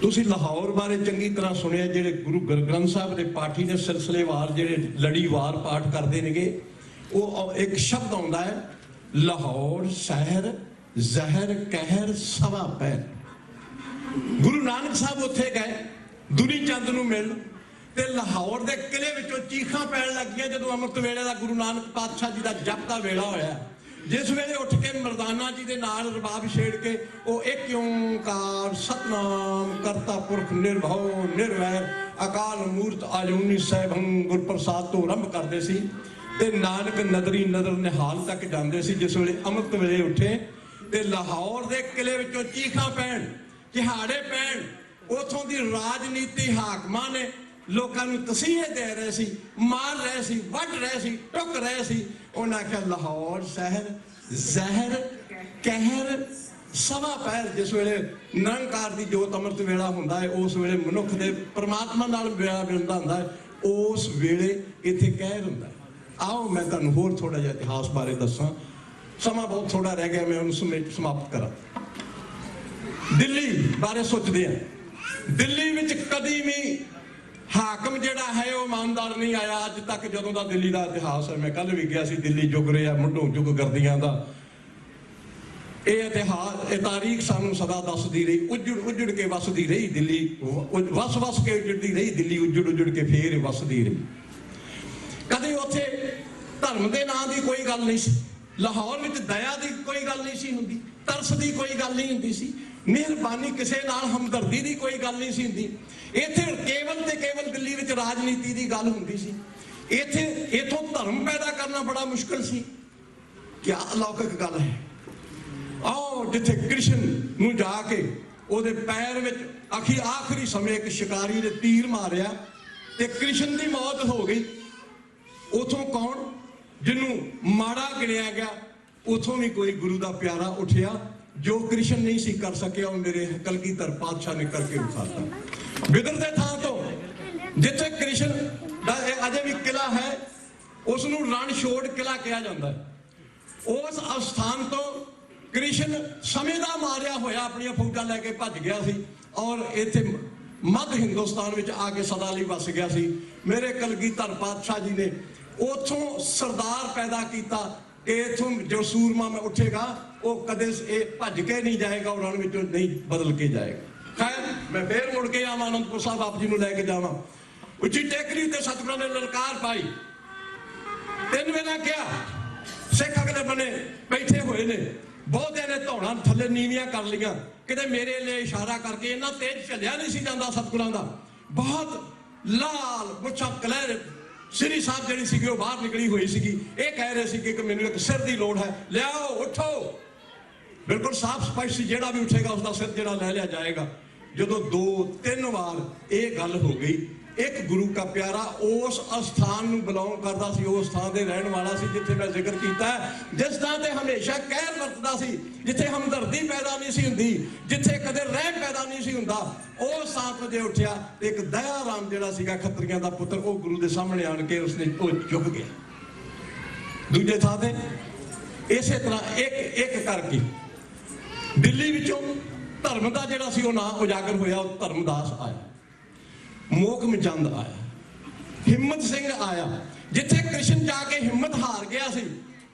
ਤੁਸੀਂ ਲਾਹੌਰ ਬਾਰੇ ਚੰਗੀ ਤਰ੍ਹਾਂ ਸੁਣਿਆ। ਜਿਹੜੇ ਗੁਰੂ ਗ੍ਰੰਥ ਸਾਹਿਬ ਦੇ ਪਾਠੀ ਨੇ ਸਿਲਸਿਲੇਵਾਰ, ਜਿਹੜੇ ਲੜੀਵਾਰ ਪਾਠ ਕਰਦੇ ਨੇਗੇ, ਉਹ ਇੱਕ ਸ਼ਬਦ ਆਉਂਦਾ ਹੈ, ਲਾਹੌਰ ਸ਼ਹਿਰ ਜ਼ਹਿਰ ਕਹਿਰ ਸਵਾ ਪੈਰ। ਗੁਰੂ ਨਾਨਕ ਸਾਹਿਬ ਉੱਥੇ ਗਏ ਦੁਨੀ ਚੰਦ ਨੂੰ ਮਿਲਣ, ਤੇ ਲਾਹੌਰ ਦੇ ਕਿਲੇ ਵਿੱਚੋਂ ਚੀਖਾਂ ਪੈਣ ਲੱਗੀਆਂ ਜਦੋਂ ਅੰਮ੍ਰਿਤ ਵੇਲੇ ਦਾ ਗੁਰੂ ਨਾਨਕ ਪਾਤਸ਼ਾਹ ਜੀ ਦਾ ਜਪ ਦਾ ਵੇਲਾ ਹੋਇਆ। ਜਿਸ ਵੇਲੇ ਉੱਠ ਕੇ ਮਰਦਾਨਾ ਜੀ ਦੇ ਨਾਲ ਰਬਾਬ ਛੇੜ ਕੇ ਉਹ ਇੱਕ ਓਂਕਾਰ ਸਤਨਾਮ ਕਰਤਾ ਪੁਰਖ ਨਿਰਭਉ ਨਿਰਵੈਰ ਅਕਾਲ ਮੂਰਤ ਆਜੂਨੀ ਸਹਿਬੰ ਗੁਰ ਪ੍ਰਸਾਦ ਤੋਂ ਆਰੰਭ ਕਰਦੇ ਸੀ ਤੇ ਨਾਨਕ ਨਦਰੀ ਨਦਰ ਨਿਹਾਲ ਤੱਕ ਜਾਂਦੇ ਸੀ। ਜਿਸ ਵੇਲੇ ਅੰਮ੍ਰਿਤ ਵੇਲੇ ਉੱਠੇ ਤੇ ਲਾਹੌਰ ਦੇ ਕਿਲੇ ਵਿੱਚੋਂ ਚੀਖਾਂ ਪੈਣ, ਚਿਹਾੜੇ ਪੈਣ। ਉਥੋਂ ਦੀ ਰਾਜਨੀਤੀ ਹਾਕਮਾਂ ਨੇ ਲੋਕਾਂ ਨੂੰ ਤਸੀਹੇ ਦੇ ਰਹੇ ਸੀ, ਮਾਰ ਰਹੇ ਸੀ, ਵੱਢ ਰਹੇ ਸੀ, ਟੁੱਕ ਰਹੇ ਸੀ। ਉਹਨਾਂ ਆਖਿਆ ਲਾਹੌਰ ਸ਼ਹਿਰ ਜ਼ਹਿਰ ਕਹਿਰ ਸਵਾ ਪੈਰ। ਜਿਸ ਵੇਲੇ ਨਿਰੰਕਾਰ ਦੀ ਜੋਤ ਅੰਮ੍ਰਿਤ ਵੇਲਾ ਹੁੰਦਾ ਹੈ, ਉਸ ਵੇਲੇ ਮਨੁੱਖ ਦੇ ਪਰਮਾਤਮਾ ਨਾਲ ਵੇਲਾ ਮਿਲਦਾ ਹੁੰਦਾ ਹੈ, ਉਸ ਵੇਲੇ ਇੱਥੇ ਕਹਿਰ ਹੁੰਦਾ ਹੈ। ਆਓ ਮੈਂ ਤੁਹਾਨੂੰ ਹੋਰ ਥੋੜਾ ਜਿਹਾ ਇਤਿਹਾਸ ਬਾਰੇ ਦੱਸਾਂ। ਸਮਾਂ ਬਹੁਤ ਥੋੜਾ ਰਹਿ ਗਿਆ, ਮੈਂ ਉਹਨੂੰ ਸਮਾਪਤ ਕਰਾਂ। ਦਿੱਲੀ ਬਾਰੇ ਸੋਚਦੇ ਆ। ਦਿੱਲੀ ਵਿੱਚ ਕਦੀ ਵੀ ਹਾਕਮ ਜਿਹੜਾ ਹੈ ਉਹ ਇਮਾਨਦਾਰ ਨਹੀਂ ਆਇਆ ਅੱਜ ਤੱਕ। ਜਦੋਂ ਦਾ ਦਿੱਲੀ ਦਾ ਇਤਿਹਾਸ ਹੈ, ਮੈਂ ਕੱਲ ਵੀ ਗਿਆ ਸੀ, ਦਿੱਲੀ ਜੁਗ ਰਿਹਾ ਮੁੱਢੋਂ ਜੁਗ ਗਰਦੀਆਂ ਦਾ। ਇਹ ਇਤਿਹਾਸ, ਇਹ ਤਾਰੀਖ ਸਾਨੂੰ ਸਦਾ ਦੱਸਦੀ ਰਹੀ। ਉੱਜੜ ਕੇ ਵਸਦੀ ਰਹੀ ਦਿੱਲੀ, ਵਸ ਕੇ ਉੱਜੜਦੀ ਰਹੀ ਦਿੱਲੀ, ਉੱਜੜ ਕੇ ਫੇਰ ਵਸਦੀ ਰਹੀ। ਕਦੇ ਉੱਥੇ ਧਰਮ ਦੇ ਨਾਂ ਦੀ ਕੋਈ ਗੱਲ ਨਹੀਂ ਸੀ। ਲਾਹੌਰ ਵਿੱਚ ਦਇਆ ਦੀ ਕੋਈ ਗੱਲ ਨਹੀਂ ਸੀ ਹੁੰਦੀ, ਤਰਸ ਦੀ ਕੋਈ ਗੱਲ ਨਹੀਂ ਹੁੰਦੀ ਸੀ, ਮਿਹਰਬਾਨੀ ਕਿਸੇ ਨਾਲ ਹਮਦਰਦੀ ਦੀ ਕੋਈ ਗੱਲ ਨਹੀਂ ਸੀ ਹੁੰਦੀ। ਇੱਥੇ ਕੇਵਲ ਤੇ ਕੇਵਲ ਦਿੱਲੀ ਵਿੱਚ ਰਾਜਨੀਤੀ ਦੀ ਗੱਲ ਹੁੰਦੀ ਸੀ। ਇਥੋਂ ਧਰਮ ਪੈਦਾ ਕਰਨਾ ਬੜਾ ਮੁਸ਼ਕਲ ਸੀ। ਕਿਆ ਅਲੌਕਿਕ ਗੱਲ ਹੈ। ਆਓ ਜਿੱਥੇ ਕ੍ਰਿਸ਼ਨ ਨੂੰ ਜਾ ਕੇ ਉਹਦੇ ਪੈਰ ਵਿੱਚ ਆਖਰੀ ਸਮੇਂ ਇੱਕ ਸ਼ਿਕਾਰੀ ਨੇ ਤੀਰ ਮਾਰਿਆ ਤੇ ਕ੍ਰਿਸ਼ਨ ਦੀ ਮੌਤ ਹੋ ਗਈ। ਉਥੋਂ ਕੌਣ ਜਿਹਨੂੰ ਮਾੜਾ ਗਿਣਿਆ ਗਿਆ, ਉਥੋਂ ਵੀ ਕੋਈ ਗੁਰੂ ਦਾ ਪਿਆਰਾ ਉੱਠਿਆ। ਜੋ ਕ੍ਰਿਸ਼ਨ ਨਹੀਂ ਸੀ ਕਰ ਸਕਿਆ, ਉਹ ਮੇਰੇ ਕਲਗੀਧਰ ਪਾਤਸ਼ਾਹ ਨੇ ਕਰਕੇ ਵਿਖਾਤਾ। ਬਿਦਰ ਦੇ ਥਾਂ ਤੋਂ ਜਿੱਥੇ ਕ੍ਰਿਸ਼ਨ ਦਾ ਅਜੇ ਵੀ ਕਿਲਾ ਹੈ, ਉਸ ਨੂੰ ਰਣਛੋੜ ਕਿਲਾ ਕਿਹਾ ਜਾਂਦਾ ਹੈ। ਉਸ ਅਸਥਾਨ ਤੋਂ ਕ੍ਰਿਸ਼ਨ ਸਮੇਂ ਦਾ ਮਾਰਿਆ ਹੋਇਆ ਆਪਣੀਆਂ ਫੌਜਾਂ ਲੈ ਕੇ ਭੱਜ ਗਿਆ ਸੀ ਔਰ ਇੱਥੇ ਮੱਧ ਹਿੰਦੁਸਤਾਨ ਵਿੱਚ ਆ ਕੇ ਸਦਾ ਲਈ ਵਸ ਗਿਆ ਸੀ। ਮੇਰੇ ਕਲਗੀਧਰ ਪਾਤਸ਼ਾਹ ਜੀ ਨੇ ਉਥੋਂ ਸਰਦਾਰ ਪੈਦਾ ਕੀਤਾ ਕਿ ਇਥੋਂ ਜੋ ਸੂਰਮਾ ਮੈਂ ਉੱਠੇਗਾ ਉਹ ਕਦੇ ਇਹ ਭੱਜ ਕੇ ਨਹੀਂ ਜਾਏਗਾ, ਉਹ ਰਣ ਵਿੱਚੋਂ ਨਹੀਂ ਬਦਲ ਕੇ ਜਾਏਗਾ। ਖੈਰ ਮੈਂ ਫੇਰ ਮੁੜ ਕੇ ਆਵਾਂ ਅਨੰਦਪੁਰ ਸਾਹਿਬ, ਆਪ ਜੀ ਨੂੰ ਲੈ ਕੇ ਜਾਵਾਂ। ਉੱਚੀ ਟੇਕਰੀ ਤੇ ਸਤਿਗੁਰਾਂ ਨੇ ਲਲਕਾਰ ਪਾਈ। 3 ਵੇਲਾ ਕਿਹਾ। ਸਿੱਖ ਅਗਲੇ ਬੰਨੇ ਬੈਠੇ ਹੋਏ ਨੇ, ਬਹੁਤਿਆਂ ਨੇ ਧੌਣਾ ਥੱਲੇ ਨੀਵੀਆਂ ਕਰ ਲਈਆਂ। ਕਿਤੇ ਮੇਰੇ ਲਈ ਇਸ਼ਾਰਾ ਕਰਕੇ, ਇੰਨਾ ਤੇਜ਼ ਚੱਲਿਆ ਨਹੀਂ ਸੀ ਜਾਂਦਾ ਸਤਿਗੁਰਾਂ ਦਾ। ਬਹੁਤ ਲਾਲ ਮੁੱਛਾਂ ਕਲਹਿਰ ਸ੍ਰੀ ਸਾਹਿਬ ਜਿਹੜੀ ਸੀਗੀ ਉਹ ਬਾਹਰ ਨਿਕਲੀ ਹੋਈ ਸੀਗੀ। ਇਹ ਕਹਿ ਰਹੇ ਸੀ ਕਿ ਮੈਨੂੰ ਇੱਕ ਸਿਰ ਦੀ ਲੋੜ ਹੈ, ਲਿਆਓ ਉੱਠੋ। ਬਿਲਕੁਲ ਸਾਫ਼ ਸਪਸ਼ਟ ਸੀ, ਜਿਹੜਾ ਵੀ ਉੱਠੇਗਾ ਉਸ ਦਾ ਸਿਰ ਜਿਹੜਾ ਲੈ ਲਿਆ ਜਾਏਗਾ। ਜਦੋਂ 2-3 ਵਾਰ ਇਹ ਗੱਲ ਹੋ ਗਈ, ਇੱਕ ਗੁਰੂ ਕਾ ਪਿਆਰਾ ਉਸ ਅਸਥਾਨ ਨੂੰ ਬਿਲੋਂਗ ਕਰਦਾ ਸੀ, ਉਸ ਥਾਂ ਦੇ ਰਹਿਣ ਵਾਲਾ ਸੀ ਜਿੱਥੇ ਮੈਂ ਜ਼ਿਕਰ ਕੀਤਾ ਹੈ, ਜਿਸ ਥਾਂ ਤੇ ਹਮੇਸ਼ਾ ਕਹਿਰ ਵਰਤਦਾ ਸੀ, ਜਿੱਥੇ ਹਮਦਰਦੀ ਪੈਦਾ ਨਹੀਂ ਸੀ ਹੁੰਦੀ, ਜਿੱਥੇ ਕਦੇ ਰਹਿਮ ਪੈਦਾ ਨਹੀਂ ਸੀ ਹੁੰਦਾ। ਉਸ ਥਾਂ ਤੋਂ ਜੇ ਉੱਠਿਆ ਤੇ ਇੱਕ ਦਇਆ ਰਾਮ ਜਿਹੜਾ ਸੀਗਾ ਖੱਤਰੀਆਂ ਦਾ ਪੁੱਤਰ, ਉਹ ਗੁਰੂ ਦੇ ਸਾਹਮਣੇ ਆਣ ਕੇ ਉਸਨੇ ਉਹ ਝੁਕ ਗਿਆ। ਦੂਜੇ ਥਾਂ ਤੇ ਇਸੇ ਤਰ੍ਹਾਂ ਇੱਕ ਕਰਕੇ ਦਿੱਲੀ ਵਿੱਚੋਂ ਧਰਮ ਦਾ ਜਿਹੜਾ ਸੀ ਉਹ ਨਾਂ ਉਜਾਗਰ ਹੋਇਆ। ਉਹ ਧਰਮਦਾਸ ਆਇਆ, ਮੋਹਕਮ ਚੰਦ ਆਇਆ, ਹਿੰਮਤ ਸਿੰਘ ਆਇਆ। ਜਿੱਥੇ ਕ੍ਰਿਸ਼ਨ ਜਾ ਕੇ ਹਿੰਮਤ ਹਾਰ ਗਿਆ ਸੀ,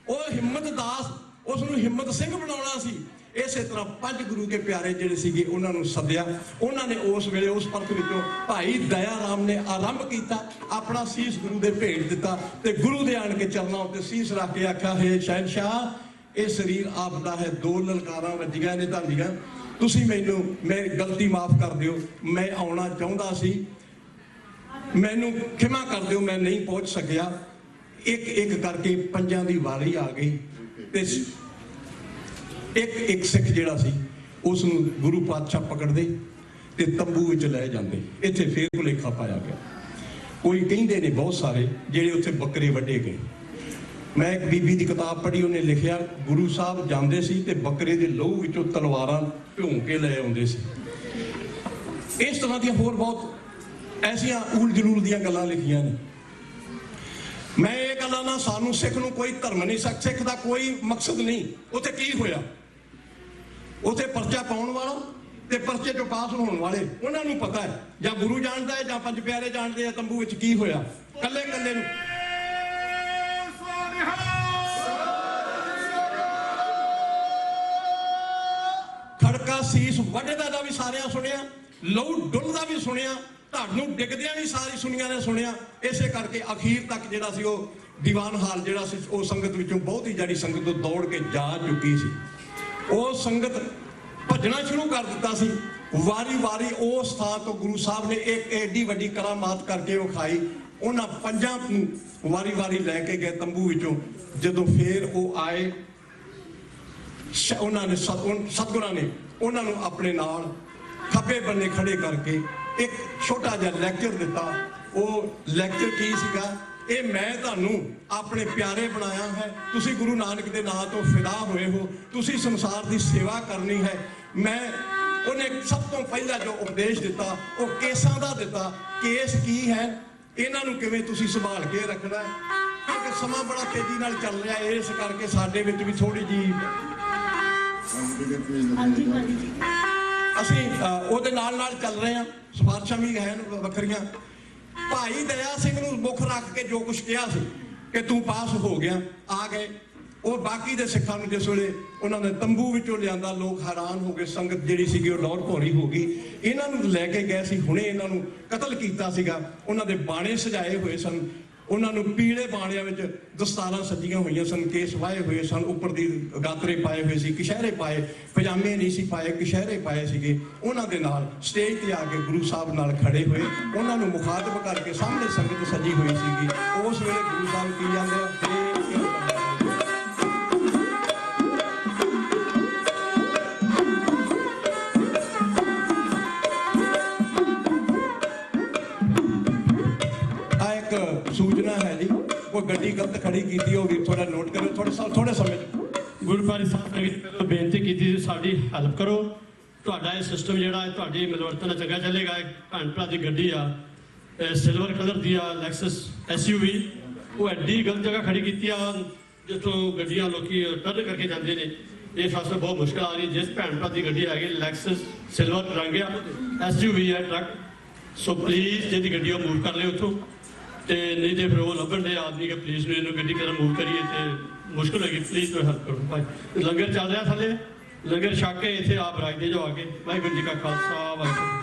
ਉਹ ਹਿੰਮਤ ਦਾਸ ਉਸ ਨੂੰ ਹਿੰਮਤ ਸਿੰਘ ਬਣਾਉਣਾ ਸੀ। ਇਸੇ ਤਰ੍ਹਾਂ 5 ਗੁਰੂ ਕੇ ਪਿਆਰੇ ਜਿਹੜੇ ਸੀਗੇ ਉਹਨਾਂ ਨੂੰ ਸੱਦਿਆ। ਉਹਨਾਂ ਨੇ ਉਸ ਵੇਲੇ ਉਸ ਪੰਥ ਵਿੱਚੋਂ ਭਾਈ ਦਇਆ ਰਾਮ ਨੇ ਆਰੰਭ ਕੀਤਾ, ਆਪਣਾ ਸੀਸ ਗੁਰੂ ਦੇ ਭੇਟ ਦਿੱਤਾ ਤੇ ਗੁਰੂ ਦੇ ਆਣ ਕੇ ਚਰਨਾਂ ਉੱਤੇ ਸੀਸ ਰੱਖ ਕੇ ਆਖਿਆ, ਹੈ ਸ਼ਹਿਨशाह ਇਹ ਸਰੀਰ ਆਪ ਦਾ ਹੈ, 2 ਲਲਕਾਰਾਂ ਵੱਜੀਆਂ ਨੇ ਤੁਹਾਡੀਆਂ, ਤੁਸੀਂ ਮੈਨੂੰ ਮੇਰੀ ਗਲਤੀ ਮਾਫ ਕਰ ਦਿਓ, ਮੈਂ ਆਉਣਾ ਚਾਹੁੰਦਾ ਸੀ, ਮੈਨੂੰ ਖਿਮਾ ਕਰ ਦਿਓ, ਮੈਂ ਨਹੀਂ ਪਹੁੰਚ ਸਕਿਆ। ਇੱਕ ਇੱਕ ਕਰਕੇ 5 ਦੀ ਵਾਰੀ ਆ ਗਈ ਤੇ ਇੱਕ ਸਿੱਖ ਜਿਹੜਾ ਸੀ ਉਸ ਨੂੰ ਗੁਰੂ ਪਾਤਸ਼ਾਹ ਪਕੜਦੇ ਤੇ ਤੰਬੂ ਵਿੱਚ ਲੈ ਜਾਂਦੇ। ਇੱਥੇ ਫੇਰ ਭੁਲੇਖਾ ਪਾਇਆ ਗਿਆ। ਕੋਈ ਕਹਿੰਦੇ ਨੇ ਬਹੁਤ ਸਾਰੇ ਜਿਹੜੇ ਉੱਥੇ ਬੱਕਰੇ ਵੱਢੇ ਗਏ। ਮੈਂ ਇੱਕ ਬੀਬੀ ਦੀ ਕਿਤਾਬ ਪੜ੍ਹੀ, ਉਹਨੇ ਲਿਖਿਆ ਗੁਰੂ ਸਾਹਿਬ ਜਾਂਦੇ ਸੀ ਤੇ ਬੱਕਰੇ ਦੇ ਲਹੂ ਵਿੱਚੋਂ ਤਲਵਾਰਾਂ ਭਿਉਂ ਕੇ ਲੈ ਆਉਂਦੇ ਸੀ। ਇਸ ਤਰ੍ਹਾਂ ਦੀਆਂ ਹੋਰ ਬਹੁਤ ਐਸੀਆਂ ਊਲ ਜਲੂਲ ਦੀਆਂ ਗੱਲਾਂ ਲਿਖੀਆਂ ਨੇ। ਮੈਂ ਇਹ ਗੱਲਾਂ ਨਾਲ ਸਾਨੂੰ ਸਿੱਖ ਨੂੰ ਕੋਈ ਧਰਮ ਨਹੀਂ, ਸਿੱਖ ਦਾ ਕੋਈ ਮਕਸਦ ਨਹੀਂ। ਉੱਥੇ ਕੀ ਹੋਇਆ? ਉੱਥੇ ਪਰਚਾ ਪਾਉਣ ਵਾਲਾ ਤੇ ਪਰਚੇ ਚੋਂ ਪਾਸ ਹੋਣ ਵਾਲੇ ਉਹਨਾਂ ਨੂੰ ਪਤਾ ਹੈ, ਜਾਂ ਗੁਰੂ ਜਾਣਦਾ ਹੈ ਜਾਂ 5 ਪਿਆਰੇ ਜਾਣਦੇ ਆ ਤੰਬੂ ਵਿੱਚ ਕੀ ਹੋਇਆ। ਕੱਲੇ ਕੱਲੇ ਨੂੰ ਖੜਕਾ ਸੀਸ ਵੱਢਦਾ ਦਾ ਵੀ ਸਾਰਿਆਂ ਸੁਣਿਆ, ਲਹੂ ਡੁੱਲਦਾ ਵੀ ਸੁਣਿਆ, ਤੁਹਾਨੂੰ ਡਿੱਗਦਿਆਂ ਵੀ ਸਾਰੀ ਸੁਣੀਆਂ ਨੇ ਸੁਣਿਆ। ਇਸੇ ਕਰਕੇ ਅਖੀਰ ਤੱਕ ਜਿਹੜਾ ਸੀ ਉਹ ਦੀਵਾਨ ਹਾਲ ਜਿਹੜਾ ਸੀ ਉਹ ਸੰਗਤ ਵਿੱਚੋਂ ਬਹੁਤ ਹੀ ਜਿਹੜੀ ਸੰਗਤ ਤੋਂ ਦੌੜ ਕੇ ਜਾ ਚੁੱਕੀ ਸੀ। ਉਹ ਸੰਗਤ ਭੱਜਣਾ ਸ਼ੁਰੂ ਕਰ ਦਿੱਤਾ ਸੀ। ਵਾਰੀ ਵਾਰੀ ਉਸ ਥਾਂ ਤੋਂ ਗੁਰੂ ਸਾਹਿਬ ਨੇ ਇੱਕ ਐਡੀ ਵੱਡੀ ਕਰਾਮਾਤ ਕਰਕੇ ਵਿਖਾਈ। ਉਹਨਾਂ 5 ਨੂੰ ਵਾਰੀ ਵਾਰੀ ਲੈ ਕੇ ਗਏ ਤੰਬੂ ਵਿੱਚੋਂ। ਜਦੋਂ ਫੇਰ ਉਹ ਆਏ, ਉਹਨਾਂ ਨੇ ਸਤਿਗੁਰਾਂ ਨੇ ਉਹਨਾਂ ਨੂੰ ਆਪਣੇ ਨਾਲ ਖੱਬੇ ਬੰਨੇ ਖੜੇ ਕਰਕੇ ਇੱਕ ਛੋਟਾ ਜਿਹਾ ਲੈਕਚਰ ਦਿੱਤਾ। ਉਹ ਲੈਕਚਰ ਕੀ ਸੀਗਾ? ਇਹ ਮੈਂ ਤੁਹਾਨੂੰ ਆਪਣੇ ਪਿਆਰੇ ਬਣਾਇਆ ਹੈ, ਤੁਸੀਂ ਗੁਰੂ ਨਾਨਕ ਦੇ ਨਾਂ ਤੋਂ ਫਿਦਾ ਹੋਏ ਹੋ, ਤੁਸੀਂ ਸੰਸਾਰ ਦੀ ਸੇਵਾ ਕਰਨੀ ਹੈ। ਉਹਨੇ ਸਭ ਤੋਂ ਪਹਿਲਾਂ ਜੋ ਉਪਦੇਸ਼ ਦਿੱਤਾ ਉਹ ਕੇਸਾਂ ਦਾ ਦਿੱਤਾ। ਕੇਸ ਕੀ ਹੈ, ਇਹਨਾਂ ਨੂੰ ਕਿਵੇਂ ਤੁਸੀਂ ਸੰਭਾਲ ਕੇ ਰੱਖਣਾ ਹੈ, ਕਿਉਂਕਿ ਸਮਾਂ ਬੜਾ ਤੇਜ਼ੀ ਨਾਲ ਚੱਲ ਰਿਹਾ ਹੈ। ਇਸ ਕਰਕੇ ਸਾਡੇ ਵਿੱਚ ਵੀ ਥੋੜੀ ਜੀ ਅਸੀਂ ਉਹਦੇ ਨਾਲ ਚੱਲ ਰਹੇ ਹਾਂ। ਸਿਫਾਰਸ਼ਾਂ ਵੀ ਹਨ ਵੱਖਰੀਆਂ। ਭਾਈ ਦਇਆ ਸਿੰਘ ਨੂੰ ਮੁੱਖ ਰੱਖ ਕੇ ਜੋ ਕੁਝ ਕਿਹਾ ਸੀ ਕਿ ਤੂੰ ਪਾਸ ਹੋ ਗਿਆ, ਆ ਗਏ। ਉਹ ਬਾਕੀ ਦੇ ਸਿੱਖਾਂ ਨੂੰ ਜਿਸ ਵੇਲੇ ਉਹਨਾਂ ਨੇ ਤੰਬੂ ਵਿੱਚੋਂ ਲਿਆਂਦਾ, ਲੋਕ ਹੈਰਾਨ ਹੋ ਗਏ। ਸੰਗਤ ਜਿਹੜੀ ਸੀਗੀ ਉਹ ਲੌਰ ਭੌਰੀ ਹੋ ਗਈ। ਇਹਨਾਂ ਨੂੰ ਲੈ ਕੇ ਗਏ ਸੀ, ਹੁਣੇ ਇਹਨਾਂ ਨੂੰ ਕਤਲ ਕੀਤਾ ਸੀਗਾ। ਉਹਨਾਂ ਦੇ ਬਾਣੇ ਸਜਾਏ ਹੋਏ ਸਨ, ਉਹਨਾਂ ਨੂੰ ਪੀਲੇ ਬਾਣਿਆਂ ਵਿੱਚ ਦਸਤਾਰਾਂ ਸੱਜੀਆਂ ਹੋਈਆਂ ਸਨ, ਕੇਸ ਵਾਏ ਹੋਏ ਸਨ, ਉੱਪਰ ਦੀ ਗਾਤਰੇ ਪਾਏ ਹੋਏ ਸੀ, ਕਸ਼ਹਿਰੇ ਪਾਏ, ਪਜਾਮੇ ਨਹੀਂ ਸੀ ਪਾਏ, ਕਸ਼ਹਿਰੇ ਪਾਏ ਸੀਗੇ। ਉਹਨਾਂ ਦੇ ਨਾਲ ਸਟੇਜ ਤੇ ਆ ਕੇ ਗੁਰੂ ਸਾਹਿਬ ਨਾਲ ਖੜੇ ਹੋਏ, ਉਹਨਾਂ ਨੂੰ ਮੁਖਾਤਬ ਕਰਕੇ ਸਾਹਮਣੇ ਸੰਗਤ ਸਜੀ ਹੋਈ ਸੀਗੀ। ਉਸ ਵੇਲੇ ਗੁਰੂ ਸਾਹਿਬ ਕੀ ਜਾਂਦੇ ਸੂਚਨਾ ਹੈ ਜੀ, ਕੋਈ ਗੱਡੀ ਗਲਤ ਖੜੀ ਕੀਤੀ ਹੋਗੀ, ਥੋੜਾ ਨੋਟ ਕਰਿਓ। ਥੋੜੇ ਸਮੇਂ ਗੁਰੂ ਪਾਤਸ਼ਾਹ ਸਾਹਿਬ ਨੇ ਪਹਿਲਾਂ ਬੇਨਤੀ ਕੀਤੀ ਸਾਡੀ ਹੈਲਪ ਕਰੋ। ਤੁਹਾਡਾ ਇਹ ਸਿਸਟਮ ਜਿਹੜਾ ਹੈ ਤੁਹਾਡੀ ਮਿਲਵਰਤਨ ਨਾਲ ਚੰਗਾ ਚੱਲੇਗਾ। ਭੈਣ ਭਰਾ ਦੀ ਗੱਡੀ ਆ, ਸਿਲਵਰ ਕਲਰ ਦੀ ਆ, ਲੈਕਸਸ SUV, ਉਹ ਐਡੀ ਗਲਤ ਜਗ੍ਹਾ ਖੜੀ ਕੀਤੀ ਆ ਜਿੱਥੋਂ ਗੱਡੀਆਂ ਲੋਕੀ ਟਰਨ ਕਰਕੇ ਜਾਂਦੇ ਨੇ। ਇਸ ਵਾਸਤੇ ਬਹੁਤ ਮੁਸ਼ਕਲ ਆ ਰਹੀ। ਜਿਸ ਭੈਣ ਭਰਾ ਦੀ ਗੱਡੀ ਹੈਗੀ ਲੈਕਸਸ ਸਿਲਵਰ ਰੰਗ ਆ, SUV ਹੈ ਟਰੱਕ, ਸੋ ਪਲੀਜ਼ ਜਿਹਦੀ ਗੱਡੀ ਉਹ ਮੂਵ ਕਰ ਲਿਓ ਉੱਥੋਂ। ਤੇ ਨਹੀਂ ਤੇ ਫਿਰ ਉਹ ਲੱਭਣ ਦੇ ਆਦਮੀ ਕਿ ਪਲੀਜ਼ ਨੂੰ ਇਹਨੂੰ ਗੱਡੀ ਕਰਾਂ ਮੂਵ ਕਰੀਏ ਤੇ ਮੁਸ਼ਕਲ ਹੋਏਗੀ। ਪਲੀਜ਼ ਕੋਈ ਹੈਲਪ ਕਰੋ ਭਾਈ। ਲੰਗਰ ਚੱਲ ਰਿਹਾ ਥੱਲੇ, ਲੰਗਰ ਛਕ ਕੇ ਇੱਥੇ ਆਪ ਰੱਖਦੇ ਜੋ ਆ ਕੇ। ਵਾਹਿਗੁਰੂ ਜੀ ਕਾ ਖਾਲਸਾ, ਵਾਹਿਗੁਰੂ।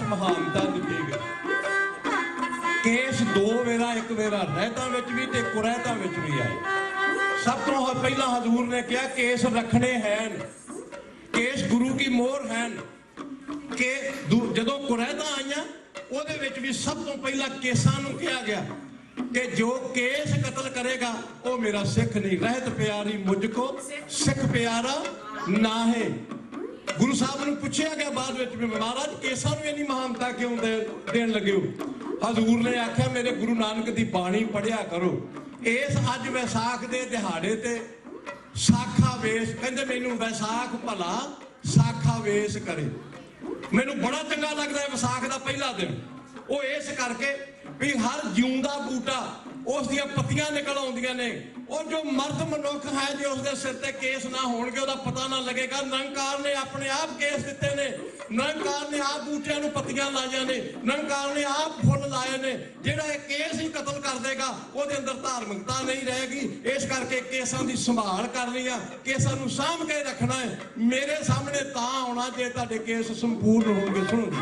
ਮਹਾਨਤਾ ਦਿੱਤੀ ਗਈ। ਕੇਸ 2 ਵੇਰਾ, ਇੱਕ ਵੇਰਾ ਰਹਿਤਾਂ ਵਿੱਚ ਵੀ ਤੇ ਕੁਰੈਤਾਂ ਵਿੱਚ ਵੀ ਆਏ। ਸਭ ਤੋਂ ਪਹਿਲਾਂ ਹਜ਼ੂਰ ਨੇ ਕਿਹਾ ਕੇਸ ਰੱਖਣੇ ਹਨ, ਕੇਸ ਗੁਰੂ ਕੀ ਮੋਹਰ ਹਨ। ਕਿ ਜਦੋਂ ਕੁਰੈਤਾਂ ਆਈਆਂ ਉਹਦੇ ਵਿੱਚ ਵੀ ਸਭ ਤੋਂ ਪਹਿਲਾਂ ਕੇਸਾਂ ਨੂੰ ਕਿਹਾ ਗਿਆ कि जो केस कत्ल करेगा वो मेरा सिख नहीं। रहत प्यारी मुझको सिख प्यारा ना है। गुरु साहब ने पूछा गया बाद में, महाराज केसां नूं इन्नी महानता क्यों देण लगे हो? हजूर ने आख्या मेरे गुरु नानक दी बाणी पढ़िया करो। इस अज वैसाख दे दिहाड़े ते साखा वेश, कहंदे मैनू वैसाख भला साखा वेश करे। मैनू बड़ा चंगा लगदा है विसाख दा पहला दिन। वो इस करके भी हर जिउंदा बूटा उस दियां पत्तियां निकल आउंदियां ने। और जो मर्द मनुख है जो उसके सिर ते केस ना होणगे ओहदा पता ना लगेगा। निरंकार ने अपने आप केस दिते ने, निरंकार ने आप बूटियां नूं पत्तियां लाइयां ने, निरंकार ने आप फुੱਲ लाए ने। जिहड़ा ये केस ही कतल कर देगा ਉਹਦੇ अंदर धार्मिकता नहीं रहेगी। इस करके केसां दी संभाल करनी आ, केसां नूं साਂਭ के रखना है। मेरे सामने तां आउणा जे तुहाडे केस संपूर्ण होणगे। सुणो जी,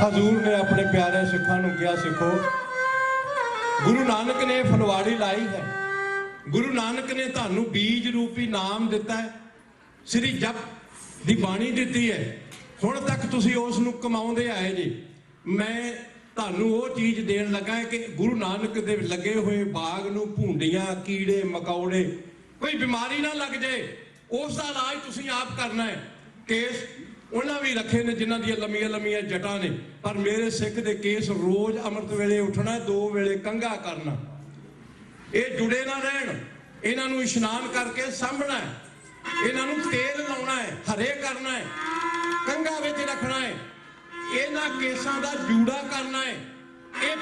ਹਜ਼ੂਰ ਨੇ ਆਪਣੇ ਪਿਆਰੇ ਸਿੱਖਾਂ ਨੂੰ ਕਿਹਾ, ਸਿੱਖੋ ਗੁਰੂ ਨਾਨਕ ਨੇ ਫੁਲਵਾੜੀ ਲਾਈ ਹੈ, ਗੁਰੂ ਨਾਨਕ ਨੇ ਤੁਹਾਨੂੰ ਬੀਜ ਰੂਪੀ ਨਾਮ ਦਿੱਤਾ ਹੈ, ਸ੍ਰੀ ਜਪ ਦੀ ਬਾਣੀ ਦਿੱਤੀ ਹੈ, ਹੁਣ ਤੱਕ ਤੁਸੀਂ ਉਸ ਨੂੰ ਕਮਾਉਂਦੇ ਆਏ ਜੀ। ਮੈਂ ਤੁਹਾਨੂੰ ਉਹ ਚੀਜ਼ ਦੇਣ ਲੱਗਾ ਕਿ ਗੁਰੂ ਨਾਨਕ ਦੇ ਲੱਗੇ ਹੋਏ ਬਾਗ ਨੂੰ ਭੂੰਡੀਆਂ, ਕੀੜੇ ਮਕੌੜੇ, ਕੋਈ ਬਿਮਾਰੀ ਨਾ ਲੱਗ ਜਾਏ, ਉਸ ਦਾ ਇਲਾਜ ਤੁਸੀਂ ਆਪ ਕਰਨਾ ਹੈ। ਕੇਸ ਉਹਨਾਂ ਵੀ ਰੱਖੇ ਨੇ ਜਿਨ੍ਹਾਂ ਦੀਆਂ ਲੰਮੀਆਂ ਲੰਮੀਆਂ ਜਟਾਂ ਨੇ, ਪਰ ਮੇਰੇ ਸਿੱਖ ਦੇ ਕੇਸ ਰੋਜ਼ ਅੰਮ੍ਰਿਤ ਵੇਲੇ ਉੱਠਣਾ, 2 ਵੇਲੇ ਕੰਘਾ ਕਰਨਾ, ਇਹ ਜੁੜੇ ਨਾ ਰਹਿਣ, ਇਹਨਾਂ ਨੂੰ ਇਸ਼ਨਾਨ ਕਰਕੇ ਸਾਂਭਣਾ ਹੈ, ਇਹਨਾਂ ਨੂੰ ਤੇਲ ਲਾਉਣਾ ਹੈ, ਹਰੇ ਕਰਨਾ ਹੈ, ਕੰਘਾ ਵਿੱਚ ਰੱਖਣਾ ਹੈ, ਇਹਨਾਂ ਕੇਸਾਂ ਦਾ ਜੂੜਾ ਕਰਨਾ ਹੈ। ਇਹ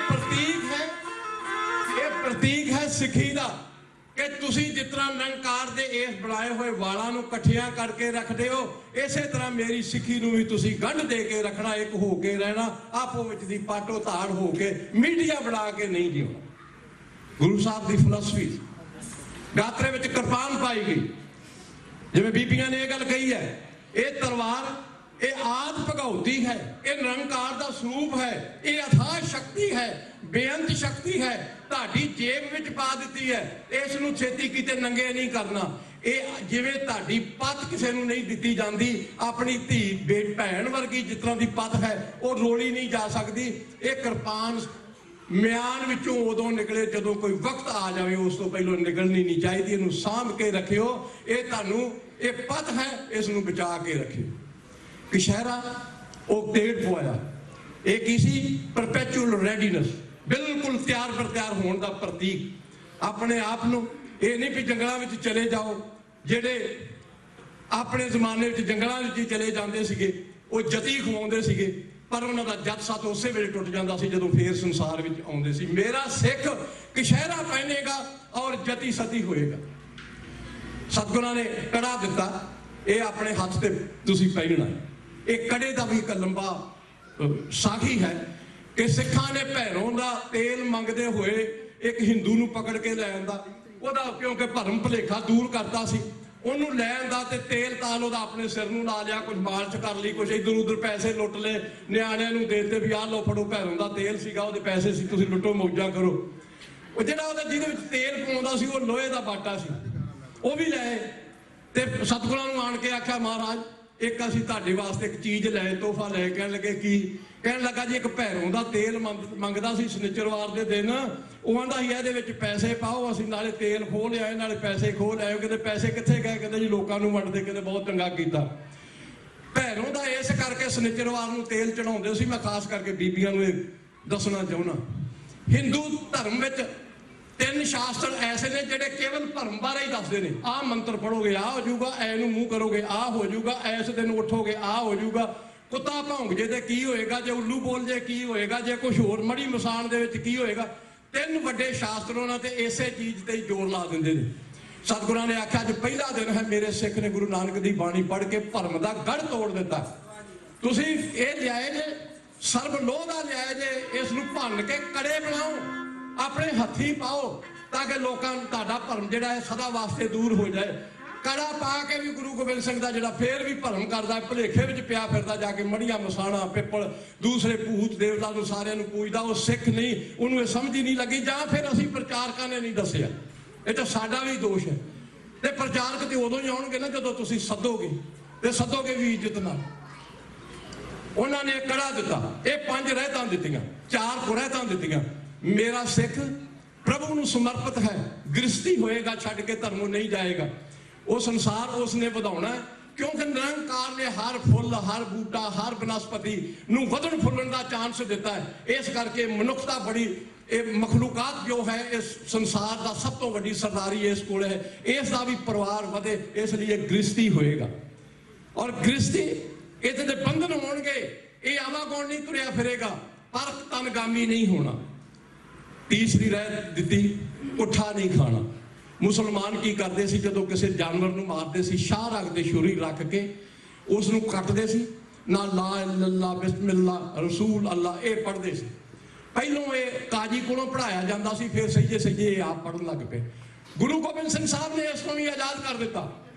ਪ੍ਰਤੀਕ ਹੈ ਸਿੱਖੀ ਦਾ ਕਿ ਤੁਸੀਂ ਜਿਸ ਤਰ੍ਹਾਂ ਨਿਰੰਕਾਰ ਦੇ ਇਸ ਬਣਾਏ ਹੋਏ ਵਾਲਾਂ ਨੂੰ ਇਕੱਠਿਆਂ ਕਰਕੇ ਰੱਖਦੇ ਹੋ, ਇਸੇ ਤਰ੍ਹਾਂ ਮੇਰੀ ਸਿੱਖੀ ਨੂੰ ਵੀ ਤੁਸੀਂ ਗੰਢ ਦੇ ਕੇ ਰੱਖਣਾ, ਇੱਕ ਹੋ ਕੇ ਰਹਿਣਾ, ਆਪੋ ਵਿੱਚ ਦੀ ਪਾਟੋ ਤਾੜ ਹੋ ਕੇ, ਮੀਡੀਆ ਬਣਾ ਕੇ ਨਹੀਂ ਜਿਉਣਾ। ਗੁਰੂ ਸਾਹਿਬ ਦੀ ਫਿਲਾਸਫੀ ਗਾਤਰੇ ਵਿੱਚ ਕਿਰਪਾਨ ਪਾਈ ਗਈ, ਜਿਵੇਂ ਬੀਬੀਆਂ ਨੇ ਇਹ ਗੱਲ ਕਹੀ ਹੈ, ਇਹ ਤਲਵਾਰ ਇਹ ਆਦ ਭਗਉਤੀ ਹੈ, ਇਹ ਨਿਰੰਕਾਰ ਦਾ ਸਰੂਪ ਹੈ, ਇਹ ਅਥਾਹ ਸ਼ਕਤੀ ਹੈ, ਬੇਅੰਤ ਸ਼ਕਤੀ ਹੈ, ਤੁਹਾਡੀ ਜੇਬ ਵਿੱਚ ਪਾ ਦਿੱਤੀ ਹੈ, ਇਸ ਨੂੰ ਛੇਤੀ ਕਿਤੇ ਨੰਗੇ ਨਹੀਂ ਕਰਨਾ। ਇਹ ਜਿਵੇਂ ਤੁਹਾਡੀ ਪੱਤ ਕਿਸੇ ਨੂੰ ਨਹੀਂ ਦਿੱਤੀ ਜਾਂਦੀ, ਆਪਣੀ ਧੀ ਭੈਣ ਵਰਗੀ ਜਿਸ ਤਰ੍ਹਾਂ ਦੀ ਪੱਤ ਹੈ ਉਹ ਰੋਲੀ ਨਹੀਂ ਜਾ ਸਕਦੀ। ਇਹ ਕਿਰਪਾਨ ਮਿਆਨ ਵਿੱਚੋਂ ਉਦੋਂ ਨਿਕਲੇ ਜਦੋਂ ਕੋਈ ਵਕਤ ਆ ਜਾਵੇ, ਉਸ ਤੋਂ ਪਹਿਲਾਂ ਨਿਕਲਣੀ ਨਹੀਂ ਚਾਹੀਦੀ, ਇਹਨੂੰ ਸਾਂਭ ਕੇ ਰੱਖਿਓ। ਇਹ ਤੁਹਾਨੂੰ ਇਹ ਪੱਤ ਹੈ, ਇਸ ਨੂੰ ਬਚਾ ਕੇ ਰੱਖਿਓ। ਕਸ਼ਹਿਰਾ ਉਹ ਤੇੜ ਪਵਾਇਆ, ਇਹ ਕੀ ਸੀ? ਪਰਪੈਚੁਅਲ ਰੈਡੀਨੈਸ, ਬਿਲਕੁਲ ਤਿਆਰ ਬਰ ਤਿਆਰ ਹੋਣ ਦਾ ਪ੍ਰਤੀਕ। ਆਪਣੇ ਆਪ ਨੂੰ ਇਹ ਨਹੀਂ ਵੀ ਜੰਗਲਾਂ ਵਿੱਚ ਚਲੇ ਜਾਓ, ਜਿਹੜੇ ਆਪਣੇ ਜ਼ਮਾਨੇ ਵਿੱਚ ਜੰਗਲਾਂ ਵਿੱਚ ਹੀ ਚਲੇ ਜਾਂਦੇ ਸੀਗੇ ਉਹ ਜਤੀ ਖਵਾਉਂਦੇ ਸੀਗੇ, ਪਰ ਉਹਨਾਂ ਦਾ ਜੱਤ ਸੱਤ ਉਸੇ ਵੇਲੇ ਟੁੱਟ ਜਾਂਦਾ ਸੀ ਜਦੋਂ ਫੇਰ ਸੰਸਾਰ ਵਿੱਚ ਆਉਂਦੇ ਸੀ। ਮੇਰਾ ਸਿੱਖ ਕਸ਼ਹਿਰਾ ਪਹਿਨੇਗਾ ਔਰ ਜਤੀ ਸਤੀ ਹੋਏਗਾ। ਸਤਿਗੁਰਾਂ ਨੇ ਕੜਾ ਦਿੱਤਾ, ਇਹ ਆਪਣੇ ਹੱਥ ਤੇ ਤੁਸੀਂ ਪਹਿਨਣਾ। ਇਹ ਕੜੇ ਦਾ ਵੀ ਇੱਕ ਲੰਬਾ ਸਾਖੀ ਹੈ ਕਿ ਸਿੱਖਾਂ ਨੇ ਭੈਰੋਂ ਦਾ ਤੇਲ ਮੰਗਦੇ ਹੋਏ ਇੱਕ ਹਿੰਦੂ ਨੂੰ ਪਕੜ ਕੇ ਲੈ ਆਂਦਾ, ਉਹਦਾ ਕਿਉਂਕਿ ਭਰਮ ਭੁਲੇਖਾ ਦੂਰ ਕਰਦਾ ਸੀ, ਉਹਨੂੰ ਲੈ ਆਂਦਾ ਤੇ ਤੇਲ ਤਾਲ ਉਹਦਾ ਆਪਣੇ ਸਿਰ ਨੂੰ ਲਾ ਲਿਆ, ਕੁਝ ਮਾਲਸ਼ ਕਰ ਲਈ, ਕੁਝ ਇੱਧਰ ਉੱਧਰ ਪੈਸੇ ਲੁੱਟ ਲਏ, ਨਿਆਣਿਆਂ ਨੂੰ ਦੇ ਦਿੱਤੇ ਵੀ ਆਹ ਲਓ ਫੜੋ, ਭੈਰੋਂ ਦਾ ਤੇਲ ਸੀਗਾ, ਉਹਦੇ ਪੈਸੇ ਸੀ, ਤੁਸੀਂ ਲੁੱਟੋ ਮੌਜਾਂ ਕਰੋ। ਉਹ ਜਿਹੜਾ ਉਹਦਾ ਜਿਹਦੇ ਵਿੱਚ ਤੇਲ ਪਾਉਂਦਾ ਸੀ ਉਹ ਲੋਹੇ ਦਾ ਬਾਟਾ ਸੀ, ਉਹ ਵੀ ਲੈ ਤੇ ਸਤਿਗੁਰਾਂ ਨੂੰ ਆਣ ਕੇ ਆਖਿਆ, ਮਹਾਰਾਜ ਇੱਕ ਅਸੀਂ ਤੁਹਾਡੇ ਵਾਸਤੇ ਇੱਕ ਚੀਜ਼ ਲੈ, ਤੋਹਫਾ ਲੈ। ਕਹਿਣ ਲੱਗੇ ਕੀ? ਕਹਿਣ ਲੱਗਾ ਜੀ ਇੱਕ ਭੈਰੋਂ ਦਾ ਤੇਲ ਮੰਗਦਾ ਸੀ ਸ਼ਨੀਚਰਵਾਰ ਦੇ ਦਿਨ, ਉਹ ਆਂਦਾ ਸੀ ਇਹਦੇ ਵਿੱਚ ਪੈਸੇ ਪਾਓ, ਅਸੀਂ ਨਾਲੇ ਤੇਲ ਖੋਹ ਲਿਆਏ ਨਾਲੇ ਪੈਸੇ ਖੋਹ ਲਿਆਏ। ਕਹਿੰਦੇ ਪੈਸੇ ਕਿੱਥੇ ਗਏ? ਕਹਿੰਦੇ ਜੀ ਲੋਕਾਂ ਨੂੰ ਵੰਡਦੇ, ਕਹਿੰਦੇ ਬਹੁਤ ਚੰਗਾ ਕੀਤਾ। ਭੈਰੋਂ ਦਾ ਇਸ ਕਰਕੇ ਸ਼ਨੀਚਰਵਾਰ ਨੂੰ ਤੇਲ ਚੜਾਉਂਦੇ ਸੀ। ਮੈਂ ਖਾਸ ਕਰਕੇ ਬੀਬੀਆਂ ਨੂੰ ਇਹ ਦੱਸਣਾ ਚਾਹੁੰਦਾ, ਹਿੰਦੂ ਧਰਮ ਵਿੱਚ 3 ਸ਼ਾਸਤਰ ਐਸੇ ਨੇ ਜਿਹੜੇ ਕੇਵਲ ਭਰਮ ਬਾਰੇ ਹੀ ਦੱਸਦੇ ਨੇ। ਆਹ ਮੰਤਰ ਪੜੋਗੇ ਆਹ ਹੋ ਜਾਊਗਾ, ਐ ਨੂੰ ਮੂੰਹ ਕਰੋਗੇ ਆਹ ਹੋ ਜਾਊਗਾ, ਐਸ ਦਿਨ ਉੱਠੋਗੇ ਆਹ ਹੋ ਜਾਊਗਾ, ਕੁੱਤਾ ਭੌਂਕ ਜੇ ਤੇ ਕੀ ਹੋਏਗਾ, ਜੇ ਉੱਲੂ ਬੋਲ ਜੇ ਕੀ ਹੋਏਗਾ, ਜੇ ਕੁਝ ਹੋਰ ਮੜੀ ਮਸਾਨ ਦੇ ਵਿੱਚ ਕੀ ਹੋਏਗਾ। 3 ਵੱਡੇ ਸ਼ਾਸਤਰ ਉਹਨਾਂ ਤੇ ਇਸੇ ਚੀਜ਼ ਤੇ ਹੀ ਜ਼ੋਰ ਲਾ ਦਿੰਦੇ ਨੇ। ਸਤਿਗੁਰਾਂ ਨੇ ਆਖਿਆ ਅੱਜ ਪਹਿਲਾ ਦਿਨ ਹੈ, ਮੇਰੇ ਸਿੱਖ ਨੇ ਗੁਰੂ ਨਾਨਕ ਦੀ ਬਾਣੀ ਪੜ੍ਹ ਕੇ ਭਰਮ ਦਾ ਗੜ ਤੋੜ ਦਿੱਤਾ। ਤੁਸੀਂ ਇਹ ਲਿਆਏ ਜੇ ਸਰਬ ਲੋਹ ਦਾ ਲਿਆਏ ਜੇ, ਇਸ ਨੂੰ ਭੰਨ ਕੇ ਕੜੇ ਬਣਾਓ, ਆਪਣੇ ਹੱਥੀ ਪਾਓ, ਤਾਂ ਕਿ ਲੋਕਾਂ ਨੂੰ ਤੁਹਾਡਾ ਭਰਮ ਜਿਹੜਾ ਹੈ ਸਦਾ ਵਾਸਤੇ ਦੂਰ ਹੋ ਜਾਏ। ਕੜਾ ਪਾ ਕੇ ਵੀ ਗੁਰੂ ਗੋਬਿੰਦ ਸਿੰਘ ਦਾ ਜਿਹੜਾ ਫੇਰ ਵੀ ਭਰਮ ਕਰਦਾ, ਭੁਲੇਖੇ ਵਿੱਚ ਪਿਆ ਫਿਰਦਾ, ਜਾ ਕੇ ਮੜੀਆਂ ਮਸਾਣਾ ਪਿੱਪਲ ਦੂਸਰੇ ਭੂਤ ਦੇਵਤਾ ਨੂੰ ਸਾਰਿਆਂ ਨੂੰ ਪੂਜਦਾ, ਉਹ ਸਿੱਖ ਨਹੀਂ, ਉਹਨੂੰ ਇਹ ਸਮਝ ਹੀ ਨਹੀਂ ਲੱਗੀ, ਜਾਂ ਫਿਰ ਅਸੀਂ ਪ੍ਰਚਾਰਕਾਂ ਨੇ ਨਹੀਂ ਦੱਸਿਆ। ਇਹ ਤਾਂ ਸਾਡਾ ਵੀ ਦੋਸ਼ ਹੈ। ਤੇ ਪ੍ਰਚਾਰਕ ਤੇ ਉਦੋਂ ਹੀ ਆਉਣਗੇ ਨਾ ਜਦੋਂ ਤੁਸੀਂ ਸੱਦੋਗੇ, ਤੇ ਸੱਦੋਗੇ ਵੀ ਇੱਜ਼ਤ ਨਾਲ। ਉਹਨਾਂ ਨੇ ਕੜਾ ਦਿੱਤਾ, ਇਹ 5 ਰਹਿਤਾਂ ਦਿੱਤੀਆਂ, 4 ਕੁਰਹਿਤਾਂ ਦਿੱਤੀਆਂ। ਮੇਰਾ ਸਿੱਖ ਪ੍ਰਭੂ ਨੂੰ ਸਮਰਪਿਤ ਹੈ, ਗ੍ਰਸਤੀ ਹੋਏਗਾ, ਛੱਡ ਕੇ ਧਰਮੋਂ ਨਹੀਂ ਜਾਏਗਾ। ਉਹ ਸੰਸਾਰ ਉਸਨੇ ਵਧਾਉਣਾ, ਕਿਉਂਕਿ ਨਿਰੰਕਾਰ ਨੇ ਹਰ ਫੁੱਲ, ਹਰ ਬੂਟਾ, ਹਰ ਬਨਸਪਤੀ ਨੂੰ ਵਧਣ ਫੁੱਲਣ ਦਾ ਚਾਂਸ ਦਿੱਤਾ ਹੈ। ਇਸ ਕਰਕੇ ਮਨੁੱਖਤਾ ਬੜੀ, ਇਹ ਮਖਲੂਕਾਤ ਜੋ ਹੈ ਇਸ ਸੰਸਾਰ ਦਾ ਸਭ ਤੋਂ ਵੱਡੀ ਸਰਦਾਰੀ ਇਸ ਕੋਲ ਹੈ, ਇਸ ਦਾ ਵੀ ਪਰਿਵਾਰ ਵਧੇ, ਇਸ ਲਈ ਇਹ ਗ੍ਰਸਤੀ ਹੋਏਗਾ। ਔਰ ਗ੍ਰਸਤੀ ਇਹਦੇ ਦੇ ਬੰਧਨ ਹੋਣਗੇ, ਇਹ ਆਵਾਗੌਣ ਨਹੀਂ ਤੁਰਿਆ ਫਿਰੇਗਾ, ਪਰ ਤਨਗਾਮੀ ਨਹੀਂ ਹੋਣਾ। ਤੀਸਰੀ ਰਹਿਤ ਦਿੱਤੀ, ਪੁੱਠਾ ਨਹੀਂ ਖਾਣਾ। ਮੁਸਲਮਾਨ ਕੀ ਕਰਦੇ ਸੀ, ਜਦੋਂ ਕਿਸੇ ਜਾਨਵਰ ਨੂੰ ਮਾਰਦੇ ਸੀ, ਸ਼ਾਹ ਰੱਖਦੇ, ਛੁਰੀ ਰੱਖ ਕੇ ਉਸ ਨੂੰ ਕੱਟਦੇ ਸੀ, ਨਾ ਲਾ ਇਲਾਹਾ ਬਿਸਮਿਲ੍ਲਾ ਰਸੂਲ ਅੱਲਾ ਇਹ ਪੜ੍ਹਦੇ ਸੀ। ਪਹਿਲੋਂ ਇਹ ਕਾਜੀ ਕੋਲੋਂ ਪੜ੍ਹਾਇਆ ਜਾਂਦਾ ਸੀ, ਫਿਰ ਸਹੀਏ ਇਹ ਆਪ ਪੜ੍ਹਨ ਲੱਗ ਪਏ। ਗੁਰੂ ਗੋਬਿੰਦ ਸਿੰਘ ਸਾਹਿਬ ਨੇ ਇਸ ਨੂੰ ਵੀ ਆਜ਼ਾਦ ਕਰ ਦਿੱਤਾ।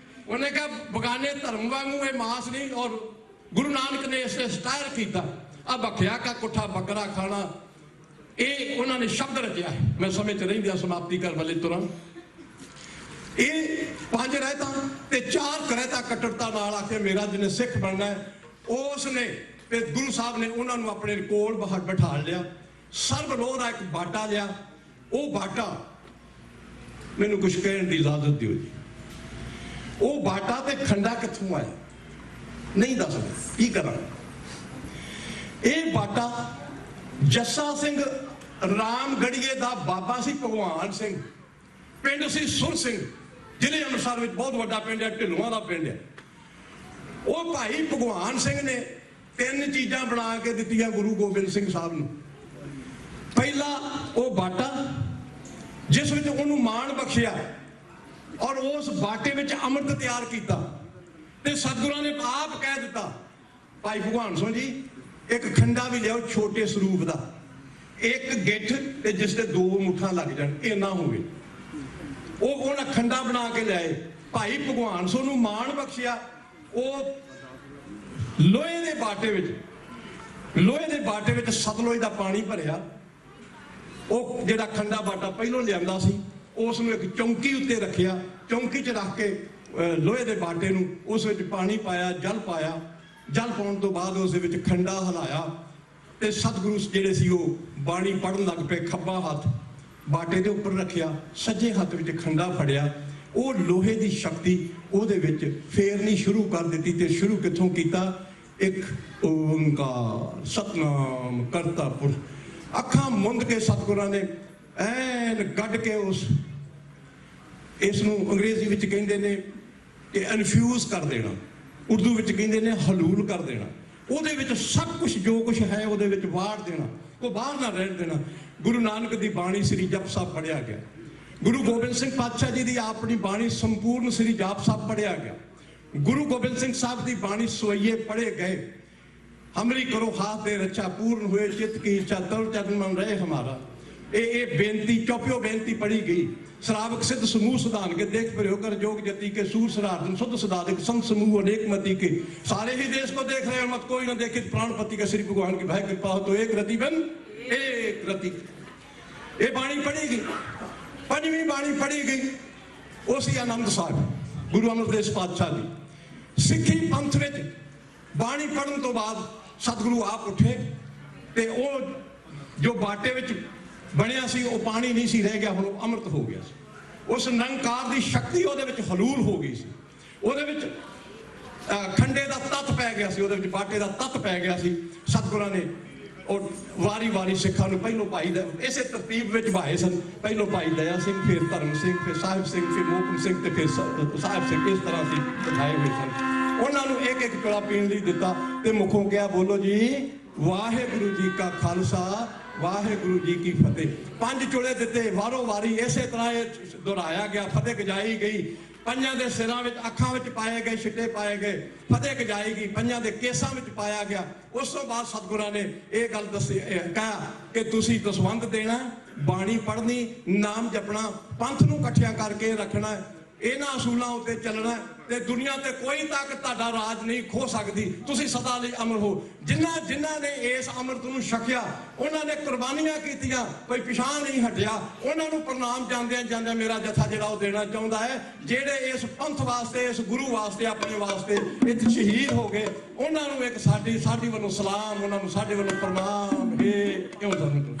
ਉਹਨੇ ਕਿਹਾ ਬਗਾਨੇ ਧਰਮ ਵਾਂਗੂ ਇਹ ਮਾਸ ਨਹੀਂ, ਔਰ ਗੁਰੂ ਨਾਨਕ ਨੇ ਇਸ ਤੇ ਸਟਾਇਰ ਕੀਤਾ। ਆ ਭਖਿਆ ਕਾ ਕੁੱਠਾ ਬੱਕਰਾ ਖਾਣਾ, ਇਹ ਉਹਨਾਂ ਨੇ ਸ਼ਬਦ ਰਚਿਆ ਹੈ। ਮੈਂ ਸਮੇਂ 'ਚ ਰਹਿੰਦਿਆਂ ਸਮਾਪਤੀ ਕਰਨ ਵਾਲੇ ਤੁਰਾਂ। ਇਹ 5 ਰਹਿਤਾਂ ਤੇ 4 ਕਰਹਿਤਾ ਕੱਟੜਤਾ ਨਾਲ ਆ ਕੇ ਮੇਰਾ ਜਿਹਨੇ ਸਿੱਖ ਬਣਨਾ ਹੈ, ਉਸ ਨੇ ਤੇ ਗੁਰੂ ਸਾਹਿਬ ਨੇ ਉਹਨਾਂ ਨੂੰ ਆਪਣੇ ਕੋਲ ਬਾਹਰ ਬਿਠਾ ਲਿਆ। ਸਰਬ ਲੋਹ ਦਾ ਇੱਕ ਬਾਟਾ ਲਿਆ। ਉਹ ਬਾਟਾ, ਮੈਨੂੰ ਕੁਝ ਕਹਿਣ ਦੀ ਇਜਾਜ਼ਤ ਦਿਓ ਜੀ, ਉਹ ਬਾਟਾ ਤੇ ਖੰਡਾ ਕਿੱਥੋਂ ਆਇਆ ਨਹੀਂ ਦੱਸਦਾ, ਕੀ ਕਰਾਂ। ਇਹ ਬਾਟਾ ਜੱਸਾ ਸਿੰਘ ਰਾਮਗੜੀਏ ਦਾ ਬਾਬਾ ਸੀ, ਭਗਵਾਨ ਸਿੰਘ, ਪਿੰਡ ਸੀ ਸੁਰ ਸਿੰਘ, ਜ਼ਿਲ੍ਹੇ ਅੰਮ੍ਰਿਤਸਰ ਵਿੱਚ ਬਹੁਤ ਵੱਡਾ ਪਿੰਡ ਹੈ, ਢਿੱਲੋਂ ਦਾ ਪਿੰਡ ਹੈ। ਉਹ ਭਾਈ ਭਗਵਾਨ ਸਿੰਘ ਨੇ 3 ਚੀਜ਼ਾਂ ਬਣਾ ਕੇ ਦਿੱਤੀਆਂ ਗੁਰੂ ਗੋਬਿੰਦ ਸਿੰਘ ਸਾਹਿਬ ਨੂੰ। ਪਹਿਲਾ ਉਹ ਬਾਟਾ ਜਿਸ ਵਿੱਚ ਉਹਨੂੰ ਮਾਣ ਬਖਸ਼ਿਆ, ਔਰ ਉਸ ਬਾਟੇ ਵਿੱਚ ਅੰਮ੍ਰਿਤ ਤਿਆਰ ਕੀਤਾ, ਤੇ ਸਤਿਗੁਰਾਂ ਨੇ ਆਪ ਕਹਿ ਦਿੱਤਾ, ਭਾਈ ਭਗਵਾਨ ਸਿੰਘ ਜੀ ਇੱਕ ਖੰਡਾ ਵੀ ਲਿਆਓ ਛੋਟੇ ਸਰੂਪ ਦਾ, ਇੱਕ ਗਿੱਠ ਤੇ ਜਿਸ ਤੇ 2 ਮੁੱਠਾਂ ਲੱਗ ਜਾਣ, ਇੰਨਾ ਹੋਵੇ। ਉਹ ਉਹਨਾਂ ਖੰਡਾ ਬਣਾ ਕੇ ਲਿਆਏ। ਭਾਈ ਭਗਵਾਨ ਸਿੰਘ ਨੂੰ ਮਾਣ ਬਖਸ਼ਿਆ। ਉਹ ਲੋਹੇ ਦੇ ਬਾਟੇ ਵਿੱਚ ਸਤਲੁਜ ਦਾ ਪਾਣੀ ਭਰਿਆ। ਉਹ ਜਿਹੜਾ ਖੰਡਾ ਬਾਟਾ ਪਹਿਲੋਂ ਲਿਆਂਦਾ ਸੀ, ਉਸ ਨੂੰ ਇੱਕ ਚੌਂਕੀ ਉੱਤੇ ਰੱਖਿਆ। ਚੌਂਕੀ 'ਚ ਰੱਖ ਕੇ ਲੋਹੇ ਦੇ ਬਾਟੇ ਨੂੰ ਉਸ ਵਿੱਚ ਪਾਣੀ ਪਾਇਆ, ਜਲ ਪਾਇਆ। ਜਲ ਪਾਉਣ ਤੋਂ ਬਾਅਦ ਉਸ ਦੇ ਵਿੱਚ ਖੰਡਾ ਹਿਲਾਇਆ, ਤੇ ਸਤਿਗੁਰੂ ਜਿਹੜੇ ਸੀ ਉਹ ਬਾਣੀ ਪੜ੍ਹਨ ਲੱਗ ਪਏ। ਖੱਬਾ ਹੱਥ ਬਾਟੇ ਦੇ ਉੱਪਰ ਰੱਖਿਆ, ਸੱਜੇ ਹੱਥ ਵਿੱਚ ਖੰਡਾ ਫੜਿਆ। ਉਹ ਲੋਹੇ ਦੀ ਸ਼ਕਤੀ ਉਹਦੇ ਵਿੱਚ ਫੇਰਨੀ ਸ਼ੁਰੂ ਕਰ ਦਿੱਤੀ। ਤੇ ਸ਼ੁਰੂ ਕਿੱਥੋਂ ਕੀਤਾ? ਇੱਕ ਓੰਕਾਰ ਸਤਨਾਮ ਕਰਤਾ ਪੁਰਖ। ਅੱਖਾਂ ਮੁੰਦ ਕੇ ਸਤਿਗੁਰਾਂ ਨੇ ਐਨ ਗੱਡ ਕੇ ਇਸ ਨੂੰ ਅੰਗਰੇਜ਼ੀ ਵਿੱਚ ਕਹਿੰਦੇ ਨੇ ਕਿ ਇਨਫਿਊਜ਼ ਕਰ ਦੇਣਾ, ਉਰਦੂ ਵਿੱਚ ਕਹਿੰਦੇ ਨੇ ਹਲੂਲ ਕਰ ਦੇਣਾ। ਉਹਦੇ ਵਿੱਚ ਸਭ ਕੁਝ ਜੋ ਕੁਝ ਹੈ ਉਹਦੇ ਵਿੱਚ ਵਾੜ ਦੇਣਾ, ਉਹ ਬਾਹਰ ਨਾ ਰਹਿਣ ਦੇਣਾ। ਗੁਰੂ ਨਾਨਕ ਦੀ ਬਾਣੀ ਸ੍ਰੀ ਜਪ ਸਾਹਿਬ ਪੜ੍ਹਿਆ ਗਿਆ। ਗੁਰੂ ਗੋਬਿੰਦ ਸਿੰਘ ਪਾਤਸ਼ਾਹ ਜੀ ਦੀ ਆਪਣੀ ਬਾਣੀ ਸੰਪੂਰਨ ਸ੍ਰੀ ਜਾਪ ਸਾਹਿਬ ਪੜ੍ਹਿਆ ਗਿਆ। ਗੁਰੂ ਗੋਬਿੰਦ ਸਿੰਘ ਸਾਹਿਬ ਦੀ ਬਾਣੀ ਸਵਈਏ ਪੜ੍ਹੇ ਗਏ। ਹਮਰੀ ਕਰੋ ਹਾਥ ਦੇ ਰੱਛਾ ਪੂਰਨ ਹੋਏ ਚਿੱਤ ਕੀ ਇੱਛਾ ਤਰ ਚਰਨ ਮਨ ਰਹੇ ਹਮਾਰਾ। ਇਹ ਬੇਨਤੀ ਚੌਪਿਓ ਬੇਨਤੀ ਪੜ੍ਹੀ ਗਈ। ਸ਼ਰਾਵਕ ਸਿੱਧ ਸਮੂਹ ਸੁਧਾਨ ਕੇ ਦੇਖ ਫਿਰਿਓ ਕਰ ਜੋਗ ਜਤੀ के सूर सराधन शुद्ध सदादिक संत समूह अनेक मति के सारे ही देश को देख रहे मत कोई न देखे प्राणपति का श्री भगवान की भाई कृपा हो तो एक रति बन एक रति। ये बाणी पढ़ी गई, 5वीं बाणी पढ़ी गई। उसी आनंद साहब गुरु अमरदास पातशाह जी सिੱਖੀ ਪੰਥ ਵਿੱਚ ਬਾਣੀ ਪੜ੍ਹਨ ਤੋਂ ਬਾਅਦ ਸਤਿਗੁਰੂ ਆਪ ਉੱਠੇ ਤੇ ਉਹ ਜੋ ਬਾਟੇ ਵਿੱਚ ਬਣਿਆ ਸੀ ਉਹ ਪਾਣੀ ਨਹੀਂ ਸੀ ਰਹਿ ਗਿਆ, ਹੁਣ ਉਹ ਅੰਮ੍ਰਿਤ ਹੋ ਗਿਆ ਸੀ। ਉਸ ਨਿਰੰਕਾਰ ਦੀ ਸ਼ਕਤੀ ਉਹਦੇ ਵਿੱਚ ਹਲੂਲ ਹੋ ਗਈ ਸੀ। ਉਹਦੇ ਵਿੱਚ ਖੰਡੇ ਦਾ ਤੱਤ ਪੈ ਗਿਆ ਸੀ, ਉਹਦੇ ਵਿੱਚ ਬਾਟੇ ਦਾ ਤੱਤ ਪੈ ਗਿਆ ਸੀ। ਸਤਿਗੁਰਾਂ ਨੇ ਉਹ ਵਾਰੀ ਸਿੱਖਾਂ ਨੂੰ ਪਹਿਲੋਂ ਭਾਈ ਦਾ ਇਸੇ ਤਰਤੀਬ ਵਿੱਚ ਭਾਏ ਸਨ। ਪਹਿਲੋਂ ਭਾਈ ਦਇਆ ਸਿੰਘ, ਫਿਰ ਧਰਮ ਸਿੰਘ, ਫਿਰ ਸਾਹਿਬ ਸਿੰਘ, ਫਿਰ ਮੋਹਕਮ ਸਿੰਘ ਤੇ ਫਿਰ ਸਾਹਿਬ ਸਿੰਘ, ਇਸ ਤਰ੍ਹਾਂ ਸੀ ਬਿਠਾਏ ਹੋਏ ਸਨ। ਉਹਨਾਂ ਨੂੰ ਇੱਕ ਇੱਕ ਪਿਆਲਾ ਪੀਣ ਲਈ ਦਿੱਤਾ ਤੇ ਮੁਖੋਂ ਕਿਹਾ, ਬੋਲੋ ਜੀ ਵਾਹਿਗੁਰੂ ਜੀ ਕਾ ਖਾਲਸਾ ਵਾਹਿਗੁਰੂ ਜੀ ਕੀ ਫਤਿਹ। 5 ਚੁਲੇ ਦਿੱਤੇ ਵਾਰੋ ਵਾਰੀ, ਇਸੇ ਤਰ੍ਹਾਂ ਇਹ ਦੁਹਰਾਇਆ ਗਿਆ। ਫਤਿਹ ਗਜਾਈ ਗਈ। 5 ਦੇ ਸਿਰਾਂ ਵਿੱਚ ਅੱਖਾਂ ਵਿੱਚ ਪਾਏ ਗਏ ਛਿੱਟੇ ਪਾਏ ਗਏ। ਫਤਿਹ ਗਜਾਈ ਗਈ। 5 ਦੇ ਕੇਸਾਂ ਵਿੱਚ ਪਾਇਆ ਗਿਆ। ਉਸ ਤੋਂ ਬਾਅਦ ਸਤਿਗੁਰਾਂ ਨੇ ਇਹ ਗੱਲ ਦੱਸੀ, ਕਿਹਾ ਕਿ ਤੁਸੀਂ ਦਸਵੰਧ ਦੇਣਾ, ਬਾਣੀ ਪੜ੍ਹਨੀ, ਨਾਮ ਜਪਣਾ, ਪੰਥ ਨੂੰ ਇਕੱਠਿਆਂ ਕਰਕੇ ਰੱਖਣਾ, ਇਹਨਾਂ ਅਸੂਲਾਂ ਉੱਤੇ ਚੱਲਣਾ ਤੇ ਦੁਨੀਆ ਤੇ ਕੋਈ ਤਾਕਤ ਤੁਹਾਡਾ ਰਾਜ ਨਹੀਂ ਖੋ ਸਕਦੀ। ਤੁਸੀਂ ਸਦਾ ਲਈ ਅਮਰ ਹੋ। ਜਿਨ੍ਹਾਂ ਨੇ ਇਸ ਅੰਮ੍ਰਿਤ ਨੂੰ ਛਕਿਆ, ਉਹਨਾਂ ਨੇ ਕੁਰਬਾਨੀਆਂ ਕੀਤੀਆਂ, ਕੋਈ ਪਿਛਾਂਹ ਨਹੀਂ ਹਟਿਆ। ਉਹਨਾਂ ਨੂੰ ਪ੍ਰਣਾਮ ਜਾਂਦਿਆਂ ਮੇਰਾ ਜਥਾ ਜਿਹੜਾ ਉਹ ਦੇਣਾ ਚਾਹੁੰਦਾ ਹੈ। ਜਿਹੜੇ ਇਸ ਪੰਥ ਵਾਸਤੇ, ਇਸ ਗੁਰੂ ਵਾਸਤੇ, ਆਪਣੇ ਵਾਸਤੇ ਇੱਥੇ ਸ਼ਹੀਦ ਹੋ ਗਏ, ਉਹਨਾਂ ਨੂੰ ਇੱਕ ਸਾਡੀ ਵੱਲੋਂ ਸਲਾਮ, ਉਹਨਾਂ ਨੂੰ ਸਾਡੇ ਵੱਲੋਂ ਪ੍ਰਣਾਮ। ਇਹ ਕਿਉਂ ਤੁਹਾਨੂੰ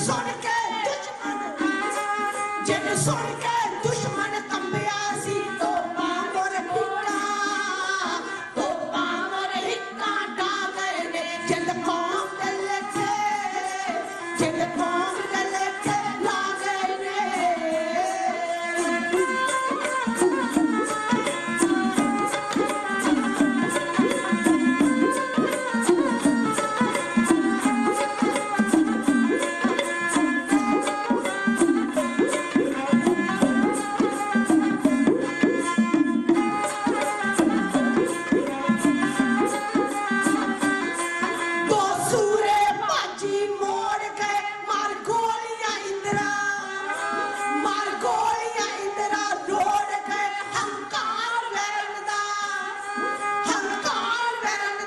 ਸੁਣ ਕੇ ਦੁਸ਼ਮਨ ਕੰਬਿਆ ਸੀ ਤੋਪਾਂ ਮੋਰ ਹਿੱਕਾਂ ਢਾ ਗਏ ਨੇ ਜਿੰਦ ਕੌਮ ਦੇ ਲੇਖੇ ਲਾ ਗਏ ਨੇ ਦੋ ਸੂਰੇ ਭਾਜੀ ਮੋੜ ਗਏ ਮਾਰ ਗੋਲੀਆਂ ਇੰਦਰਾ ਰੋੜ ਗਏ ਹੰਕਾਰ ਵੈਰਨ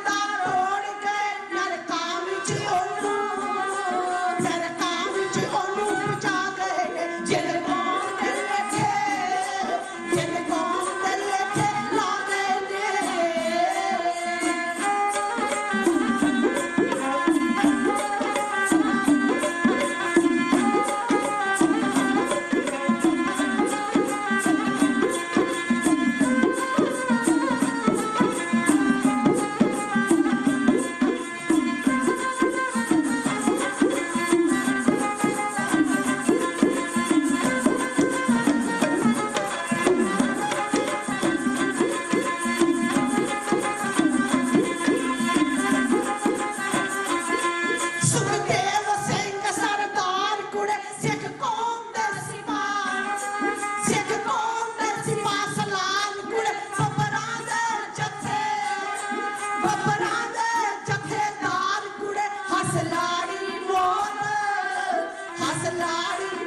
ਦਾ ਰੋੜ ਗਏ ਨਰਕਾਂ ਵਿੱਚ ਉਹਨੂੰ ਪਹੁੰਚਾ ਗਏ ਨੇ ਜਿੰਦ ਕੌਮ ਦੇ ਲੇਖੇ ਲਾ ਗਏ ਨੇ ਸੁਖਦੇਵ ਸਿੰਘ ਸਰਦਾਰ ਕੁੜੇ ਸਿੱਖ ਕੌਮ ਦੇ ਸਿਪਾਹ ਸਲਾਮ ਕੁੜੇ ਬੱਬਰਾਂ ਦੇ ਜਥੇਦਾਰ ਕੁੜੇ ਹਸਲਾੜੀ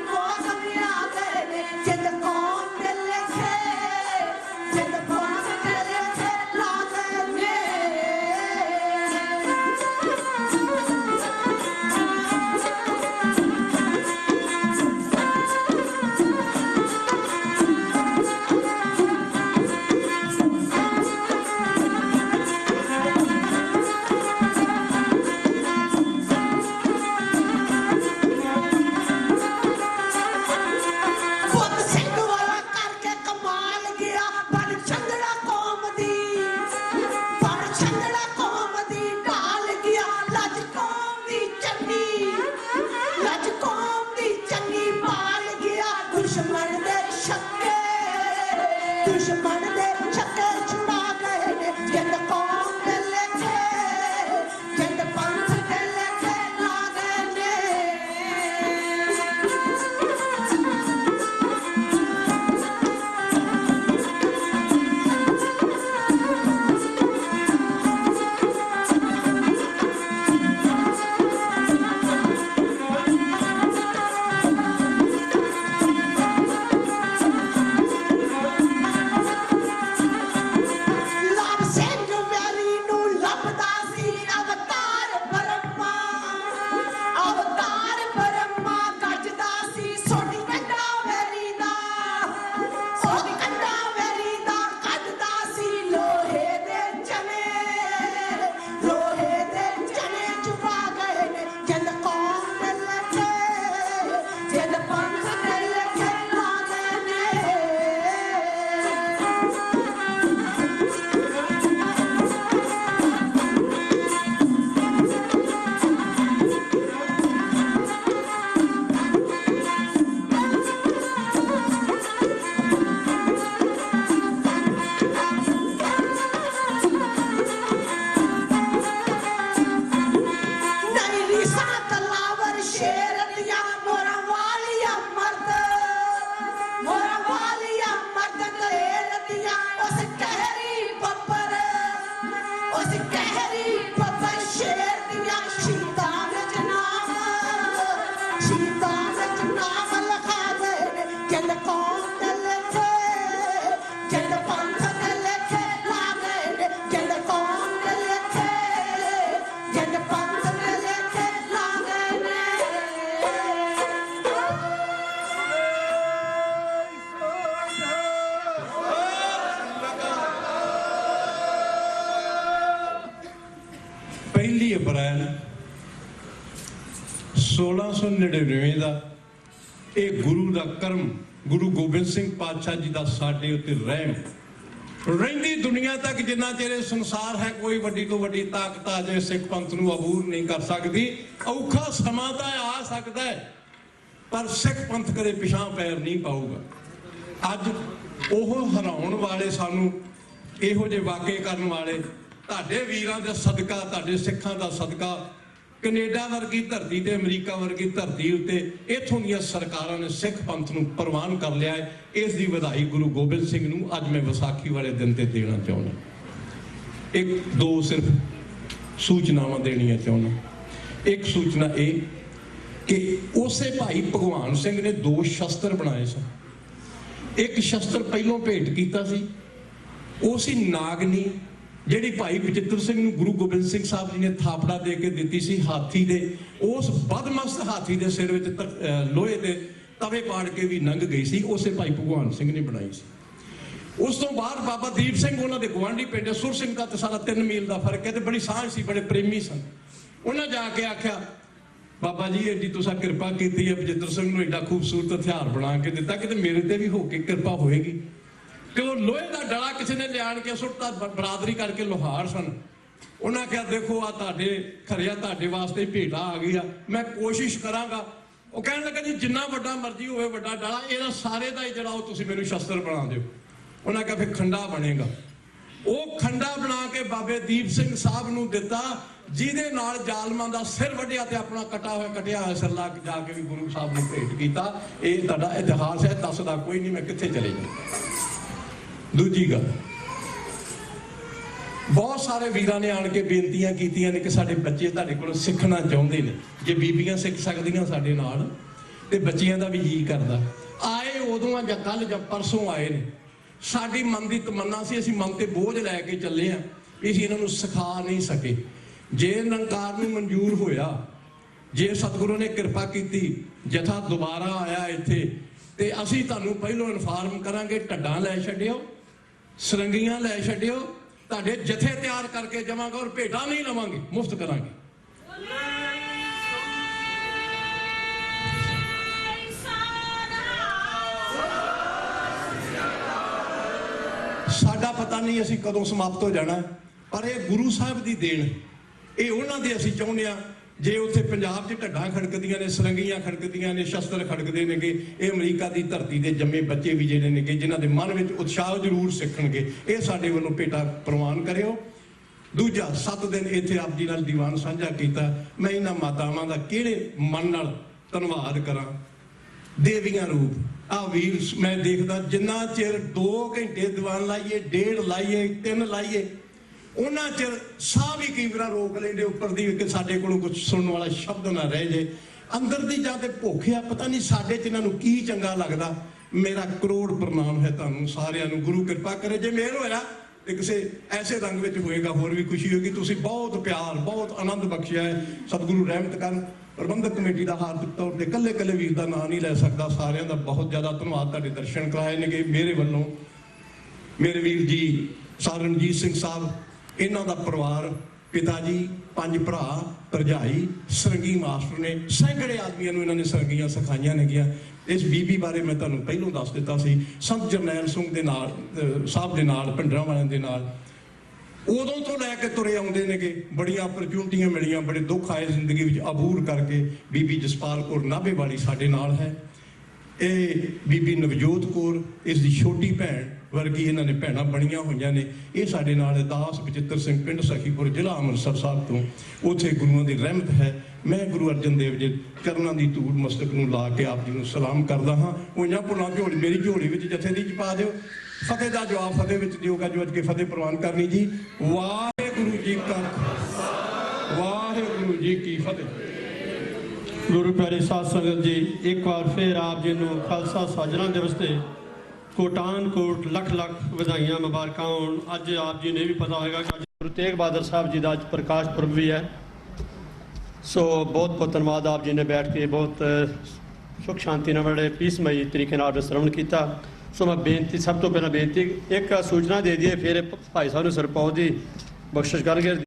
ਮੋਤ ਮਿਆ ਗਏ ਨੇ ਜਿੰਦ ਕੌਮ ਦੇ ਲੇਖੇ ਲਾ ਗਏ ਨੇ ਪੁੱਤ ਸਿੰਘ ਵਾਲਾ ਕਰਕੇ ਕਮਾਲ ਗਿਆ ਬਣ ਚੰਦੜਾ ਕੌਮ ਦੀ ਢਾਲ ਗਿਆ ਲੱਜ ਕੌਮ ਦੀ ਚੰਗੀ ਪਾਲ ਗਿਆ ਦੁਸ਼ਮਣ ਦੇ ਛੱਕੇ ਛੁਡਾ ਗਏ ਨੇ ਜਿੰਦ ਕੌਮ ਦੇ ਲੇਖੇ ਜਿੰਦ ਪੰਥ ਦੇ ਲੇਖੇ ਲਾ ਗਏ ਨੇ ਲਾਭ ਸਿੰਘ ਵੈਲੀ ਨੂੰ ਲੱਭਦਾ ਸੀ ਅਵਤਾਰ ਬ੍ਰਹਮਾ ਗੱਜਦਾ ਸੀ ਸੋਢੀ ਕੰਡਾ ਵੈਲੀ ਦਾ ਕੱਢਦਾ ਸੀ ਲੋਹੇ ਦੇ ਚਨੇ ਚੁਪਾ ਗਏ ਨੇ ਜਿੰਦ ਕੌਮ ਦੇ ਲੇਖੇ ਜਿੰਦ ਪੰਥ ਦੇ ਲੇਖੇ ਲਾ ਗਏ ਨੇ ਨਹੀਂ ਰੀਸਾਂ ਤਲਾਵਰ ਸ਼ੇਰ ਦੀਆਂ ਮੋਰਾਂ ਵਾਲੀਆਂ ਮਰਦ ਗਲੇਰ ਦੀਆਂ ਉਸ ਕਹਿਰੀ ਬੱਬਰ ਸ਼ੇਰ ਦੀਆਂ ਸ਼ਹੀਦਾਂ ਵਿੱਚ ਨਾਮ ਲਿਖਾ ਗਏ ਨੇ ਜਿੰਦ ਕੌਮ ਦੇ ਲੇਖੇ ਜਿੰਦ ਪੰਥ ਦੇ ਲੇਖੇ ਲਾ ਗਏ ਨੇ ਜਿੰਦ ਕੌਮ ਦੇ ਲੇਖੇ ਜਿੰਦ ਪੰਥ ਦੇ ਲੇਖੇ ਲਾ ਗਏ ਨੇ ਪਹਿਲੀ ਅਪ੍ਰੈਲ 1699 ਦਾ ਇਹ ਗੁਰੂ ਦਾ ਕਰਮ, ਗੁਰੂ ਗੋਬਿੰਦ ਸਿੰਘ ਪਾਤਸ਼ਾਹ ਜੀ ਦਾ ਸਾਡੇ ਉੱਤੇ ਰਹਿਮ ਰਹਿੰਦੀ ਦੁਨੀਆ ਤੱਕ ਜਿੰਨਾ ਚਿਰ ਇਹ ਸੰਸਾਰ ਹੈ, ਕੋਈ ਵੱਡੀ ਤੋਂ ਵੱਡੀ ਤਾਕਤ ਆ ਜੇ ਸਿੱਖ ਪੰਥ ਨੂੰ ਅਬੂਰ ਨਹੀਂ ਕਰ ਸਕਦੀ। ਔਖਾ ਸਮਾਂ ਤਾਂ ਆ ਸਕਦਾ ਹੈ, ਪਰ ਸਿੱਖ ਪੰਥ ਕਦੇ ਪਿਛਾਂ ਪੈਰ ਨਹੀਂ ਪਾਊਗਾ। ਅੱਜ ਉਹ ਹਰਾਉਣ ਵਾਲੇ, ਸਾਨੂੰ ਇਹੋ ਜਿਹੇ ਵਾਕੇ ਕਰਨ ਵਾਲੇ ਤੁਹਾਡੇ ਵੀਰਾਂ ਦੇ ਸਦਕਾ, ਤੁਹਾਡੇ ਸਿੱਖਾਂ ਦਾ ਸਦਕਾ, ਕੈਨੇਡਾ ਵਰਗੀ ਧਰਤੀ ਤੇ ਅਮਰੀਕਾ ਵਰਗੀ ਧਰਤੀ ਉੱਤੇ ਇੱਥੋਂ ਦੀਆਂ ਸਰਕਾਰਾਂ ਨੇ ਸਿੱਖ ਪੰਥ ਨੂੰ ਪ੍ਰਵਾਨ ਕਰ ਲਿਆ ਹੈ। ਇਸ ਦੀ ਵਧਾਈ ਗੁਰੂ ਗੋਬਿੰਦ ਸਿੰਘ ਨੂੰ ਅੱਜ ਮੈਂ ਵਿਸਾਖੀ ਵਾਲੇ ਦਿਨ ਤੇ ਦੇਣਾ ਚਾਹੁੰਦਾ। ਇੱਕ ਦੋ ਸਿਰਫ ਸੂਚਨਾਵਾਂ ਦੇਣੀਆਂ ਚਾਹੁੰਦਾ। ਇੱਕ ਸੂਚਨਾ ਇਹ ਕਿ ਉਸੇ ਭਾਈ ਭਗਵਾਨ ਸਿੰਘ ਨੇ 2 ਸ਼ਸਤਰ ਬਣਾਏ ਸਨ। ਇੱਕ ਸ਼ਸਤਰ ਪਹਿਲੋਂ ਭੇਟ ਕੀਤਾ ਸੀ, ਉਹ ਸੀ ਨਾਗਨੀ, ਜਿਹੜੀ ਭਾਈ ਬਚਿੱਤਰ ਸਿੰਘ ਨੂੰ ਗੁਰੂ ਗੋਬਿੰਦ ਸਿੰਘ ਸਾਹਿਬ ਜੀ ਨੇ ਥਾਪੜਾ ਦੇ ਕੇ ਦਿੱਤੀ ਸੀ ਹਾਥੀ ਦੇ। ਉਸ ਬਦਮਸਤ ਹਾਥੀ ਦੇ ਸਿਰ ਵਿੱਚ ਲੋਹੇ ਦੇ ਤਵੇ ਪਾੜ ਕੇ ਵੀ ਲੰਘ ਗਈ ਸੀ, ਉਸੇ ਭਾਈ ਭਗਵਾਨ ਸਿੰਘ ਨੇ ਬਣਾਈ ਸੀ। ਉਸ ਤੋਂ ਬਾਅਦ ਬਾਬਾ ਦੀਪ ਸਿੰਘ, ਉਹਨਾਂ ਦੇ ਗੁਆਂਢੀ ਪਿੰਡ ਸੁਰ ਸਿੰਘ ਦਾ ਤੇ ਸਾਡਾ 3 ਮੀਲ ਦਾ ਫਰਕ ਹੈ, ਤੇ ਬੜੀ ਸਾਂਝ ਸੀ, ਬੜੇ ਪ੍ਰੇਮੀ ਸਨ। ਉਹਨਾਂ ਜਾ ਕੇ ਆਖਿਆ, ਬਾਬਾ ਜੀ ਐਡੀ ਤੁਸੀਂ ਕਿਰਪਾ ਕੀਤੀ ਹੈ, ਬਚਿੱਤਰ ਸਿੰਘ ਨੂੰ ਐਡਾ ਖੂਬਸੂਰਤ ਹਥਿਆਰ ਬਣਾ ਕੇ ਦਿੱਤਾ, ਕਿਤੇ ਮੇਰੇ ਤੇ ਵੀ ਹੋ ਕੇ ਕਿਰਪਾ ਹੋਏਗੀ। ਕਿ ਉਹ ਲੋਹੇ ਦਾ ਡਲਾ ਕਿਸੇ ਨੇ ਲਿਆਣ ਕੇ ਸੁੱਟਤਾ, ਬਰਾਦਰੀ ਕਰਕੇ ਲੋਹਾਰ ਸਨ। ਉਹਨਾਂ ਕਿਹਾ, ਦੇਖੋ ਆ ਤੁਹਾਡੇ ਖਰਿਆ ਤੁਹਾਡੇ ਵਾਸਤੇ ਭੇਟਾ ਆ ਗਈ ਆ, ਮੈਂ ਕੋਸ਼ਿਸ਼ ਕਰਾਂਗਾ। ਉਹ ਕਹਿਣ ਲੱਗਾ, ਜੀ ਜਿੰਨਾ ਵੱਡਾ ਮਰਜ਼ੀ ਹੋਵੇ ਵੱਡਾ ਡਲਾ, ਇਹਦਾ ਸਾਰੇ ਦਾ ਹੀ ਜਿਹੜਾ ਉਹ ਤੁਸੀਂ ਮੈਨੂੰ ਸ਼ਸਤਰ ਬਣਾ ਦਿਓ। ਉਹਨਾਂ ਕਿਹਾ ਫਿਰ ਖੰਡਾ ਬਣੇਗਾ। ਉਹ ਖੰਡਾ ਬਣਾ ਕੇ ਬਾਬੇ ਦੀਪ ਸਿੰਘ ਸਾਹਿਬ ਨੂੰ ਦਿੱਤਾ, ਜਿਹਦੇ ਨਾਲ ਜ਼ਾਲਮਾਂ ਦਾ ਸਿਰ ਵੱਢਿਆ ਤੇ ਆਪਣਾ ਕਟਿਆ ਹੋਇਆ ਸਿਰ ਲਾ ਕੇ ਜਾ ਕੇ ਵੀ ਗੁਰੂ ਸਾਹਿਬ ਨੂੰ ਭੇਟ ਕੀਤਾ। ਇਹ ਤੁਹਾਡਾ ਇਤਿਹਾਸ ਹੈ, ਦੱਸਦਾ ਕੋਈ ਨਹੀਂ ਮੈਂ ਕਿੱਥੇ ਚਲੇ ਜਾਵਾਂ। ਦੂਜੀ ਗੱਲ, ਬਹੁਤ ਸਾਰੇ ਵੀਰਾਂ ਨੇ ਆਣ ਕੇ ਬੇਨਤੀਆਂ ਕੀਤੀਆਂ ਨੇ ਕਿ ਸਾਡੇ ਬੱਚੇ ਤੁਹਾਡੇ ਕੋਲ ਸਿੱਖਣਾ ਚਾਹੁੰਦੇ ਨੇ। ਜੇ ਬੀਬੀਆਂ ਸਿੱਖ ਸਕਦੀਆਂ ਸਾਡੇ ਨਾਲ, ਤੇ ਬੱਚਿਆਂ ਦਾ ਵੀ ਜੀ ਕਰਦਾ। ਆਏ ਉਦੋਂ ਆ ਜਾਂ ਕੱਲ ਜਾਂ ਪਰਸੋਂ ਆਏ ਨੇ। ਸਾਡੀ ਮਨ ਦੀ ਤਮੰਨਾ ਸੀ, ਅਸੀਂ ਮਨ ਤੇ ਬੋਝ ਲੈ ਕੇ ਚੱਲੇ ਆ, ਅਸੀਂ ਇਹਨਾਂ ਨੂੰ ਸਿਖਾ ਨਹੀਂ ਸਕੇ। ਜੇ ਨਿਰੰਕਾਰ ਨੂੰ ਮਨਜ਼ੂਰ ਹੋਇਆ, ਜੇ ਸਤਿਗੁਰੂ ਨੇ ਕਿਰਪਾ ਕੀਤੀ, ਜਥਾ ਦੁਬਾਰਾ ਆਇਆ ਇੱਥੇ, ਤੇ ਅਸੀਂ ਤੁਹਾਨੂੰ ਪਹਿਲੋਂ ਇਨਫਾਰਮ ਕਰਾਂਗੇ, ਢੱਡਾਂ ਲੈ ਛੱਡਿਓ, ਸਰੰਗੀਆਂ ਲੈ ਛੱਡਿਓ, ਤੁਹਾਡੇ ਜਥੇ ਤਿਆਰ ਕਰਕੇ ਜਾਵਾਂਗੇ, ਔਰ ਭੇਟਾਂ ਨਹੀਂ ਲਵਾਂਗੇ, ਮੁਫਤ ਕਰਾਂਗੇ। ਸਾਡਾ ਪਤਾ ਨਹੀਂ ਅਸੀਂ ਕਦੋਂ ਸਮਾਪਤ ਹੋ ਜਾਣਾ, ਪਰ ਇਹ ਗੁਰੂ ਸਾਹਿਬ ਦੀ ਦੇਣ, ਇਹ ਉਹਨਾਂ ਦੇ ਅਸੀਂ ਚਾਹੁੰਦੇ ਹਾਂ। ਜੇ ਉੱਥੇ ਪੰਜਾਬ 'ਚ ਢੱਡਾਂ ਖੜਕਦੀਆਂ ਨੇ, ਸਰੰਗੀਆਂ ਖੜਕਦੀਆਂ ਨੇ, ਸ਼ਸਤਰ ਖੜਕਦੇ ਨੇਗੇ, ਇਹ ਅਮਰੀਕਾ ਦੀ ਧਰਤੀ ਦੇ ਜੰਮੇ ਬੱਚੇ ਵੀ ਜਿਹੜੇ ਨੇਗੇ, ਜਿਨ੍ਹਾਂ ਦੇ ਮਨ ਵਿੱਚ ਉਤਸ਼ਾਹ ਜ਼ਰੂਰ ਸਿੱਖਣਗੇ, ਇਹ ਸਾਡੇ ਵੱਲੋਂ ਭੇਟਾ ਪ੍ਰਵਾਨ ਕਰਿਓ। ਦੂਜਾ, 7 ਦਿਨ ਇੱਥੇ ਆਪ ਜੀ ਨਾਲ ਦੀਵਾਨ ਸਾਂਝਾ ਕੀਤਾ। ਮੈਂ ਇਹਨਾਂ ਮਾਤਾਵਾਂ ਦਾ ਕਿਹੜੇ ਮਨ ਨਾਲ ਧੰਨਵਾਦ ਕਰਾਂ। ਦੇਵੀਆਂ ਰੂਪ ਆ ਵੀਰ, ਮੈਂ ਦੇਖਦਾ ਜਿੰਨਾ ਚਿਰ 2 ਘੰਟੇ ਦੀਵਾਨ ਲਾਈਏ, 1.5 ਲਾਈਏ, 3 ਲਾਈਏ, ਉਹਨਾਂ ਚਿਰ ਸਾਹ ਵੀ ਕਈ ਵਾਰ ਰੋਕ ਲੈਂਦੇ ਉੱਪਰ ਦੀ, ਕਿ ਸਾਡੇ ਕੋਲੋਂ ਕੁਝ ਸੁਣਨ ਵਾਲਾ ਸ਼ਬਦ ਨਾ ਰਹਿ ਜੇ। ਅੰਦਰ ਦੀ ਜਾਂ ਤੇ ਭੁੱਖ ਆ, ਪਤਾ ਨਹੀਂ ਸਾਡੇ 'ਚ ਇਹਨਾਂ ਨੂੰ ਕੀ ਚੰਗਾ ਲੱਗਦਾ। ਮੇਰਾ ਕਰੋੜ ਪ੍ਰਣਾਮ ਹੈ ਤੁਹਾਨੂੰ ਸਾਰਿਆਂ ਨੂੰ। ਗੁਰੂ ਕਿਰਪਾ ਕਰੇ, ਜੇ ਮਿਹਰ ਹੋਇਆ ਤੇ ਕਿਸੇ ਐਸੇ ਰੰਗ ਵਿੱਚ ਹੋਏਗਾ, ਹੋਰ ਵੀ ਖੁਸ਼ੀ ਹੋਏਗੀ। ਤੁਸੀਂ ਬਹੁਤ ਪਿਆਰ, ਬਹੁਤ ਆਨੰਦ ਬਖਸ਼ਿਆ ਹੈ। ਸਤਿਗੁਰੂ ਰਹਿਮਤ ਕਰਨ। ਪ੍ਰਬੰਧਕ ਕਮੇਟੀ ਦਾ ਹਾਰਦਿਕ ਤੌਰ ਤੇ ਕੱਲੇ ਵੀਰ ਦਾ ਨਾਂ ਨਹੀਂ ਲੈ ਸਕਦਾ, ਸਾਰਿਆਂ ਦਾ ਬਹੁਤ ਜ਼ਿਆਦਾ ਧੰਨਵਾਦ। ਤੁਹਾਡੇ ਦਰਸ਼ਨ ਕਰਾਏ ਨੇਗੇ ਮੇਰੇ ਵੱਲੋਂ। ਮੇਰੇ ਵੀਰ ਜੀ ਸਰਨਜੀਤ ਸਿੰਘ ਸਾਹਿਬ, ਇਹਨਾਂ ਦਾ ਪਰਿਵਾਰ, ਪਿਤਾ ਜੀ, 5 ਭਰਾ, ਭਰਜਾਈ, ਸਰੰਗੀ ਮਾਸਟਰ ਨੇ। ਸੈਂਕੜੇ ਆਦਮੀਆਂ ਨੂੰ ਇਹਨਾਂ ਨੇ ਸਰੰਗੀਆਂ ਸਿਖਾਈਆਂ ਨੇਗੀਆਂ। ਇਸ ਬੀਬੀ ਬਾਰੇ ਮੈਂ ਤੁਹਾਨੂੰ ਪਹਿਲਾਂ ਦੱਸ ਦਿੱਤਾ ਸੀ, ਸੰਤ ਜਰਨੈਲ ਸਿੰਘ ਦੇ ਨਾਲ ਸਾਹਿਬ ਦੇ ਨਾਲ, ਭਿੰਡਰਾਂ ਵਾਲਿਆਂ ਦੇ ਨਾਲ ਉਦੋਂ ਤੋਂ ਲੈ ਕੇ ਤੁਰੇ ਆਉਂਦੇ ਨੇਗੇ। ਬੜੀਆਂ ਅਪਰਚੂਨਿਟੀਆਂ ਮਿਲੀਆਂ, ਬੜੇ ਦੁੱਖ ਆਏ ਜ਼ਿੰਦਗੀ ਵਿੱਚ, ਅਬੂਰ ਕਰਕੇ। ਬੀਬੀ ਜਸਪਾਲ ਕੌਰ ਨਾਭੇ ਵਾਲੀ ਸਾਡੇ ਨਾਲ ਹੈ। ਇਹ ਬੀਬੀ ਨਵਜੋਤ ਕੌਰ, ਇਸ ਦੀ ਛੋਟੀ ਭੈਣ ਵਰਗੀ ਇਹਨਾਂ ਨੇ ਭੈਣਾਂ ਬਣੀਆਂ ਹੋਈਆਂ ਨੇ। ਇਹ ਸਾਡੇ ਨਾਲ ਦਾਸ ਬਚਿੱਤਰ ਸਿੰਘ, ਪਿੰਡ ਸਖੀਪੁਰ, ਜ਼ਿਲ੍ਹਾ ਅੰਮ੍ਰਿਤਸਰ ਸਾਹਿਬ ਤੋਂ। ਉੱਥੇ ਗੁਰੂਆਂ ਦੀ ਰਹਿਮਤ ਹੈ। ਮੈਂ ਗੁਰੂ ਅਰਜਨ ਦੇਵ ਜੀ ਚਰਨਾਂ ਦੀ ਧੂੜ ਮਸਤਕ ਨੂੰ ਲਾ ਕੇ ਆਪ ਜੀ ਨੂੰ ਸਲਾਮ ਕਰਦਾ ਹਾਂ। ਉਹਨਾਂ ਭੁੱਲਾਂ ਝੋਲੀ ਮੇਰੀ ਝੋਲੀ ਵਿੱਚ ਜਥੇ ਦੀ ਚ ਪਾ ਦਿਓ। ਫਤਿਹ ਦਾ ਜਵਾਬ ਫਤਿਹ ਵਿੱਚ ਦਿਓਗਾ, ਜੋ ਅੱਜ ਕੇ ਫਤਿਹ ਪ੍ਰਵਾਨ ਕਰਨੀ ਜੀ। ਵਾਹਿਗੁਰੂ ਜੀ ਕਾ ਖਾਲਸਾ, ਵਾਹਿਗੁਰੂ ਜੀ ਕੀ ਫਤਿਹ। ਗੁਰੂ ਪਿਆਰੇ ਸਾਧ ਸੰਗਤ ਜੀ, ਇੱਕ ਵਾਰ ਫਿਰ ਆਪ ਜੀ ਨੂੰ ਖਾਲਸਾ ਸਾਜਨਾ ਦਿਵਸ ਤੇ ਕੋਟਾਨ ਕੋਟ ਲੱਖ ਵਧਾਈਆਂ, ਮੁਬਾਰਕਾਂ ਹੋਣ। ਅੱਜ ਆਪ ਜੀ ਨੇ ਵੀ ਪਤਾ ਹੋਏਗਾ ਕਿ ਅੱਜ ਗੁਰੂ ਤੇਗ ਬਹਾਦਰ ਸਾਹਿਬ ਜੀ ਦਾ ਅੱਜ ਪ੍ਰਕਾਸ਼ ਪੁਰਬ ਵੀ ਹੈ। ਸੋ ਬਹੁਤ ਧੰਨਵਾਦ, ਆਪ ਜੀ ਨੇ ਬੈਠ ਕੇ ਬਹੁਤ ਸੁਖ ਸ਼ਾਂਤੀ ਨਾਲ ਬੜੇ ਪੀਸਮਈ ਤਰੀਕੇ ਨਾਲ ਸ਼ਰਵਣ ਕੀਤਾ। ਸੋ ਮੈਂ ਬੇਨਤੀ, ਸਭ ਤੋਂ ਪਹਿਲਾਂ ਬੇਨਤੀ, ਇੱਕ ਸੂਚਨਾ ਦੇ ਦਈਏ, ਫਿਰ ਭਾਈ ਸਾਹਿਬ ਨੂੰ ਸਰਪੌਤ ਦੀ ਬਖਸ਼ਿਸ਼ ਕਰਨਗੇ।